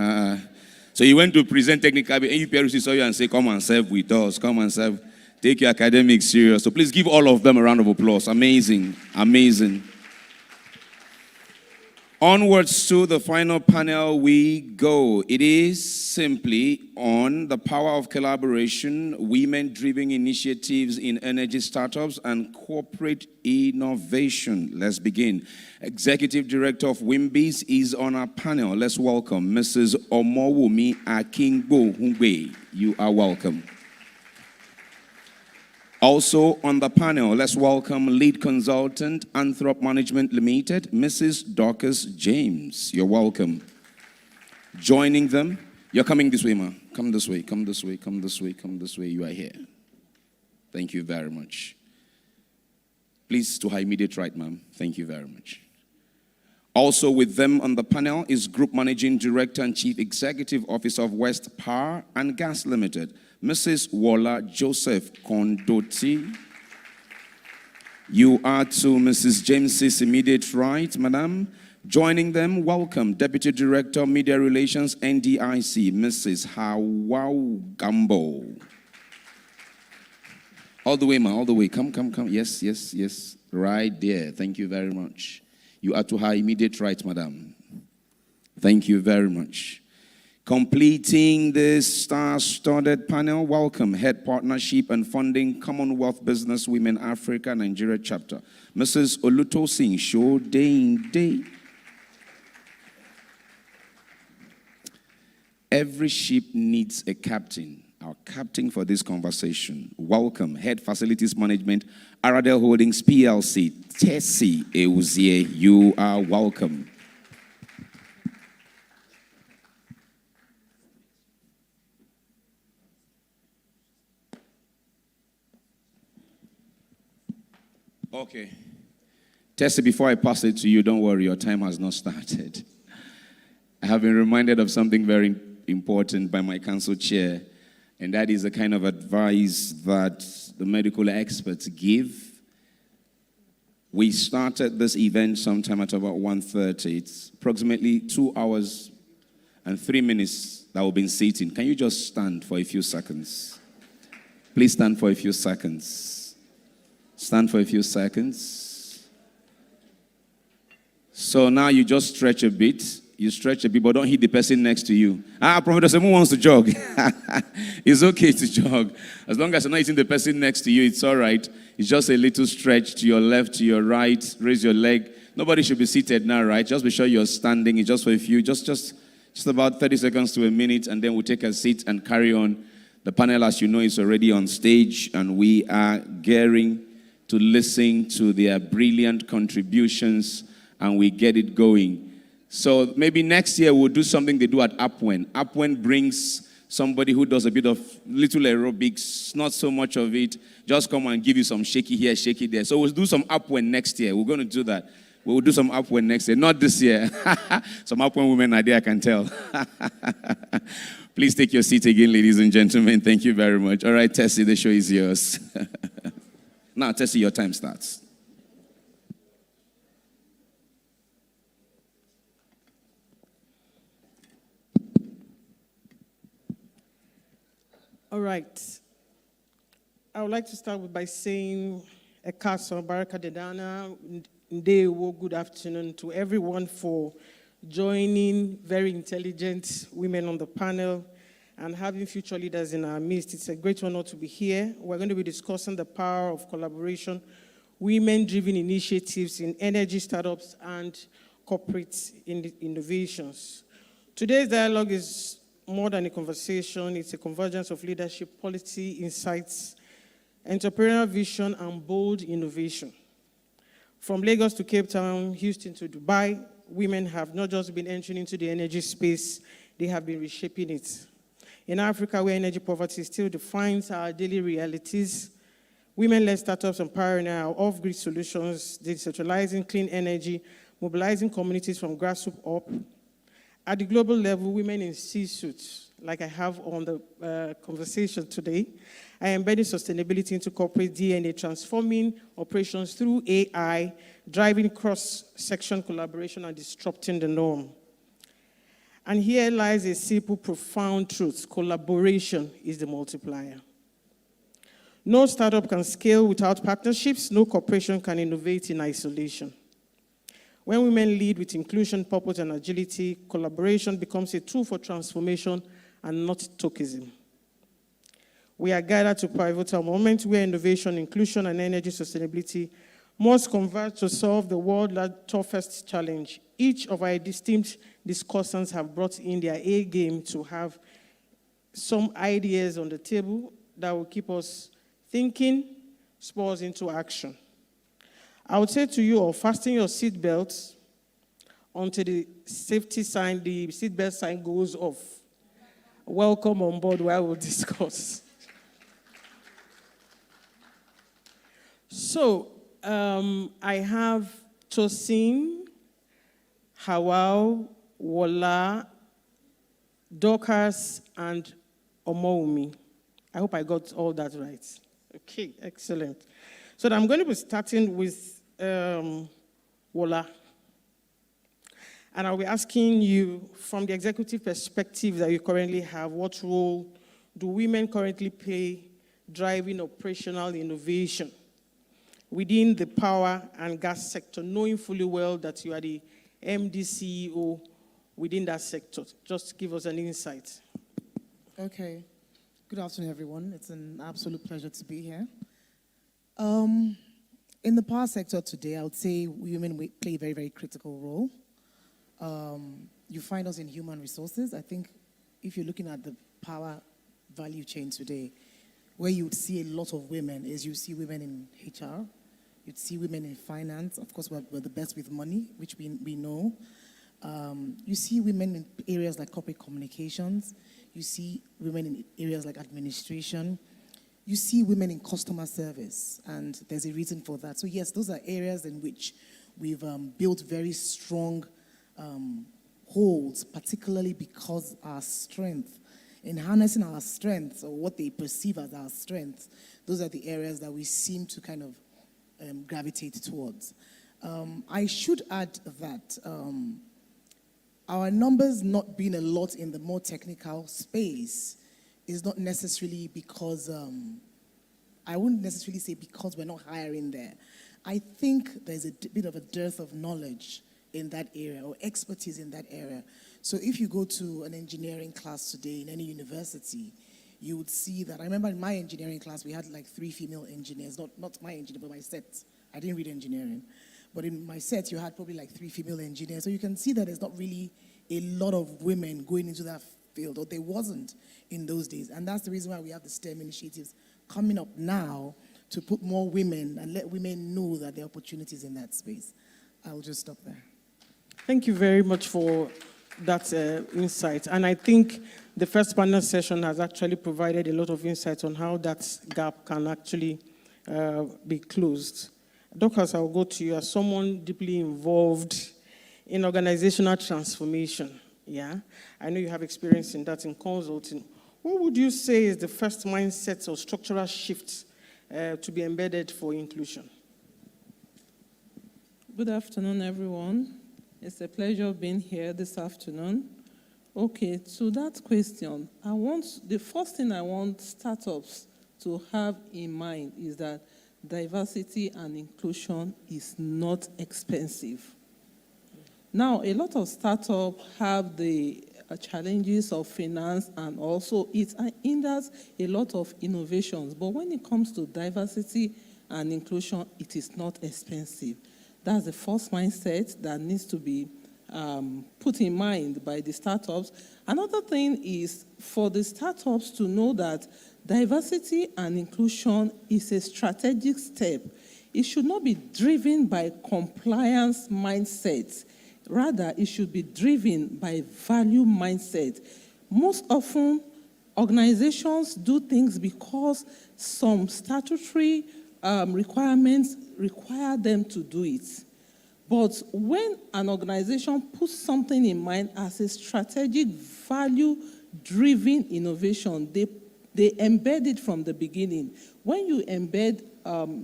So you went to present technical, but NUPRC saw you and say, come and serve with us, come and serve. Take your academics serious. So please give all of them a round of applause. Amazing, amazing. Onwards to the final panel we go. It is simply on the power of collaboration, women-driven initiatives in energy startups, and corporate innovation. Let's begin. Executive Director of WIMBIS is on our panel. Let's welcome Mrs. Omowumi Akingbo Hungwe. You are welcome. Also on the panel, let's welcome Lead Consultant, Anthrop Management Limited, Mrs. Dorcas James. You're welcome. Joining them, you're coming this way, ma. Come this way, come this way, come this way, come this way. You are here. Thank you very much. Please, to her immediate right, ma'am. Thank you very much. Also with them on the panel is Group Managing Director and Chief Executive Officer of West Power and Gas Limited, Mrs. Walla Joseph Kondoti. You are to Mrs. James's immediate right, madam. Joining them, welcome Deputy Director, Media Relations, NDIC, Mrs. Hawau Gambo. All the way, ma, all the way. Come, come, come. Yes, yes, yes. Right there. Thank you very much. You are to her immediate right, madam. Thank you very much. Completing this star-studded panel, welcome Head Partnership and Funding, Commonwealth Business Women Africa Nigeria Chapter, Mrs. Olutosin Shodende. Every ship needs a captain. Our captain for this conversation. Welcome Head Facilities Management, Aradel Holdings PLC, Tessie Euzie. You are welcome. Okay. Tessie, before I pass it to you, don't worry, your time has not started. I have been reminded of something very important by my council chair, and that is the kind of advice that the medical experts give. We started this event sometime at about 1:30. It's approximately 2 hours and 3 minutes that we've been sitting. Can you just stand for a few seconds? Please stand for a few seconds. Stand for a few seconds. So now you just stretch a bit. You stretch a bit, but don't hit the person next to you. Prophet, someone wants to jog. It's okay to jog. As long as you're not hitting the person next to you, it's all right. It's just a little stretch to your left, to your right. Raise your leg. Nobody should be seated now, right? Just be sure you're standing. It's just for a few, just about 30 seconds to a minute, and then we'll take a seat and carry on. The panel, as you know, is already on stage, and we are gearing to listen to their brilliant contributions, and we get it going. So maybe next year we'll do something they do at Upwen. Upwen brings somebody who does a bit of little aerobics, not so much of it, just come and give you some shaky here, shaky there. So we'll do some upwind next year. We're going to do that. We'll do some upwind next year. Not this year. Some upwind women are there, I can tell. Please take your seat again, ladies and gentlemen. Thank you very much. All right, Tessie, the show is yours. Now, Tessie, your time starts. All right. I would like to start by saying Ekaso Baraka Dedana, Ndewo, good afternoon to everyone for joining very intelligent women on the panel and having future leaders in our midst. It's a great honor to be here. We're going to be discussing the power of collaboration, women-driven initiatives in energy startups and corporate innovations. Today's dialogue is more than a conversation. It's a convergence of leadership, policy, insights, entrepreneurial vision, and bold innovation. From Lagos to Cape Town, Houston to Dubai, women have not just been entering into the energy space, they have been reshaping it. In Africa, where energy poverty still defines our daily realities, women-led startups and pioneer off-grid solutions, decentralizing clean energy, mobilizing communities from grassroots up. At the global level, women in C-suits, like I have on the conversation today, are embedding sustainability into corporate DNA, transforming operations through AI, driving cross-section collaboration and disrupting the norm. And here lies a simple, profound truth. Collaboration is the multiplier. No startup can scale without partnerships. No corporation can innovate in isolation. When women lead with inclusion, purpose, and agility, collaboration becomes a tool for transformation and not tokenism. We are gathered to a pivotal moment where innovation, inclusion, and energy sustainability must converge to solve the world's toughest challenge. Each of our distinct discussants have brought in their A game to have some ideas on the table that will keep us thinking, spur us into action. I would say to you all, fasten your seatbelts until the safety sign, the seatbelt sign goes off. Welcome on board where we'll discuss. So, I have Tosin, Hawao, Wola, Dorcas, and Omoumi. I hope I got all that right. Okay, excellent. So I'm going to be starting with Wola. And I'll be asking you, from the executive perspective that you currently have, what role do women currently play driving operational innovation within the power and gas sector, knowing fully well that you are the MD CEO within that sector? Just give us an insight. Okay. Good afternoon, everyone. It's an absolute pleasure to be here. In the power sector today, I would say women play a very, very critical role. You find us in human resources. I think if you're looking at the power value chain today, where you would see a lot of women is you see women in HR, you'd see women in finance. Of course, we're the best with money, which we know. You see women in areas like corporate communications. You see women in areas like administration. You see women in customer service, and there's a reason for that. So yes, those are areas in which we've built very strong holds, particularly because our strength, in harnessing our strengths, or what they perceive as our strengths, those are the areas that we seem to kind of gravitate towards. I should add that our numbers not being a lot in the more technical space is not necessarily because, I wouldn't necessarily say because we're not hiring there. I think there's a bit of a dearth of knowledge in that area, or expertise in that area. So if you go to an engineering class today in any university, you would see that. I remember in my engineering class, we had like 3 female engineers, not my engineer, but my set. I didn't read engineering. But in my set, you had probably like 3 female engineers. So you can see that there's not really a lot of women going into that field, or there wasn't in those days. And that's the reason why we have the STEM initiatives coming up now to put more women and let women know that there are opportunities in that space. I'll just stop there. Thank you very much for that insight. And I think the first panel session has actually provided a lot of insight on how that gap can actually be closed. Dorcas, I'll go to you as someone deeply involved in organizational transformation. Yeah, I know you have experience in that in consulting. What would you say is the first mindset or structural shift to be embedded for inclusion? Good afternoon, everyone. It's a pleasure being here this afternoon. Okay, to that question, the first thing I want startups to have in mind is that diversity and inclusion is not expensive. Now, a lot of startups have the challenges of finance, and also it hinders a lot of innovations. But when it comes to diversity and inclusion, it is not expensive. That's the first mindset that needs to be put in mind by the startups. Another thing is for the startups to know that diversity and inclusion is a strategic step. It should not be driven by compliance mindset. Rather, it should be driven by value mindset. Most often, organizations do things because some statutory requirements require them to do it. But when an organization puts something in mind as a strategic value-driven innovation, they embed it from the beginning. When you embed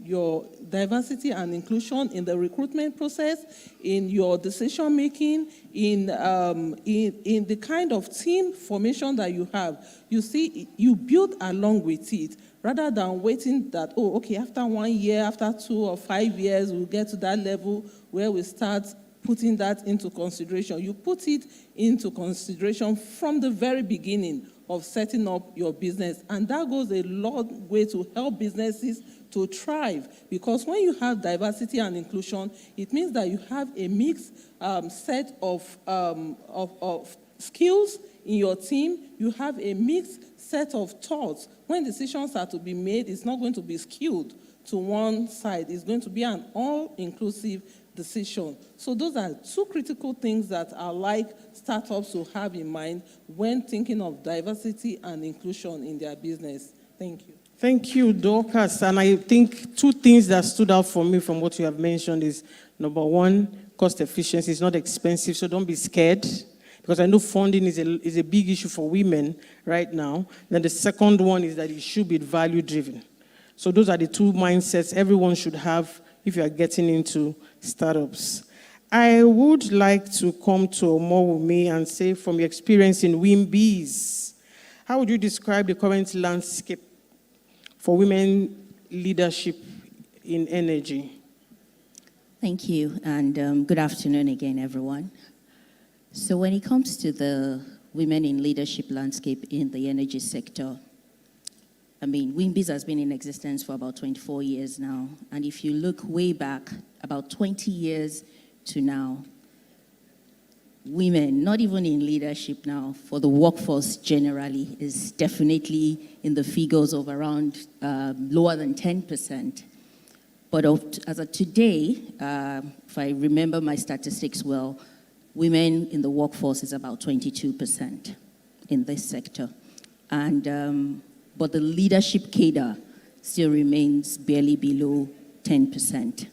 your diversity and inclusion in the recruitment process, in your decision making, in the kind of team formation that you have, you see, you build along with it, rather than waiting that, oh, okay, after 1 year, after 2 or 5 years, we'll get to that level where we start putting that into consideration. You put it into consideration from the very beginning of setting up your business. And that goes a long way to help businesses to thrive. Because when you have diversity and inclusion, it means that you have a mixed set of skills in your team. You have a mixed set of thoughts. When decisions are to be made, it's not going to be skewed to one side. It's going to be an all-inclusive decision. So those are two critical things that I like startups to have in mind when thinking of diversity and inclusion in their business. Thank you. Thank you, Dorcas. And I think two things that stood out for me from what you have mentioned is, number one, cost efficiency is not expensive, so don't be scared. Because I know funding is a big issue for women right now. Then the second one is that it should be value-driven. So those are the two mindsets everyone should have if you are getting into startups. I would like to come to Omowumi and say, from your experience in WIMBs, how would you describe the current landscape for women leadership in energy? Thank you, and good afternoon again, everyone. So when it comes to the women in leadership landscape in the energy sector, I mean, WIMBs has been in existence for about 24 years now. And if you look way back, about 20 years to now, women, not even in leadership now, for the workforce generally, is definitely in the figures of around lower than 10%. But as of today, if I remember my statistics well, women in the workforce is about 22% in this sector. And but the leadership cadre still remains barely below 10%.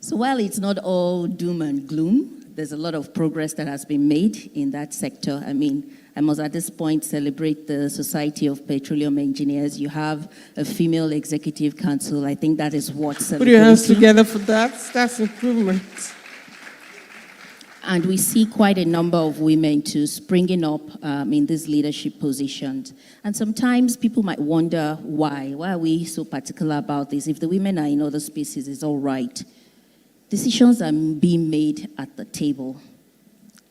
So while it's not all doom and gloom, there's a lot of progress that has been made in that sector. I mean, I must at this point celebrate the Society of Petroleum Engineers. You have a female executive council. I think that is what celebrating. Put your hands together for that. That's improvement. And we see quite a number of women too springing up in these leadership positions. And sometimes people might wonder why. Why are we so particular about this? If the women are in other spaces, it's all right. Decisions are being made at the table.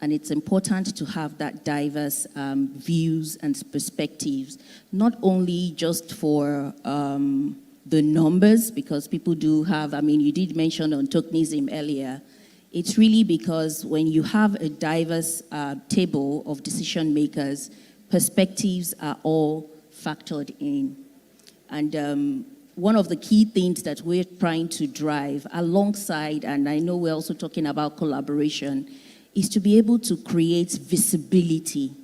And it's important to have that diverse views and perspectives, not only just for the numbers, because people do have, I mean, you did mention on tokenism earlier. It's really because when you have a diverse table of decision makers, perspectives are all factored in. And one of the key things that we're trying to drive alongside, and I know we're also talking about collaboration, is to be able to create visibility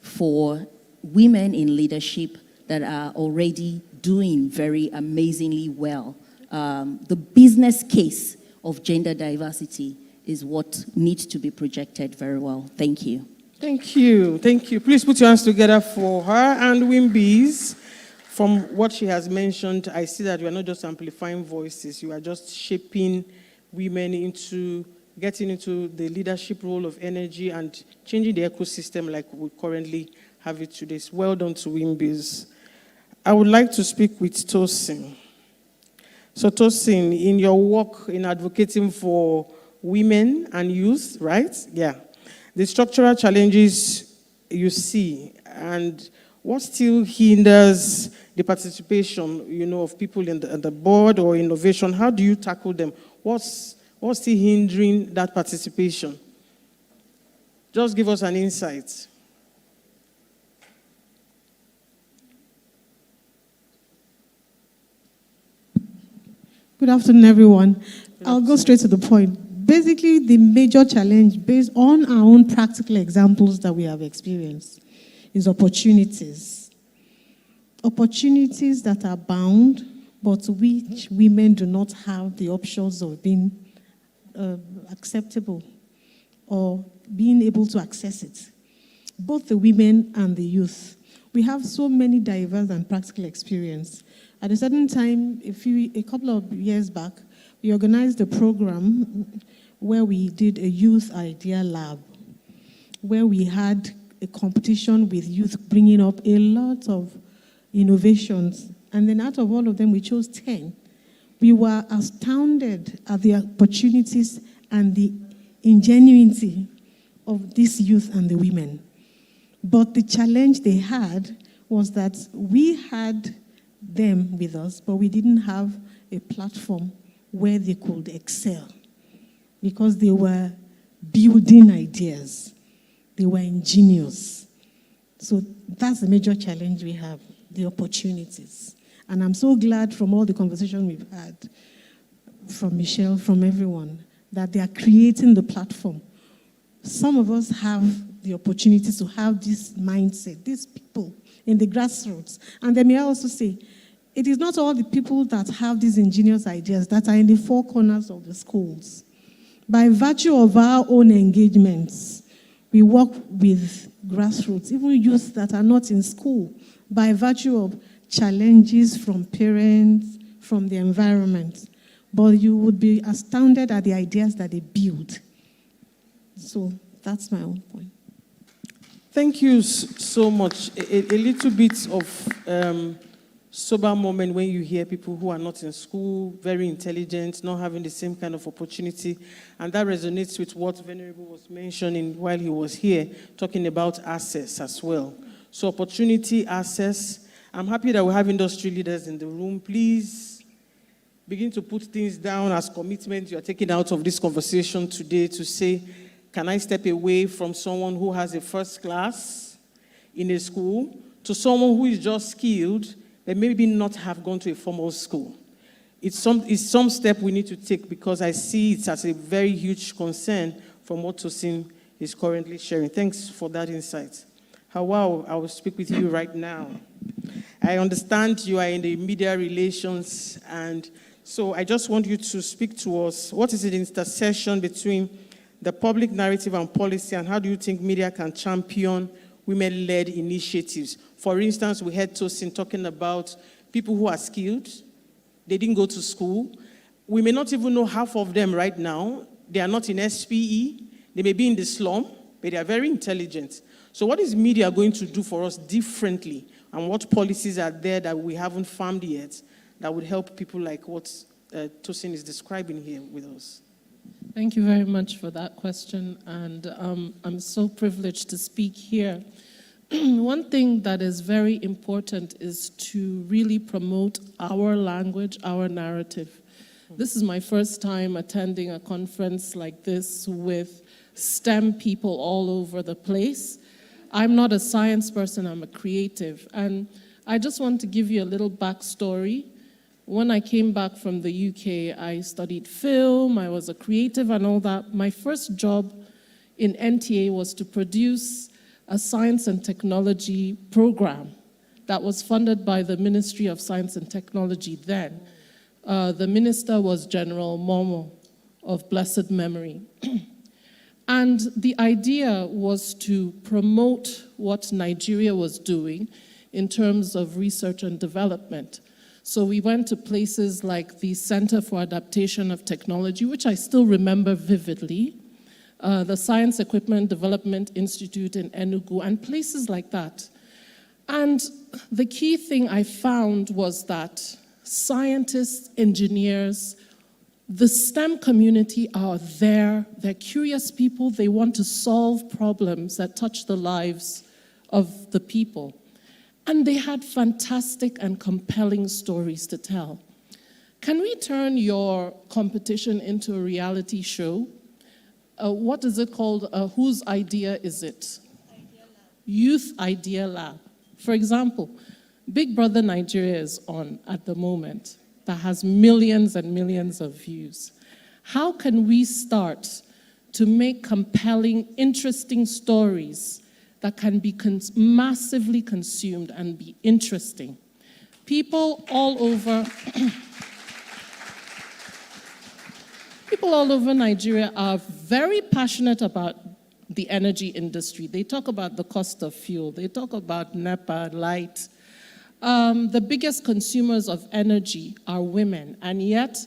for women in leadership that are already doing very amazingly well. The business case of gender diversity is what needs to be projected very well. Thank you. Thank you. Thank you. Please put your hands together for her and Wimbies. From what she has mentioned, I see that you are not just amplifying voices, you are just shaping women into getting into the leadership role of energy and changing the ecosystem like we currently have it today. So well done to Wimbies. I would like to speak with Tosin. So Tosin, in your work in advocating for women and youth, right? Yeah. The structural challenges you see and what still hinders the participation, of people in the board or innovation? How do you tackle them? What's still hindering that participation? Just give us an insight. Good afternoon, everyone. I'll go straight to the point. Basically, the major challenge, based on our own practical examples that we have experienced, is opportunities. Opportunities that are bound, but which women do not have the options of being acceptable or being able to access it. Both the women and the youth. We have so many diverse and practical experience. At a certain time, a couple of years back, we organized a program where we did a youth idea lab, where we had a competition with youth bringing up a lot of innovations. And then out of all of them, we chose 10. We were astounded at the opportunities and the ingenuity of this youth and the women. But the challenge they had was that we had them with us, but we didn't have a platform where they could excel because they were building ideas. They were ingenious. So that's the major challenge we have, the opportunities. And I'm so glad from all the conversation we've had, from Michelle, from everyone, that they are creating the platform. Some of us have the opportunity to have this mindset, these people in the grassroots. And then may I also say, it is not all the people that have these ingenious ideas that are in the four corners of the schools. By virtue of our own engagements, we work with grassroots, even youth that are not in school, by virtue of challenges from parents, from the environment. But you would be astounded at the ideas that they build. So that's my own point. Thank you so much. A little bit of sober moment when you hear people who are not in school, very intelligent, not having the same kind of opportunity. And that resonates with what Venerable was mentioning while he was here, talking about access as well. So opportunity, access. I'm happy that we have industry leaders in the room. Please begin to put things down as commitment you are taking out of this conversation today to say, can I step away from someone who has a first class in a school to someone who is just skilled but maybe not have gone to a formal school? It's some step we need to take because I see it as a very huge concern from what Tosin is currently sharing. Thanks for that insight. Hawa, I will speak with you right now. I understand you are in the media relations, and so I just want you to speak to us. What is the intersection between the public narrative and policy, and how do you think media can champion women-led initiatives? For instance, we heard Tosin talking about people who are skilled. They didn't go to school. We may not even know half of them right now. They are not in SPE. They may be in the slum, but they are very intelligent. So what is media going to do for us differently? And what policies are there that we haven't found yet that would help people like what Tosin is describing here with us? Thank you very much for that question, and I'm so privileged to speak here. One thing that is very important is to really promote our language, our narrative. This is my first time attending a conference like this with STEM people all over the place. I'm not a science person, I'm a creative, and I just want to give you a little backstory. When I came back from the UK, I studied film, I was a creative and all that. My first job in NTA was to produce a science and technology program that was funded by the Ministry of Science and Technology then. The minister was General Momo of blessed memory. And the idea was to promote what Nigeria was doing in terms of research and development. So we went to places like the Center for Adaptation of Technology, which I still remember vividly, the Science Equipment Development Institute in Enugu, and places like that. And the key thing I found was that scientists, engineers, the STEM community are there. They're curious people. They want to solve problems that touch the lives of the people. And they had fantastic and compelling stories to tell. Can we turn your competition into a reality show? What is it called? Whose idea is it? Youth Idea Lab. For example, Big Brother Nigeria is on at the moment that has millions and millions of views. How can we start to make compelling, interesting stories that can be massively consumed and be interesting? People all over Nigeria are very passionate about the energy industry. They talk about the cost of fuel. They talk about NEPA, light. The biggest consumers of energy are women, and yet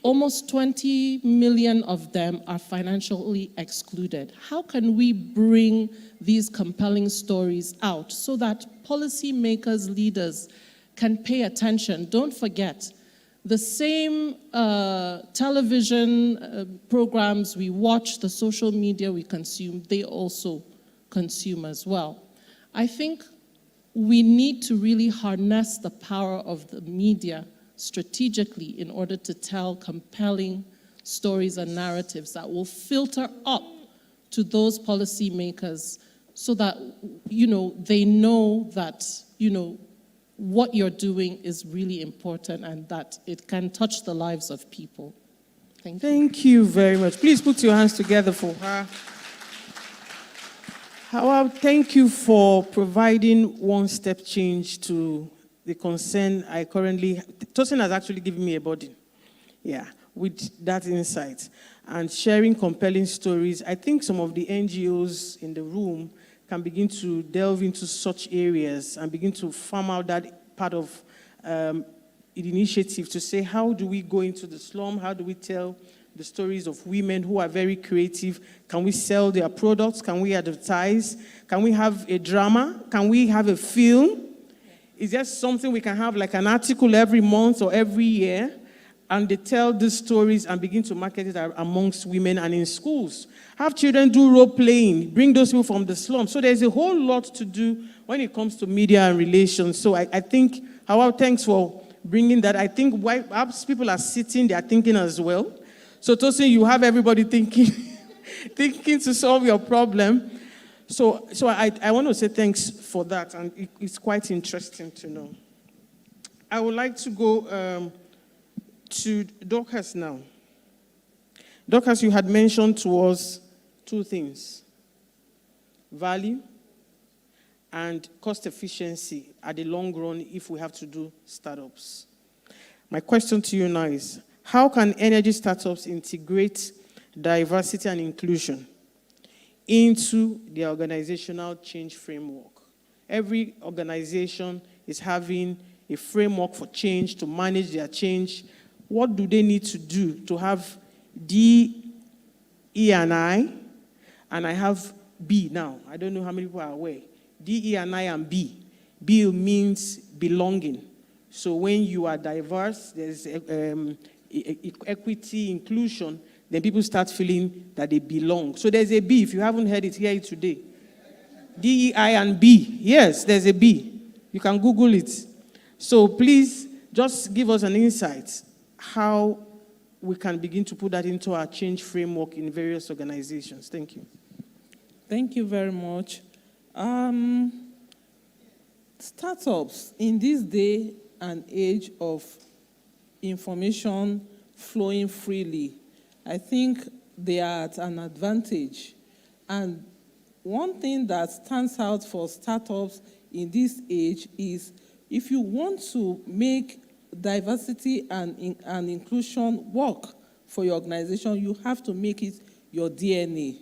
almost 20 million of them are financially excluded. How can we bring these compelling stories out so that policymakers, leaders can pay attention? Don't forget, the same television programs we watch, the social media we consume, they also consume as well. I think we need to really harness the power of the media strategically in order to tell compelling stories and narratives that will filter up to those policymakers so that, they know that, what you're doing is really important and that it can touch the lives of people. Thank you. Thank you very much. Please put your hands together for her. Howard, thank you for providing one-step change to the concern I currently... Tosin has actually given me a body, with that insight. And sharing compelling stories. I think some of the NGOs in the room can begin to delve into such areas and begin to farm out that part of the initiative to say, how do we go into the slum? How do we tell the stories of women who are very creative? Can we sell their products? Can we advertise? Can we have a drama? Can we have a film? Is there something we can have like an article every month or every year? And they tell these stories and begin to market it amongst women and in schools. Have children do role playing, bring those people from the slum. So there's a whole lot to do when it comes to media and relations. So I think, Howard, thanks for bringing that. I think perhaps people are sitting, they are thinking as well. So Tosin, you have everybody thinking, thinking to solve your problem. So I want to say thanks for that, and it's quite interesting to know. I would like to go to Dorcas now. Dorcas, you had mentioned to us two things: value and cost efficiency at the long run if we have to do startups. My question to you now is, how can energy startups integrate diversity and inclusion into the organizational change framework? Every organization is having a framework for change, to manage their change. What do they need to do to have D, E, and I? And I have B now. I don't know how many people are aware. D, E, and I, and B. B means belonging. So when you are diverse, there's equity, inclusion, then people start feeling that they belong. So there's a B. If you haven't heard it, hear it today. D, E, I, and B. Yes, there's a B. You can Google it. So please, just give us an insight how we can begin to put that into our change framework in various organizations. Thank you. Thank you very much. Startups, in this day and age of information flowing freely, I think they are at an advantage And one thing that stands out for startups in this age is if you want to make diversity and inclusion work for your organization, you have to make it your DNA.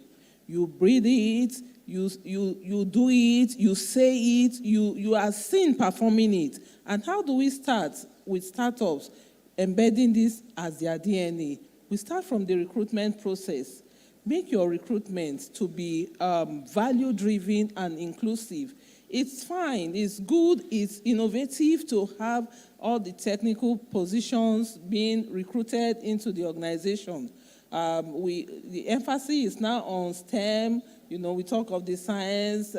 You breathe it, you do it, you say it, you are seen performing it. And how do we start with startups embedding this as their DNA? We start from the recruitment process. Make your recruitment to be value-driven and inclusive. It's fine, it's good, it's innovative to have all the technical positions being recruited into the organization. The emphasis is now on STEM. You know, we talk of the science,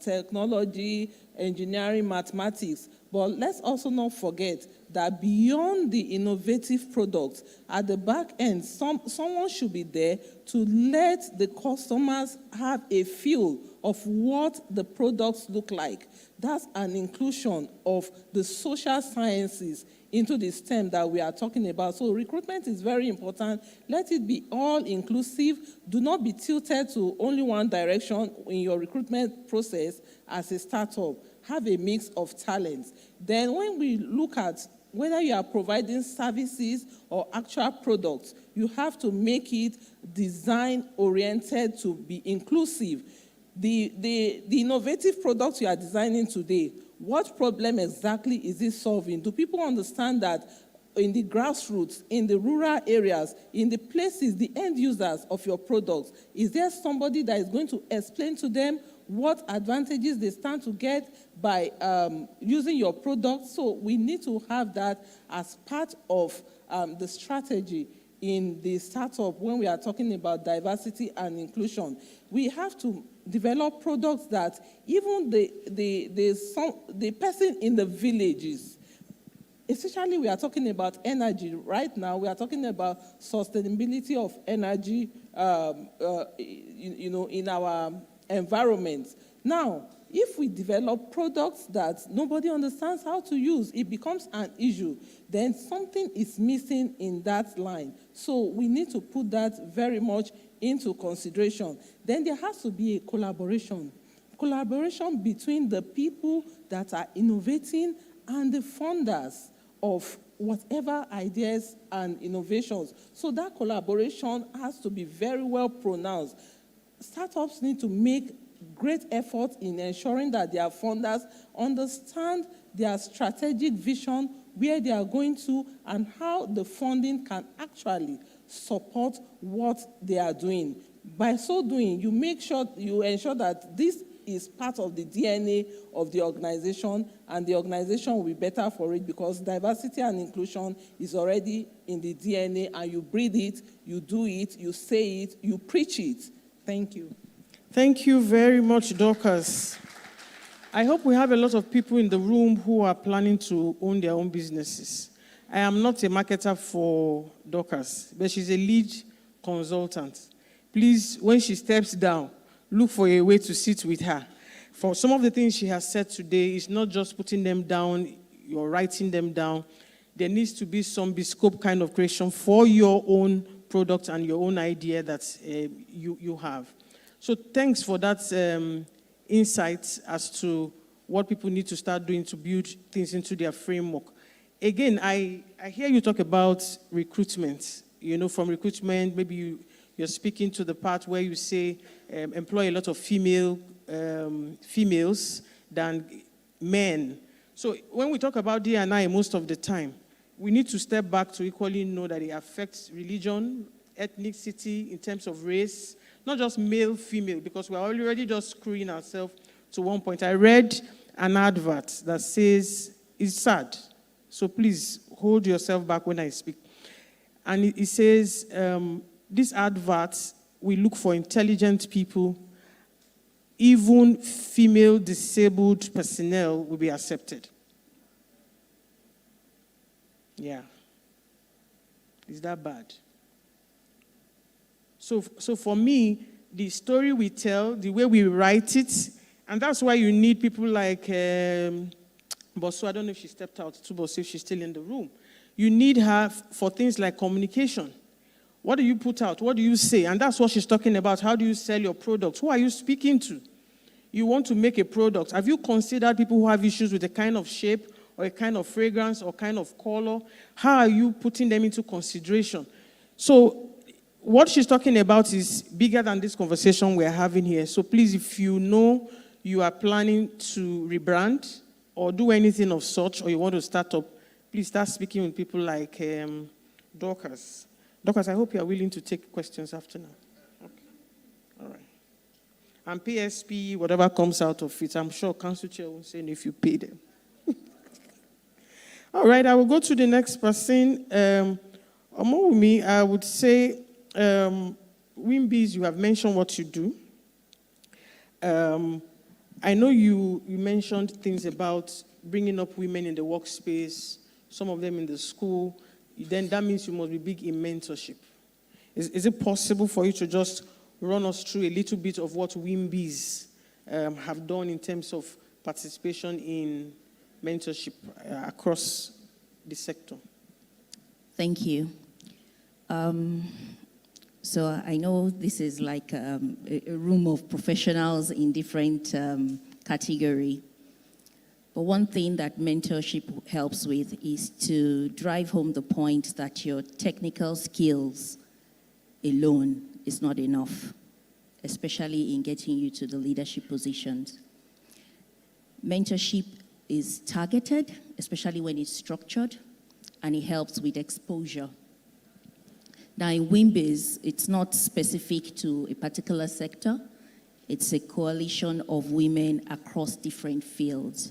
technology, engineering, mathematics. But let's also not forget that beyond the innovative products, at the back end, someone should be there to let the customers have a feel of what the products look like. That's an inclusion of the social sciences into the STEM that we are talking about. So recruitment is very important. Let it be all inclusive. Do not be tilted to only one direction in your recruitment process as a startup. Have a mix of talents. Then when we look at whether you are providing services or actual products, you have to make it design-oriented to be inclusive. The innovative products you are designing today, what problem exactly is it solving? Do people understand that in the grassroots, in the rural areas, in the places, the end users of your products, is there somebody that is going to explain to them what advantages they stand to get by using your product? So we need to have that as part of the strategy in the startup when we are talking about diversity and inclusion. We have to develop products that even the person in the villages, essentially we are talking about energy. Right now we are talking about sustainability of energy in our environment. Now, if we develop products that nobody understands how to use, it becomes an issue. Then something is missing in that line. So we need to put that very much into consideration. Then there has to be a collaboration. Collaboration between the people that are innovating and the funders of whatever ideas and innovations. So that collaboration has to be very well pronounced. Startups need to make great effort in ensuring that their funders understand their strategic vision, where they are going to, and how the funding can actually support what they are doing. By so doing, you ensure that this is part of the DNA of the organization, and the organization will be better for it because diversity and inclusion is already in the DNA, and you breathe it, you do it, you say it, you preach it. Thank you. Thank you very much, Dorcas. I hope we have a lot of people in the room who are planning to own their own businesses. I am not a marketer for Dorcas, but she's a lead consultant. Please, when she steps down, look for a way to sit with her. For some of the things she has said today, it's not just putting them down, you're writing them down. There needs to be some bespoke kind of creation for your own product and your own idea that you have. So thanks for that insight as to what people need to start doing to build things into their framework. Again, I hear you talk about recruitment. You know, from recruitment, maybe you're speaking to the part where you say employ a lot of females than men. So when we talk about D&I most of the time, we need to step back to equally know that it affects religion, ethnicity, in terms of race, not just male, female, because we're already just screwing ourselves to one point. I read an advert that says, it's sad, so please hold yourself back when I speak. And it says, this advert, we look for intelligent people, even female disabled personnel will be accepted. Yeah. Is that bad? So for me, the story we tell, the way we write it, and that's why you need people like Bosso. I don't know if she stepped out to Bosso, if she's still in the room. You need her for things like communication. What do you put out? What do you say? And that's what she's talking about. How do you sell your products? Who are you speaking to? You want to make a product. Have you considered people who have issues with a kind of shape or a kind of fragrance or kind of color? How are you putting them into consideration? So what she's talking about is bigger than this conversation we're having here. So please, if you know you are planning to rebrand or do anything of such, or you want to start up, please start speaking with people like Dorcas. Dorcas, I hope you are willing to take questions after now. Okay. All right. And PSP, whatever comes out of it, I'm sure Council Chair will say if you pay them. All right, I will go to the next person. Among me, I would say, Wimbies, you have mentioned what you do. I know you mentioned things about bringing up women in the workspace, some of them in the school. Then that means you must be big in mentorship. Is it possible for you to just run us through a little bit of what Wimbies have done in terms of participation in mentorship across the sector? Thank you. So I know this is like a room of professionals in different category. But one thing that mentorship helps with is to drive home the point that your technical skills alone is not enough, especially in getting you to the leadership positions. Mentorship is targeted, especially when it's structured, and it helps with exposure. Now in Wimbies, it's not specific to a particular sector. It's a coalition of women across different fields.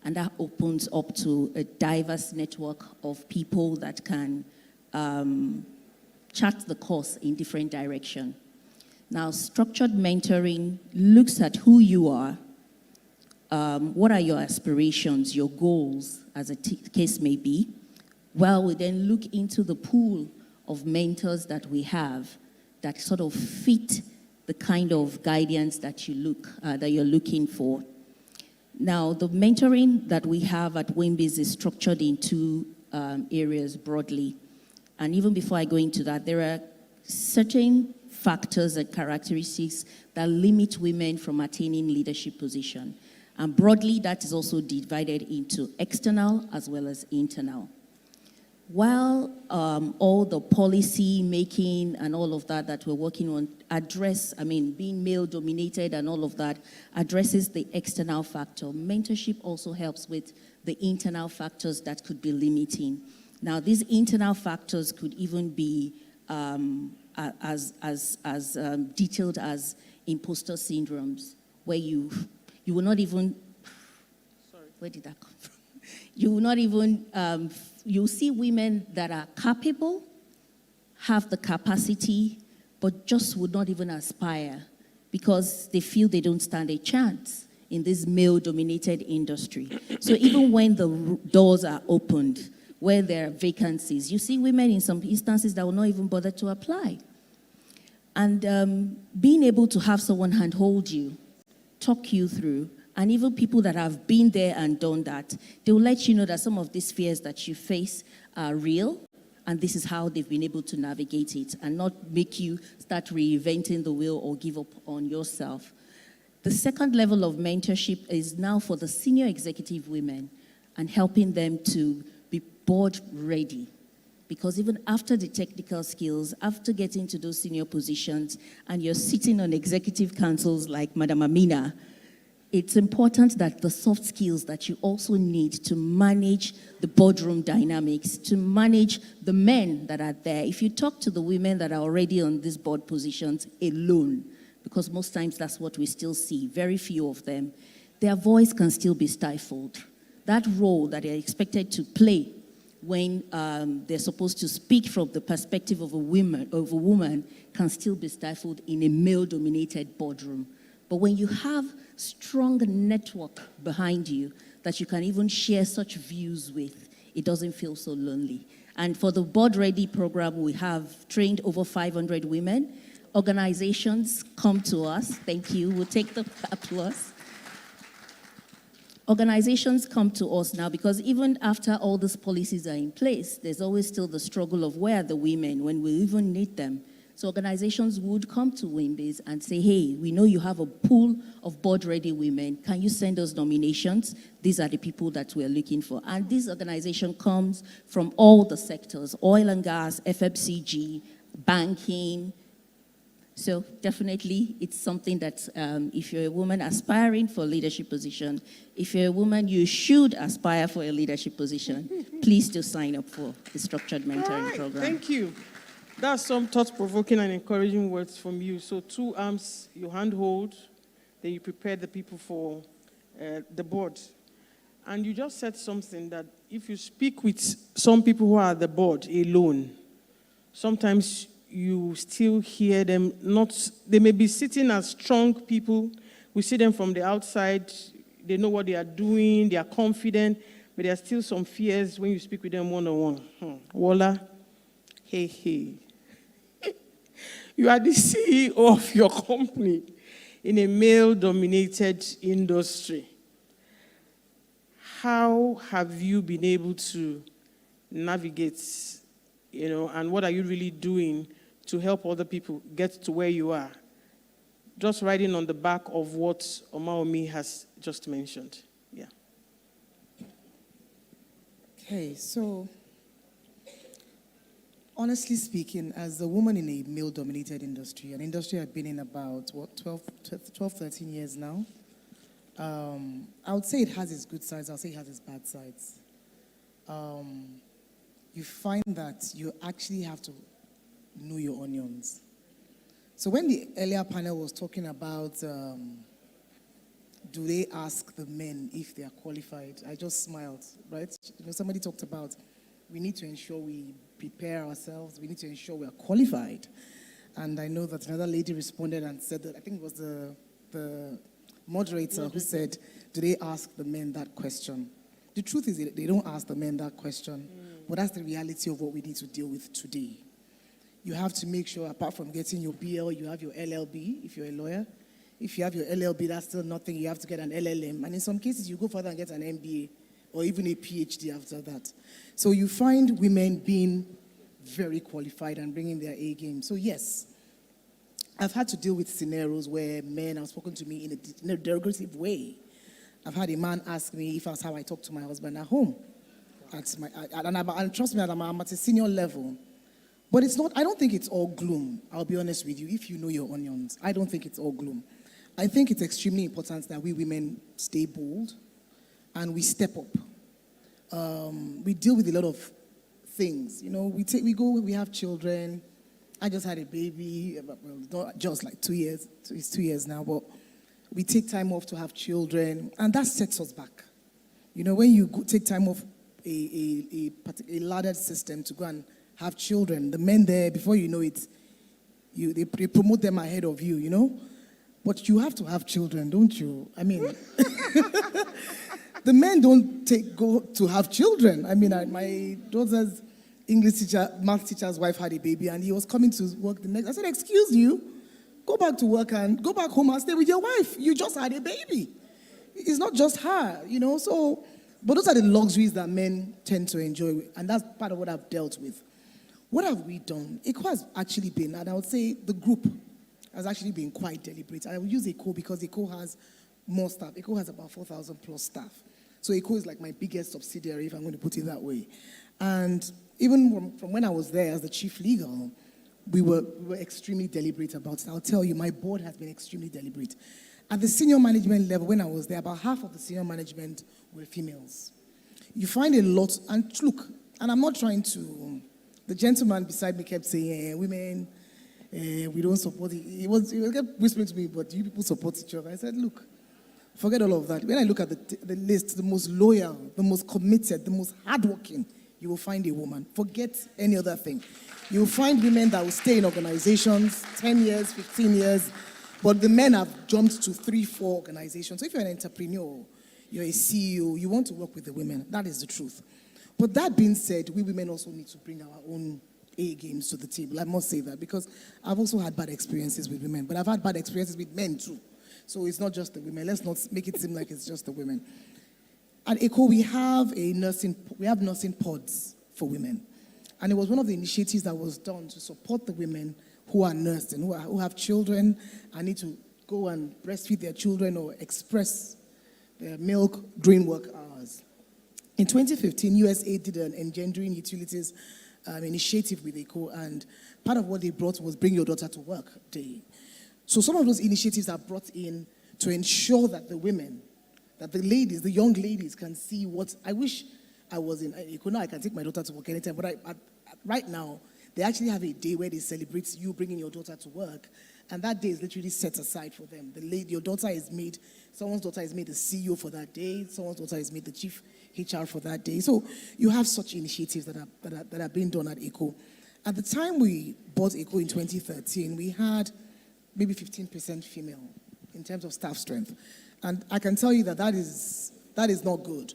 And that opens up to a diverse network of people that can chart the course in different directions. Now, structured mentoring looks at who you are, what are your aspirations, your goals, as a case may be, while we then look into the pool of mentors that we have that sort of fit the kind of guidance that you're looking for. Now, the mentoring that we have at Wimbies is structured in two areas broadly. And even before I go into that, there are certain factors and characteristics that limit women from attaining leadership position. And broadly, that is also divided into external as well as internal. While all the policy making and all of that we're working on being male dominated and all of that addresses the external factor, mentorship also helps with the internal factors that could be limiting. Now, these internal factors could even be as detailed as imposter syndromes, where you will not even, where did that come from? You will not even, you'll see women that are capable, have the capacity, but just would not even aspire because they feel they don't stand a chance in this male-dominated industry. So even when the doors are opened, where there are vacancies, you see women in some instances that will not even bother to apply. And being able to have someone handhold you, talk you through, and even people that have been there and done that, they will let you know that some of these fears that you face are real, and this is how they've been able to navigate it, and not make you start reinventing the wheel or give up on yourself. The second level of mentorship is now for the senior executive women and helping them to be board ready. Because even after the technical skills, after getting to those senior positions, and you're sitting on executive councils like Madam Amina, it's important that the soft skills that you also need to manage the boardroom dynamics, to manage the men that are there. If you talk to the women that are already on these board positions alone, because most times that's what we still see, very few of them, their voice can still be stifled. That role that they're expected to play when they're supposed to speak from the perspective of a woman can still be stifled in a male-dominated boardroom. But when you have strong network behind you that you can even share such views with, it doesn't feel so lonely. And for the Board Ready program, we have trained over 500 women. Organizations come to us. Thank you. We'll take the applause. Organizations come to us now because even after all these policies are in place, there's always still the struggle of where are the women when we even need them. So organizations would come to Wimbase and say, hey, we know you have a pool of board-ready women. Can you send us nominations? These are the people that we're looking for. And this organization comes from all the sectors, oil and gas, FMCG, banking. So definitely it's something that if you're a woman aspiring for a leadership position, if you're a woman, you should aspire for a leadership position. Please do sign up for the structured mentoring program. Thank you. That's some thought-provoking and encouraging words from you. So 2 arms, you handhold, then you prepare the people for the board. And you just said something that if you speak with some people who are at the board alone, sometimes you still hear them they may be sitting as strong people. We see them from the outside. They know what they are doing. They are confident. But there are still some fears when you speak with them one-on-one. Walla, hey. You are the CEO of your company in a male-dominated industry. How have you been able to navigate, and what are you really doing to help other people get to where you are? Just riding on the back of what Omaomi has just mentioned. Yeah. Okay, so honestly speaking, as a woman in a male-dominated industry, an industry I've been in about, 12, 13 years now, I would say it has its good sides, I'll say it has its bad sides. You find that you actually have to know your onions. So when the earlier panel was talking about do they ask the men if they are qualified, I just smiled, right? Somebody talked about we need to ensure we prepare ourselves, we need to ensure we are qualified. And I know that another lady responded and said that, I think it was the moderator who said, do they ask the men that question? The truth is they don't ask the men that question, but that's the reality of what we need to deal with today. You have to make sure, apart from getting your BL, you have your LLB, if you're a lawyer. If you have your LLB, that's still nothing. You have to get an LLM. And in some cases, you go further and get an MBA or even a PhD after that. So you find women being very qualified and bringing their A game. So yes, I've had to deal with scenarios where men have spoken to me in a derogative way. I've had a man ask me if that's how I talk to my husband at home. And trust me, I'm at a senior level. But it's not, I don't think it's all gloom, I'll be honest with you, if you know your onions. I don't think it's all gloom. I think it's extremely important that we women stay bold and we step up. We deal with a lot of things. We have children. I just had a baby, well, not just like 2 years, it's 2 years now, but we take time off to have children, and that sets us back. When you take time off a laddered system to go and have children, the men there, before you know it, they promote them ahead of you, But you have to have children, don't you? I mean, the men don't go to have children. I mean, my daughter's English teacher, math teacher's wife had a baby, and he was coming to work the next. I said, excuse you, go back to work and go back home and stay with your wife. You just had a baby. It's not just her, So, but those are the luxuries that men tend to enjoy, and that's part of what I've dealt with. What have we done? ECO has actually been, and I would say the group has actually been quite deliberate. I will use ECO because ECO has more staff. ECO has about 4,000 plus staff. So ECO is like my biggest subsidiary, if I'm going to put it that way. And even from when I was there as the chief legal, we were extremely deliberate about it. I'll tell you, my board has been extremely deliberate. At the senior management level, when I was there, about half of the senior management were females. You find a lot, and look, and I'm not trying to, the gentleman beside me kept saying, women, we don't support it. He kept whispering to me, but you people support each other. I said, look, forget all of that. When I look at the list, the most loyal, the most committed, the most hardworking, you will find a woman. Forget any other thing. You will find women that will stay in organizations 10 years, 15 years, but the men have jumped to 3-4 organizations. So if you're an entrepreneur, you're a CEO, you want to work with the women. That is the truth. But that being said, we women also need to bring our own A games to the table. I must say that because I've also had bad experiences with women, but I've had bad experiences with men too. So it's not just the women. Let's not make it seem like it's just the women. At ECHO, we have nursing pods for women. And it was one of the initiatives that was done to support the women who are nursing, who have children and need to go and breastfeed their children or express their milk during work hours. In 2015, USAID did an engendering utilities initiative with ECHO, and part of what they brought was Bring Your Daughter to Work Day. So some of those initiatives are brought in to ensure that the women, that the ladies, the young ladies can see what, I wish I was in ECHO. Now I can take my daughter to work anytime, but right now, they actually have a day where they celebrate you bringing your daughter to work, and that day is literally set aside for them. Your daughter is made, someone's daughter is made the CEO for that day, someone's daughter is made the chief HR for that day. So you have such initiatives that are being done at ECHO. At the time we bought ECHO in 2013, we had maybe 15% female in terms of staff strength. And I can tell you that is not good.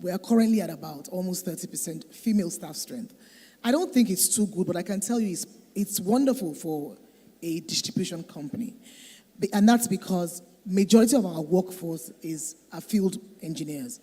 We are currently at about almost 30% female staff strength. I don't think it's too good, but I can tell you it's wonderful for a distribution company. And that's because majority of our workforce are field engineers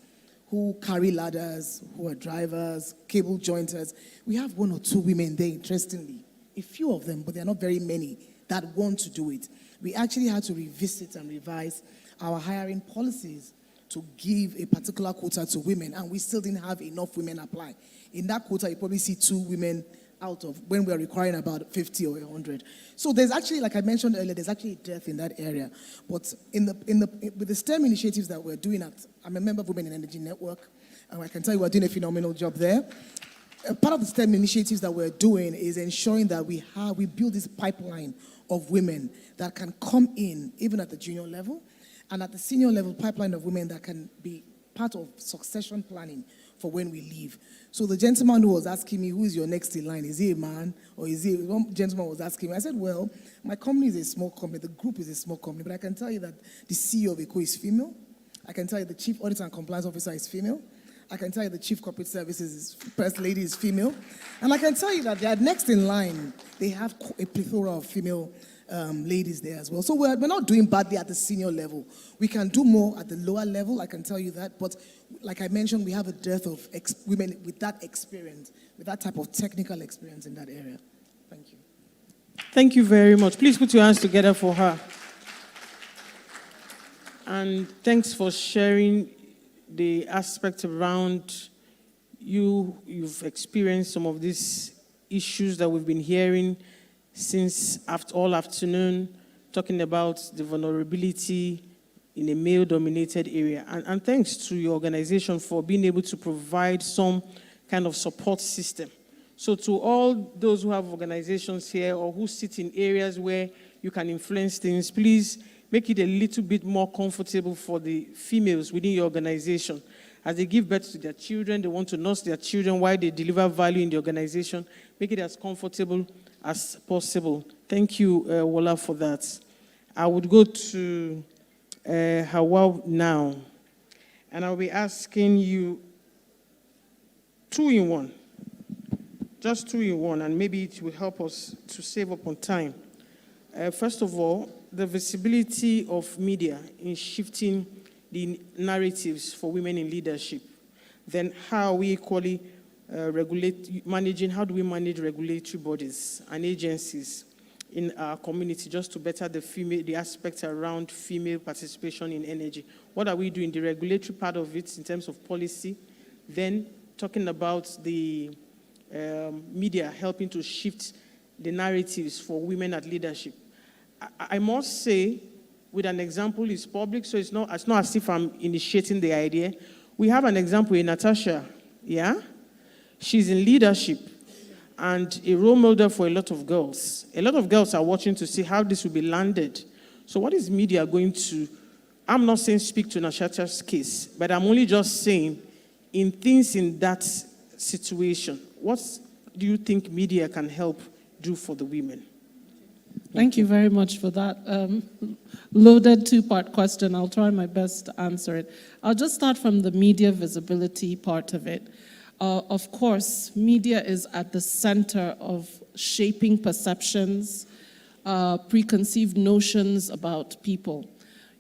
who carry ladders, who are drivers, cable jointers. We have one or two women there, interestingly. A few of them, but there are not very many that want to do it. We actually had to revisit and revise our hiring policies to give a particular quota to women, and we still didn't have enough women apply. In that quota, you probably see 2 women out of when we're requiring about 50 or 100. So there's actually, like I mentioned earlier, there's actually a dearth in that area. But with the STEM initiatives that we're doing I'm a member of Women in Energy Network, and I can tell you we're doing a phenomenal job there. Part of the STEM initiatives that we're doing is ensuring that we build this pipeline of women that can come in, even at the junior level, and at the senior level, pipeline of women that can be part of succession planning for when we leave. So the gentleman who was asking me, who is your next in line? Is he a man or is he, one gentleman was asking me, I said, well, my company is a small company, the group is a small company, but I can tell you that the CEO of ECHO is female. I can tell you the Chief Audit and Compliance Officer is female. I can tell you the Chief Corporate Services First Lady is female. And I can tell you that they are next in line. They have a plethora of female ladies there as well. So we're not doing badly at the senior level. We can do more at the lower level, I can tell you that. But like I mentioned, we have a dearth of women with that experience, with that type of technical experience in that area. Thank you. Thank you very much. Please put your hands together for her. And thanks for sharing the aspect around you've experienced some of these issues that we've been hearing since all afternoon, talking about the vulnerability in a male-dominated area. And thanks to your organization for being able to provide some kind of support system. So to all those who have organizations here or who sit in areas where you can influence things, please make it a little bit more comfortable for the females within your organization. As they give birth to their children, they want to nurse their children while they deliver value in the organization. Make it as comfortable as possible. Thank you, Wala, for that. I would go to Hawa now, and I'll be asking you 2 in 1. Just 2 in 1, and maybe it will help us to save up on time. First of all, the visibility of media in shifting the narratives for women in leadership. Then how we equally how do we manage regulatory bodies and agencies in our community just to better the aspects around female participation in energy? What are we doing? The regulatory part of it in terms of policy. Then talking about the media helping to shift the narratives for women at leadership. I must say, with an example, it's public, so it's not as if I'm initiating the idea. We have an example in Natasha, yeah? She's in leadership and a role model for a lot of girls. A lot of girls are watching to see how this will be landed. So what is media going to, I'm not saying speak to Natasha's case, but I'm only just saying in things in that situation, what do you think media can help do for the women? Thank you very much for that loaded 2-part question. I'll try my best to answer it. I'll just start from the media visibility part of it. Of course, media is at the center of shaping perceptions, preconceived notions about people.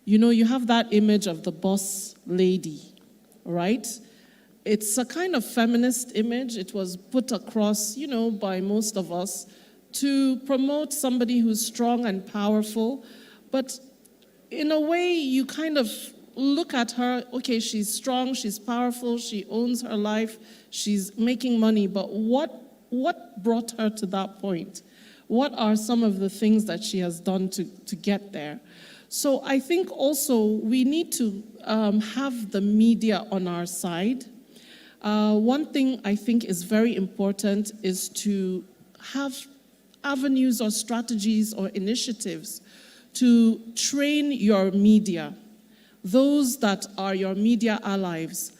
You know, you have that image of the boss lady right? It's a kind of feminist image. It was put across, by most of us to promote somebody who's strong and powerful. But in a way, you kind of look at her, okay, she's strong, she's powerful, she owns her life, she's making money, but what brought her to that point? What are some of the things that she has done to get there? So I think also we need to have the media on our side. One thing I think is very important is to have avenues or strategies or initiatives to train your media. Those that are your media allies,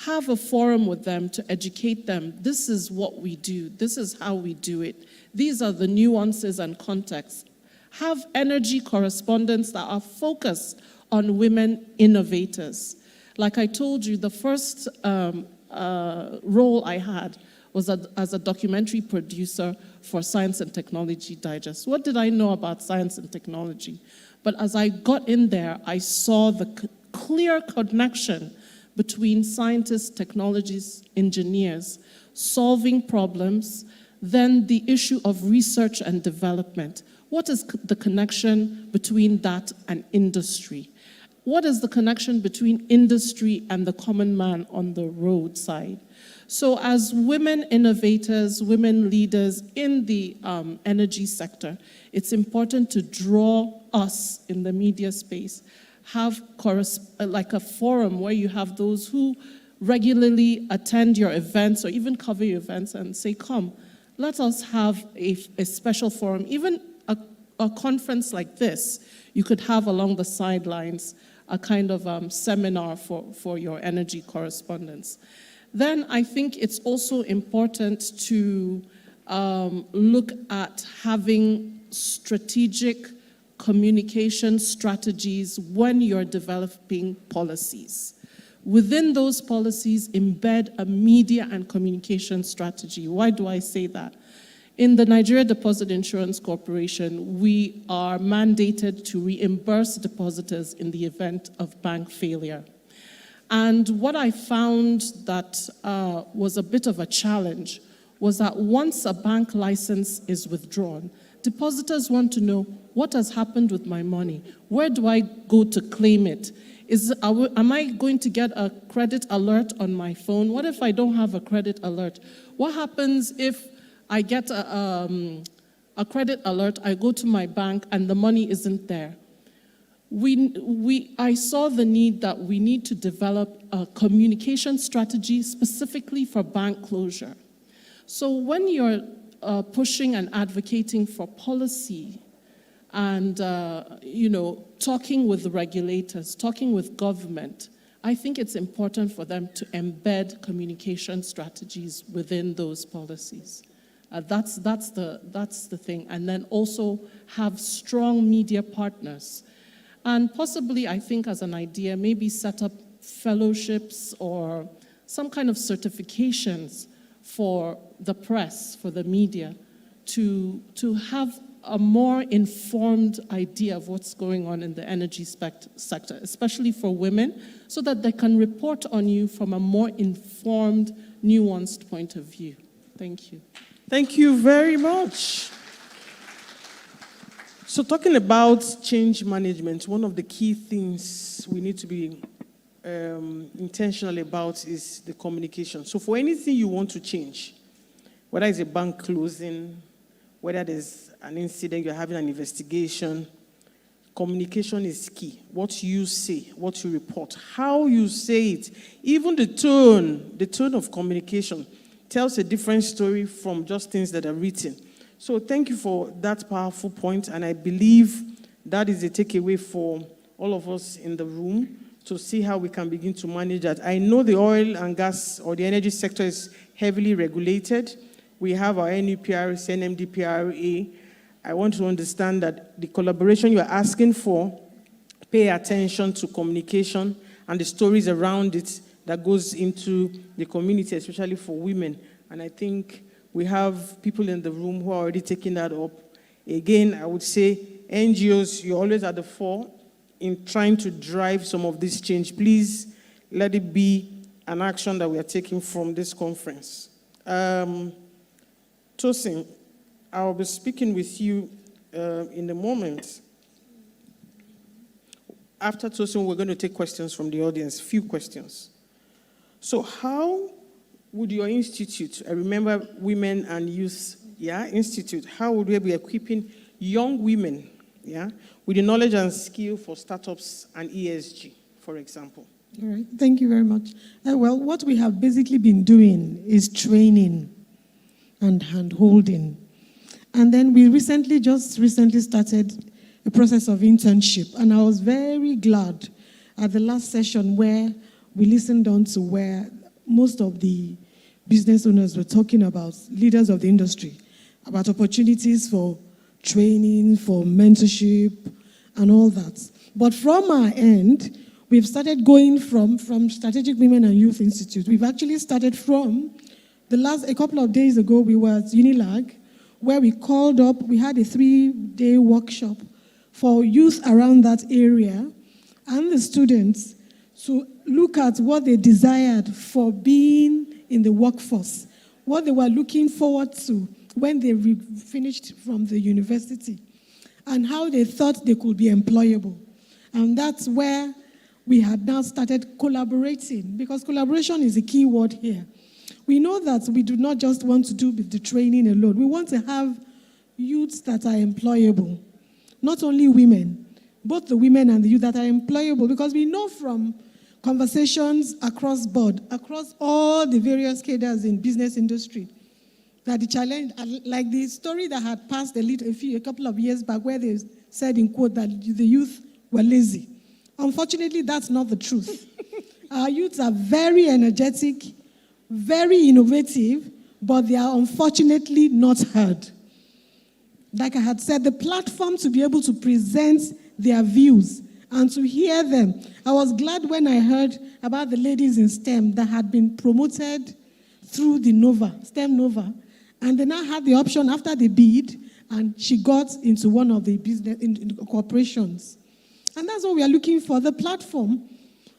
have a forum with them to educate them. This is what we do. This is how we do it. These are the nuances and contexts. Have energy correspondents that are focused on women innovators. Like I told you, the first role I had was as a documentary producer for Science and Technology Digest. What did I know about science and technology? But as I got in there, I saw the clear connection between scientists, technologists, engineers, solving problems, then the issue of research and development. What is the connection between that and industry? What is the connection between industry and the common man on the roadside? So as women innovators, women leaders in the energy sector, it's important to draw us in the media space, have like a forum where you have those who regularly attend your events or even cover your events and say, come, let us have a special forum. Even a conference like this, you could have along the sidelines a kind of seminar for your energy correspondents. Then I think it's also important to look at having strategic communication strategies when you're developing policies. Within those policies, embed a media and communication strategy. Why do I say that? In the Nigeria Deposit Insurance Corporation, we are mandated to reimburse depositors in the event of bank failure. And what I found that was a bit of a challenge was that once a bank license is withdrawn, depositors want to know, what has happened with my money? Where do I go to claim it? Am I going to get a credit alert on my phone? What if I don't have a credit alert? What happens if I get a credit alert, I go to my bank and the money isn't there? I saw the need that we need to develop a communication strategy specifically for bank closure. So when you're pushing and advocating for policy and, talking with the regulators, talking with government, I think it's important for them to embed communication strategies within those policies. That's the thing. And then also have strong media partners. And possibly, I think as an idea, maybe set up fellowships or some kind of certifications for the press, for the media, to have a more informed idea of what's going on in the energy sector, especially for women, so that they can report on you from a more informed, nuanced point of view. Thank you. Thank you very much. So talking about change management, one of the key things we need to be intentional about is the communication. So for anything you want to change, whether it's a bank closing, whether there's an incident, you're having an investigation, communication is key. What you say, what you report, how you say it, even the tone of communication tells a different story from just things that are written. So thank you for that powerful point, and I believe that is a takeaway for all of us in the room to see how we can begin to manage that. I know the oil and gas or the energy sector is heavily regulated. We have our NUPRC, NMDPRA. I want to understand that the collaboration you are asking for, pay attention to communication and the stories around it that goes into the community, especially for women. And I think we have people in the room who are already taking that up. Again, I would say NGOs, you're always at the fore in trying to drive some of this change. Please let it be an action that we are taking from this conference. Tosin, I'll be speaking with you in a moment. After Tosin, we're going to take questions from the audience, few questions. So how would your institute, I remember Women and Youth Institute, how would we be equipping young women with the knowledge and skill for startups and ESG, for example? All right, thank you very much. Well, what we have basically been doing is training and hand-holding. And then we just recently started a process of internship. And I was very glad at the last session where we listened on to where most of the business owners were talking about, leaders of the industry, about opportunities for training, for mentorship, and all that. But from our end, we've started going from Strategic Women and Youth Institute. We've actually started from a couple of days ago, we were at Unilag, where we called up, we had a 3-day workshop for youth around that area and the students to look at what they desired for being in the workforce, what they were looking forward to when they finished from the university, and how they thought they could be employable. And that's where we had now started collaborating, because collaboration is a key word here. We know that we do not just want to do with the training alone. We want to have youths that are employable. Not only women, both the women and the youth that are employable, because we know from conversations across board, across all the various cadres in business industry, that the challenge, like the story that had passed a couple of years back, where they said in quote that the youth were lazy. Unfortunately, that's not the truth. Our youths are very energetic, very innovative, but they are unfortunately not heard. Like I had said, the platform to be able to present their views and to hear them. I was glad when I heard about the ladies in STEM that had been promoted through the STEM Nova, and they now had the option after the bid, and she got into one of the business in corporations. And that's what we are looking for, the platform.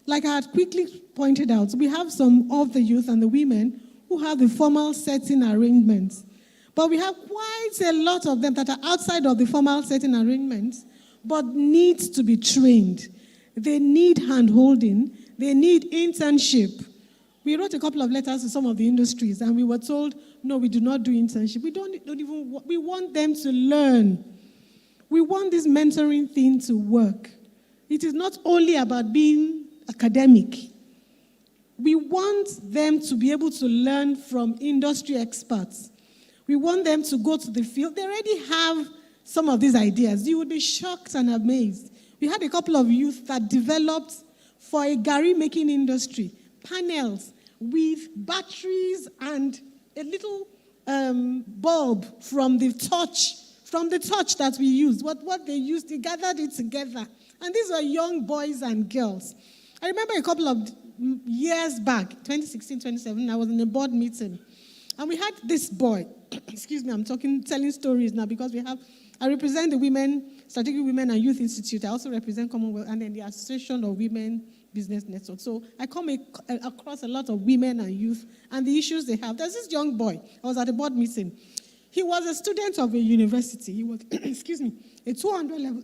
Like I had quickly pointed out, we have some of the youth and the women who have the formal setting arrangements. But we have quite a lot of them that are outside of the formal setting arrangements, but need to be trained. They need hand-holding. They need internship. We wrote a couple of letters to some of the industries, and we were told, no, we do not do internship. We want them to learn. We want this mentoring thing to work. It is not only about being academic. We want them to be able to learn from industry experts. We want them to go to the field. They already have some of these ideas. You would be shocked and amazed. We had a couple of youth that developed for a gari making industry panels with batteries and a little bulb from the torch that we used. What they used, they gathered it together. And these were young boys and girls. I remember a couple of years back, 2016, 2017, I was in a board meeting. And we had this boy, excuse me, I'm telling stories now because I represent the Strategic Women and Youth Institute. I also represent Commonwealth and then the Association of Women Business Network. So I come across a lot of women and youth and the issues they have. There's this young boy, I was at a board meeting. He was a student of a university. He was, excuse me, a 200 level,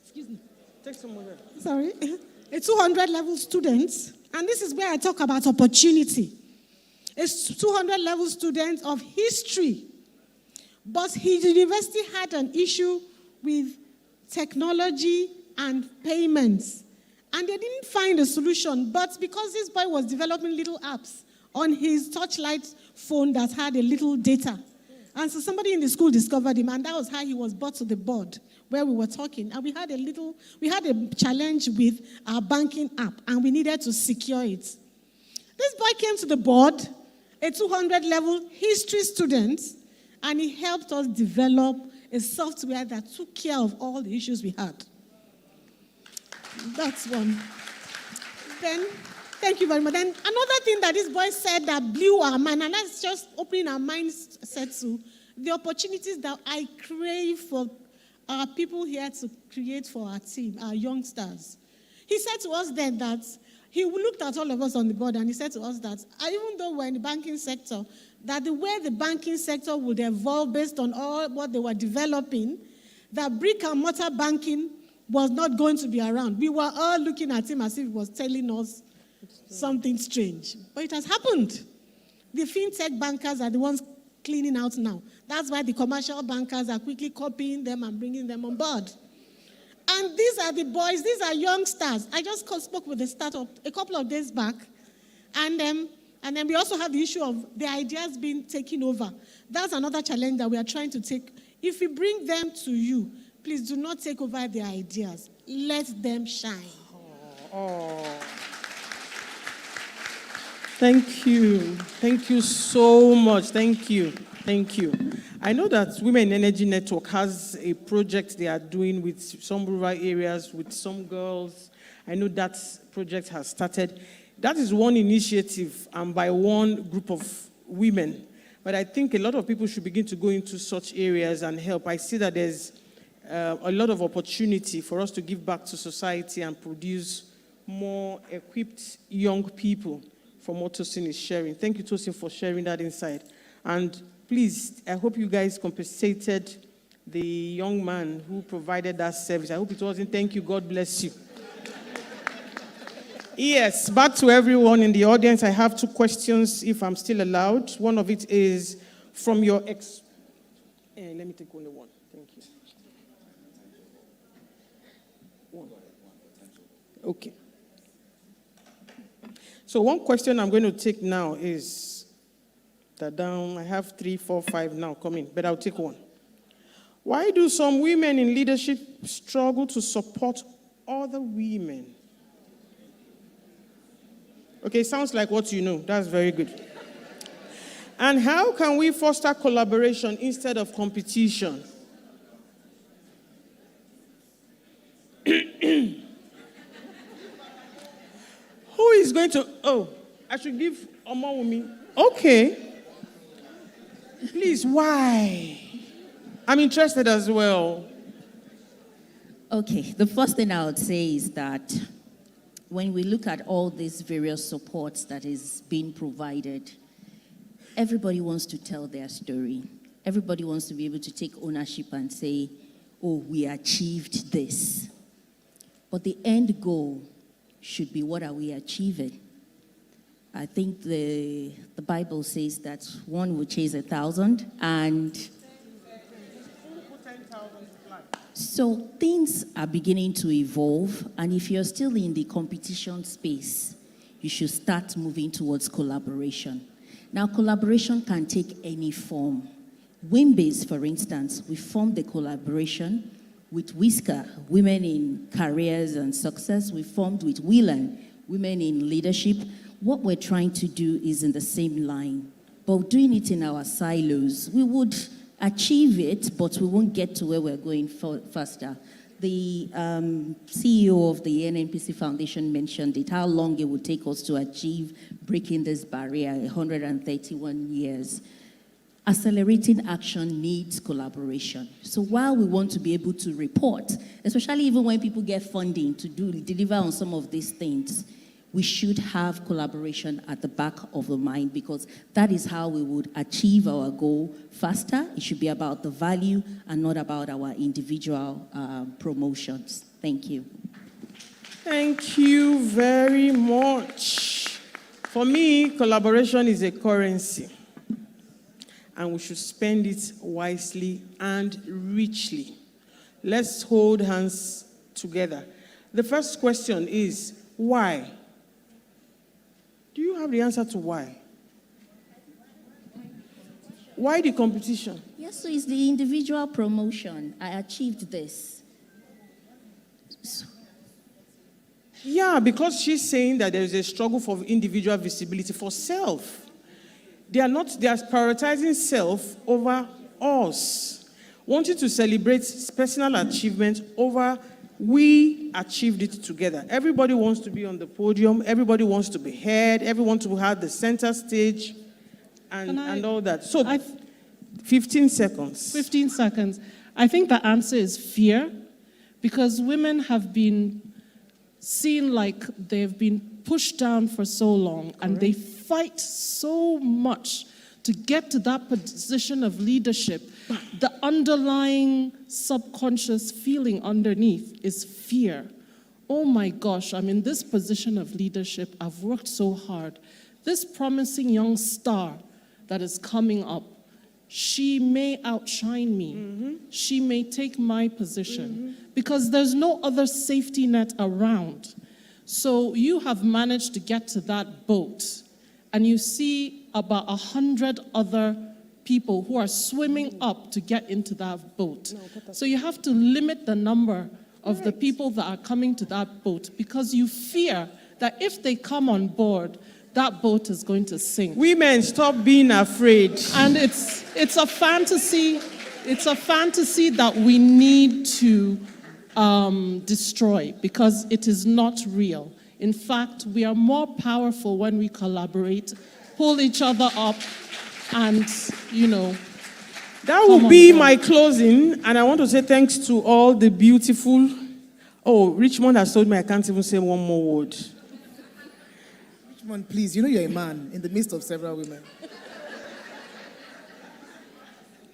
excuse me. Take some more there. Sorry. A 200 level student, and this is where I talk about opportunity. A 200 level student of history, but his university had an issue with technology and payments, and they didn't find a solution, but because this boy was developing little apps on his touchlight phone that had a little data, and so somebody in the school discovered him, and that was how he was brought to the board where we were talking, and we had a challenge with our banking app, and we needed to secure it. This boy came to the board, a 200 level history student, and he helped us develop a software that took care of all the issues we had. That's one. Then, thank you very much. Then another thing that this boy said that blew our mind, and that's just opening our minds to the opportunities that I crave for our people here to create for our team, our youngsters. He said to us then that he looked at all of us on the board and he said to us that even though we're in the banking sector, that the way the banking sector would evolve based on all what they were developing, that brick and mortar banking was not going to be around. We were all looking at him as if he was telling us something strange. But it has happened. The fintech bankers are the ones cleaning out now. That's why the commercial bankers are quickly copying them and bringing them on board. And these are the boys, these are youngsters. I just spoke with the startup a couple of days back, and then we also have the issue of the ideas being taken over. That's another challenge that we are trying to take. If we bring them to you, please do not take over their ideas. Let them shine. Oh. Thank you. Thank you so much. Thank you. Thank you. I know that Women in Energy Network has a project they are doing with some rural areas, with some girls. I know that project has started. That is one initiative and by one group of women. But I think a lot of people should begin to go into such areas and help. I see that there's a lot of opportunity for us to give back to society and produce more equipped young people from what Tosin is sharing. Thank you, Tosin, for sharing that insight. And please, I hope you guys compensated the young man who provided that service. I hope it wasn't thank you, God bless you. Yes, back to everyone in the audience. I have 2 questions, if I'm still allowed. One of it is from your let me take only one. Thank you. One. Okay. So one question I'm going to take now is I have 3, 4, 5 now coming, but I'll take one. Why do some women in leadership struggle to support other women? Okay, sounds like what you know. That's very good. And how can we foster collaboration instead of competition? Who is going to... Oh, I should give Omawumi. Okay. Please, why? I'm interested as well. Okay, the first thing I would say is that when we look at all these various supports that is being provided, everybody wants to tell their story. Everybody wants to be able to take ownership and say, oh, we achieved this. But the end goal should be, what are we achieving? I think the Bible says that one will chase 1,000, and so things are beginning to evolve, and if you're still in the competition space, you should start moving towards collaboration. Now, collaboration can take any form. Wimbase, for instance, we formed a collaboration with Whisker, Women in Careers and Success. We formed with Whelan, Women in Leadership. What we're trying to do is in the same line, but doing it in our silos. We would achieve it, but we won't get to where we're going faster. The CEO of the NNPC Foundation mentioned it, how long it would take us to achieve breaking this barrier, 131 years. Accelerating action needs collaboration. So while we want to be able to report, especially even when people get funding to deliver on some of these things, we should have collaboration at the back of the mind, because that is how we would achieve our goal faster. It should be about the value and not about our individual promotions. Thank you. Thank you very much. For me, collaboration is a currency, and we should spend it wisely and richly. Let's hold hands together. The first question is, why? Do you have the answer to why? Why the competition? Yes, so it's the individual promotion. I achieved this. Yeah, because she's saying that there is a struggle for individual visibility, for self. They are prioritizing self over us. Wanting to celebrate personal achievement over we achieved it together. Everybody wants to be on the podium. Everybody wants to be heard. Everyone to have the center stage and all that. So 15 seconds. 15 seconds. I think the answer is fear, because women have been seen like they've been pushed down for so long, and they fight so much to get to that position of leadership. The underlying subconscious feeling underneath is fear. Oh my gosh, I'm in this position of leadership. I've worked so hard. This promising young star that is coming up, she may outshine me. She may take my position because there's no other safety net around. So you have managed to get to that boat, and you see about 100 other people who are swimming up to get into that boat. So you have to limit the number of the people that are coming to that boat because you fear that if they come on board, that boat is going to sink. Women, stop being afraid. And it's a fantasy. It's a fantasy that we need to destroy because it is not real. In fact, we are more powerful when we collaborate, pull each other up, and, That will be my closing, and I want to say thanks to all the beautiful... Oh, Richmond has told me I can't even say one more word. Richmond, please, you're a man in the midst of several women.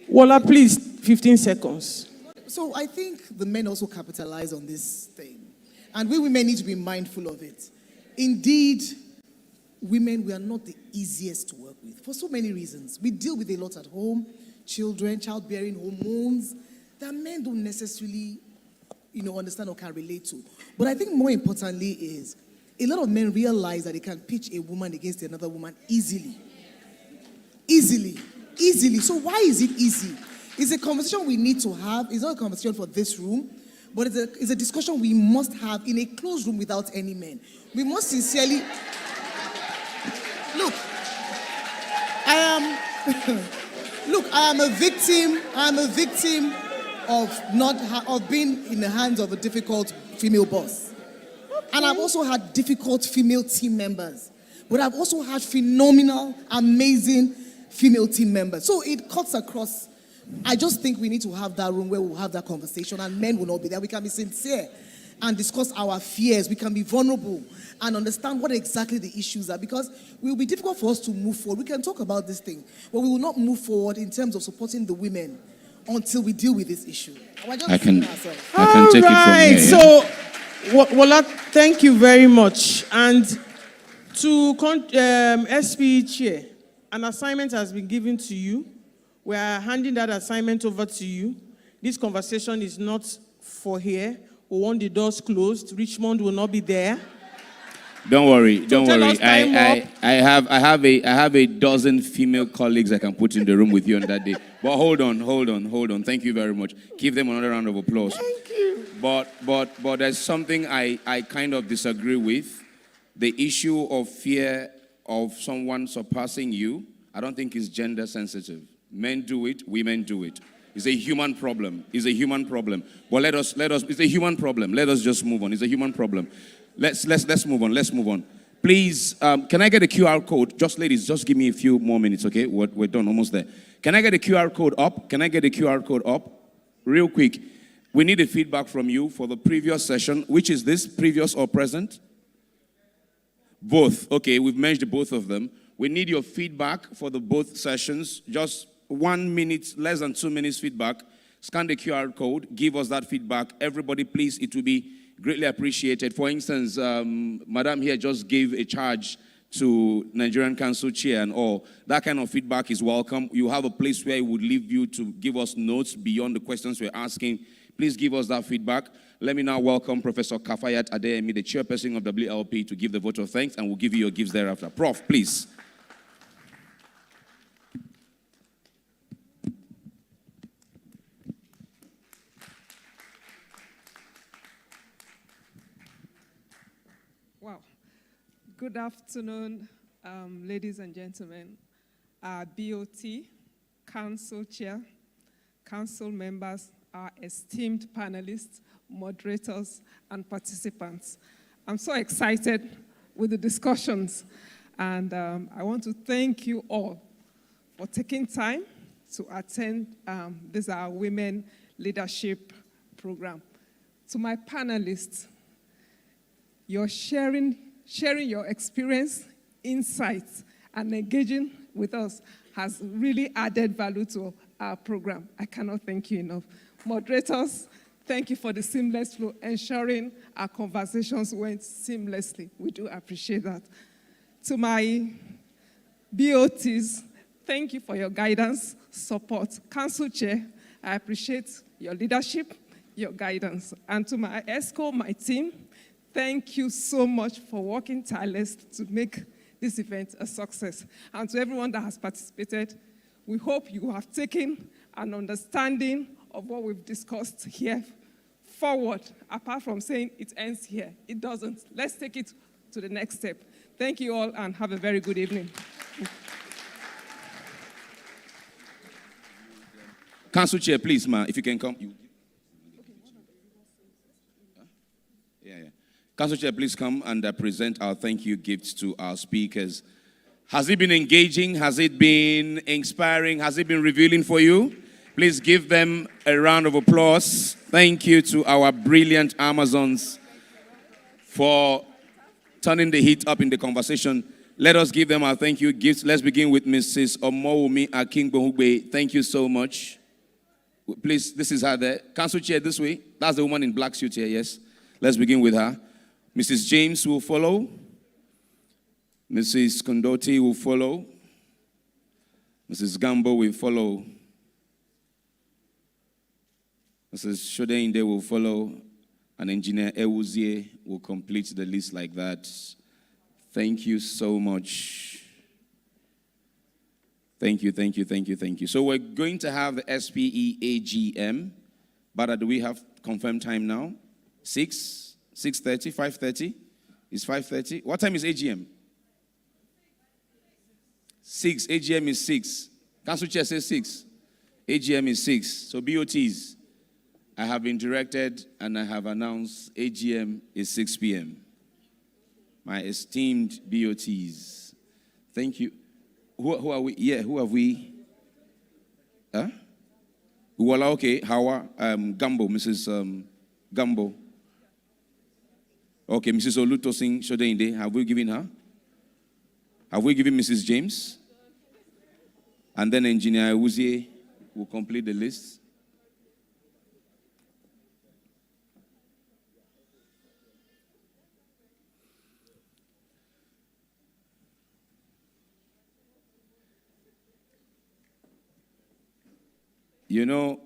Walla, please, 15 seconds. So I think the men also capitalize on this thing. And we women need to be mindful of it. Indeed, women, we are not the easiest to work with for so many reasons. We deal with a lot at home, children, childbearing, hormones, that men don't necessarily, understand or can relate to. But I think more importantly is, a lot of men realize that they can pitch a woman against another woman easily. Easily. So why is it easy? It's a conversation we need to have. It's not a conversation for this room, but it's a discussion we must have in a closed room without any men. We must sincerely... Look, I am a victim. I am a victim of being in the hands of a difficult female boss. And I've also had difficult female team members. But I've also had phenomenal, amazing female team members. So it cuts across. I just think we need to have that room where we'll have that conversation and men will not be there. We can be sincere and discuss our fears. We can be vulnerable and understand what exactly the issues are, because it will be difficult for us to move forward. We can talk about this thing, but we will not move forward in terms of supporting the women until we deal with this issue. I can take it from here. So, Walla, thank you very much. And to SP Chair, an assignment has been given to you. We are handing that assignment over to you. This conversation is not for here. We want the doors closed. Richmond will not be there. Don't worry. I have a dozen female colleagues I can put in the room with you on that day. But hold on. Thank you very much. Give them another round of applause. Thank you. But there's something I kind of disagree with. The issue of fear of someone surpassing you, I don't think is gender sensitive. Men do it, women do it. It's a human problem. But it's a human problem. Let us just move on. It's a human problem. Let's move on. Please, can I get a QR code? Just ladies, just give me a few more minutes, okay? We're done, almost there. Can I get a QR code up? Real quick. We need a feedback from you for the previous session. Which is this, previous or present? Both. Okay, we've merged both of them. We need your feedback for the both sessions. Just 1 minute, less than 2 minutes feedback. Scan the QR code. Give us that feedback. Everybody, please, it will be greatly appreciated. For instance, Madam here just gave a charge to Nigerian Council Chair and all. That kind of feedback is welcome. You have a place where we would leave you to give us notes beyond the questions we're asking. Please give us that feedback. Let me now welcome Professor Kafayat Adeyemi, the chairperson of WLP, to give the vote of thanks, and we'll give you your gifts thereafter. Prof, please. Wow. Good afternoon, ladies and gentlemen. BOT, Council Chair, Council members, our esteemed panelists, moderators, and participants. I'm so excited with the discussions, and I want to thank you all for taking time to attend this our Women Leadership Program. To my panelists, your sharing sharing your experience, insights, and engaging with us has really added value to our program. I cannot thank you enough. Moderators, thank you for the seamless flow, ensuring our conversations went seamlessly. We do appreciate that. To my BOTs, thank you for your guidance, support. Council Chair, I appreciate your leadership, your guidance. And to my ESCO, my team, thank you so much for working tirelessly to make this event a success. And to everyone that has participated, we hope you have taken an understanding of what we've discussed here forward, apart from saying it ends here. It doesn't. Let's take it to the next step. Thank you all and have a very good evening. Council Chair, please, ma, if you can come. Council Chair, please come and present our thank you gifts to our speakers. Has it been engaging? Has it been inspiring? Has it been revealing for you? Please give them a round of applause. Thank you to our brilliant Amazons for turning the heat up in the conversation. Let us give them our thank you gifts. Let's begin with Mrs. Omowumi Akingbohugbe. Thank you so much. Please, this is her there. Council Chair this way. That's the woman in black suit here, yes. Let's begin with her. Mrs. James will follow. Mrs. Kondoti will follow. Mrs. Gambo will follow. Mrs. Shodeinde will follow. And Engineer Ewuzie will complete the list like that. Thank you so much. Thank you, thank you, thank you, thank you. So we're going to have the SPE AGM. But do we have confirmed time now? 6:30, 5:30? It's 5:30. What time is AGM? 6. AGM is 6. Council Chair says 6. AGM is 6. So BOTs, I have been directed and I have announced AGM is 6 p.m. My esteemed BOTs, thank you. Who are we? Yeah, who have we? Huh? Well, okay. Hawa, Gambo, Mrs. Gambo. Okay, Mrs. Olutosin Shodeinde, have we given her? Have we given Mrs. James? And then Engineer Ewuzie will complete the list. You know,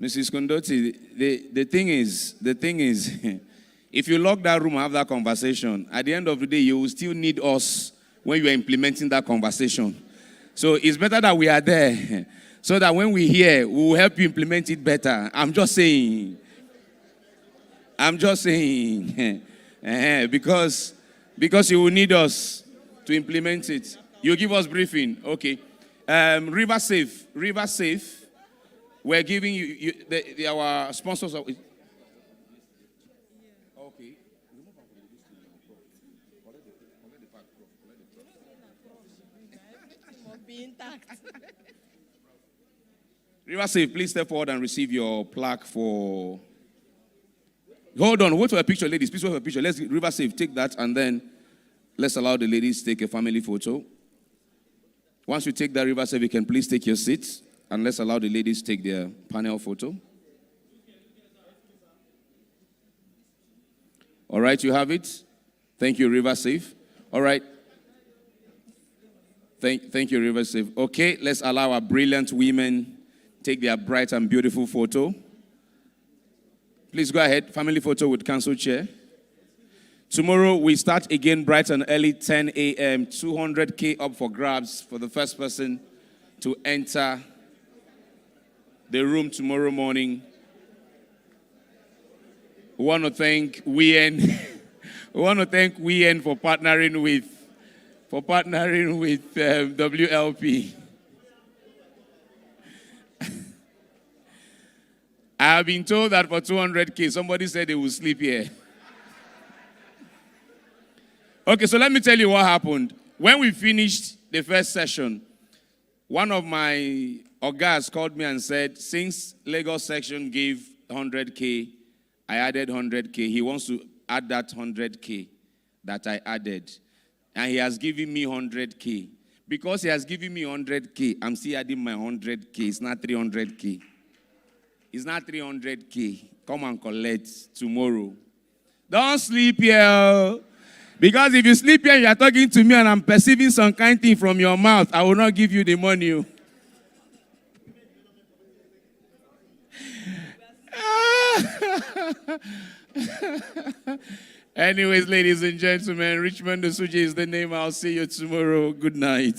Mrs. Kondoti, the thing is, if you lock that room and have that conversation, at the end of the day, you will still need us when you are implementing that conversation. So it's better that we are there, so that when we hear, we will help you implement it better. I'm just saying, because you will need us to implement it. You give us briefing, okay. River Safe. We're giving you our sponsors. Okay. River Safe, please step forward and receive your plaque for. Hold on, wait for a picture, ladies. Please wait for a picture. Let's River Safe, take that, and then let's allow the ladies take a family photo. Once you take that River Safe, you can please take your seats, and let's allow the ladies take their panel photo. All right, you have it. Thank you, River Safe. All right. Thank you, River Safe. Okay, let's allow our brilliant women take their bright and beautiful photo. Please go ahead. Family photo with Council Chair. Tomorrow we start again bright and early, 10 a.m. 200K up for grabs for the first person to enter the room tomorrow morning. We want to thank WEN. We want to thank WEN for partnering with WLP. I have been told that for 200K, somebody said they will sleep here. Okay, so let me tell you what happened. When we finished the first session, one of my guys called me and said, since Lagos section gave 100K, I added 100K. He wants to add that 100K that I added. And he has given me 100K. Because he has given me 100K, I'm still adding my 100K. It's not 300K. It's not 300K. Come and collect tomorrow. Don't sleep here. Because if you sleep here and you are talking to me and I'm perceiving some kind thing from your mouth, I will not give you the money. Anyways, ladies and gentlemen, Richmond Osuji is the name. I'll see you tomorrow. Good night.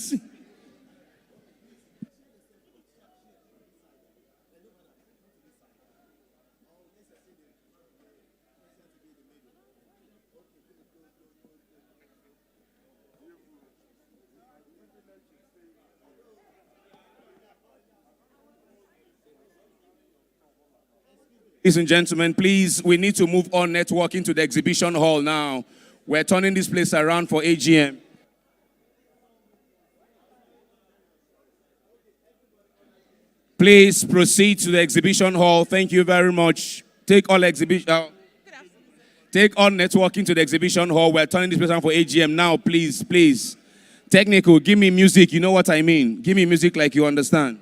Ladies and gentlemen, please, we need to move on networking to the exhibition hall now. We're turning this place around for AGM. Please proceed to the exhibition hall. Thank you very much. Take all networking to the exhibition hall. We're turning this place around for AGM now, please, please. Technical, give me music. You know what I mean. Give me music like you understand.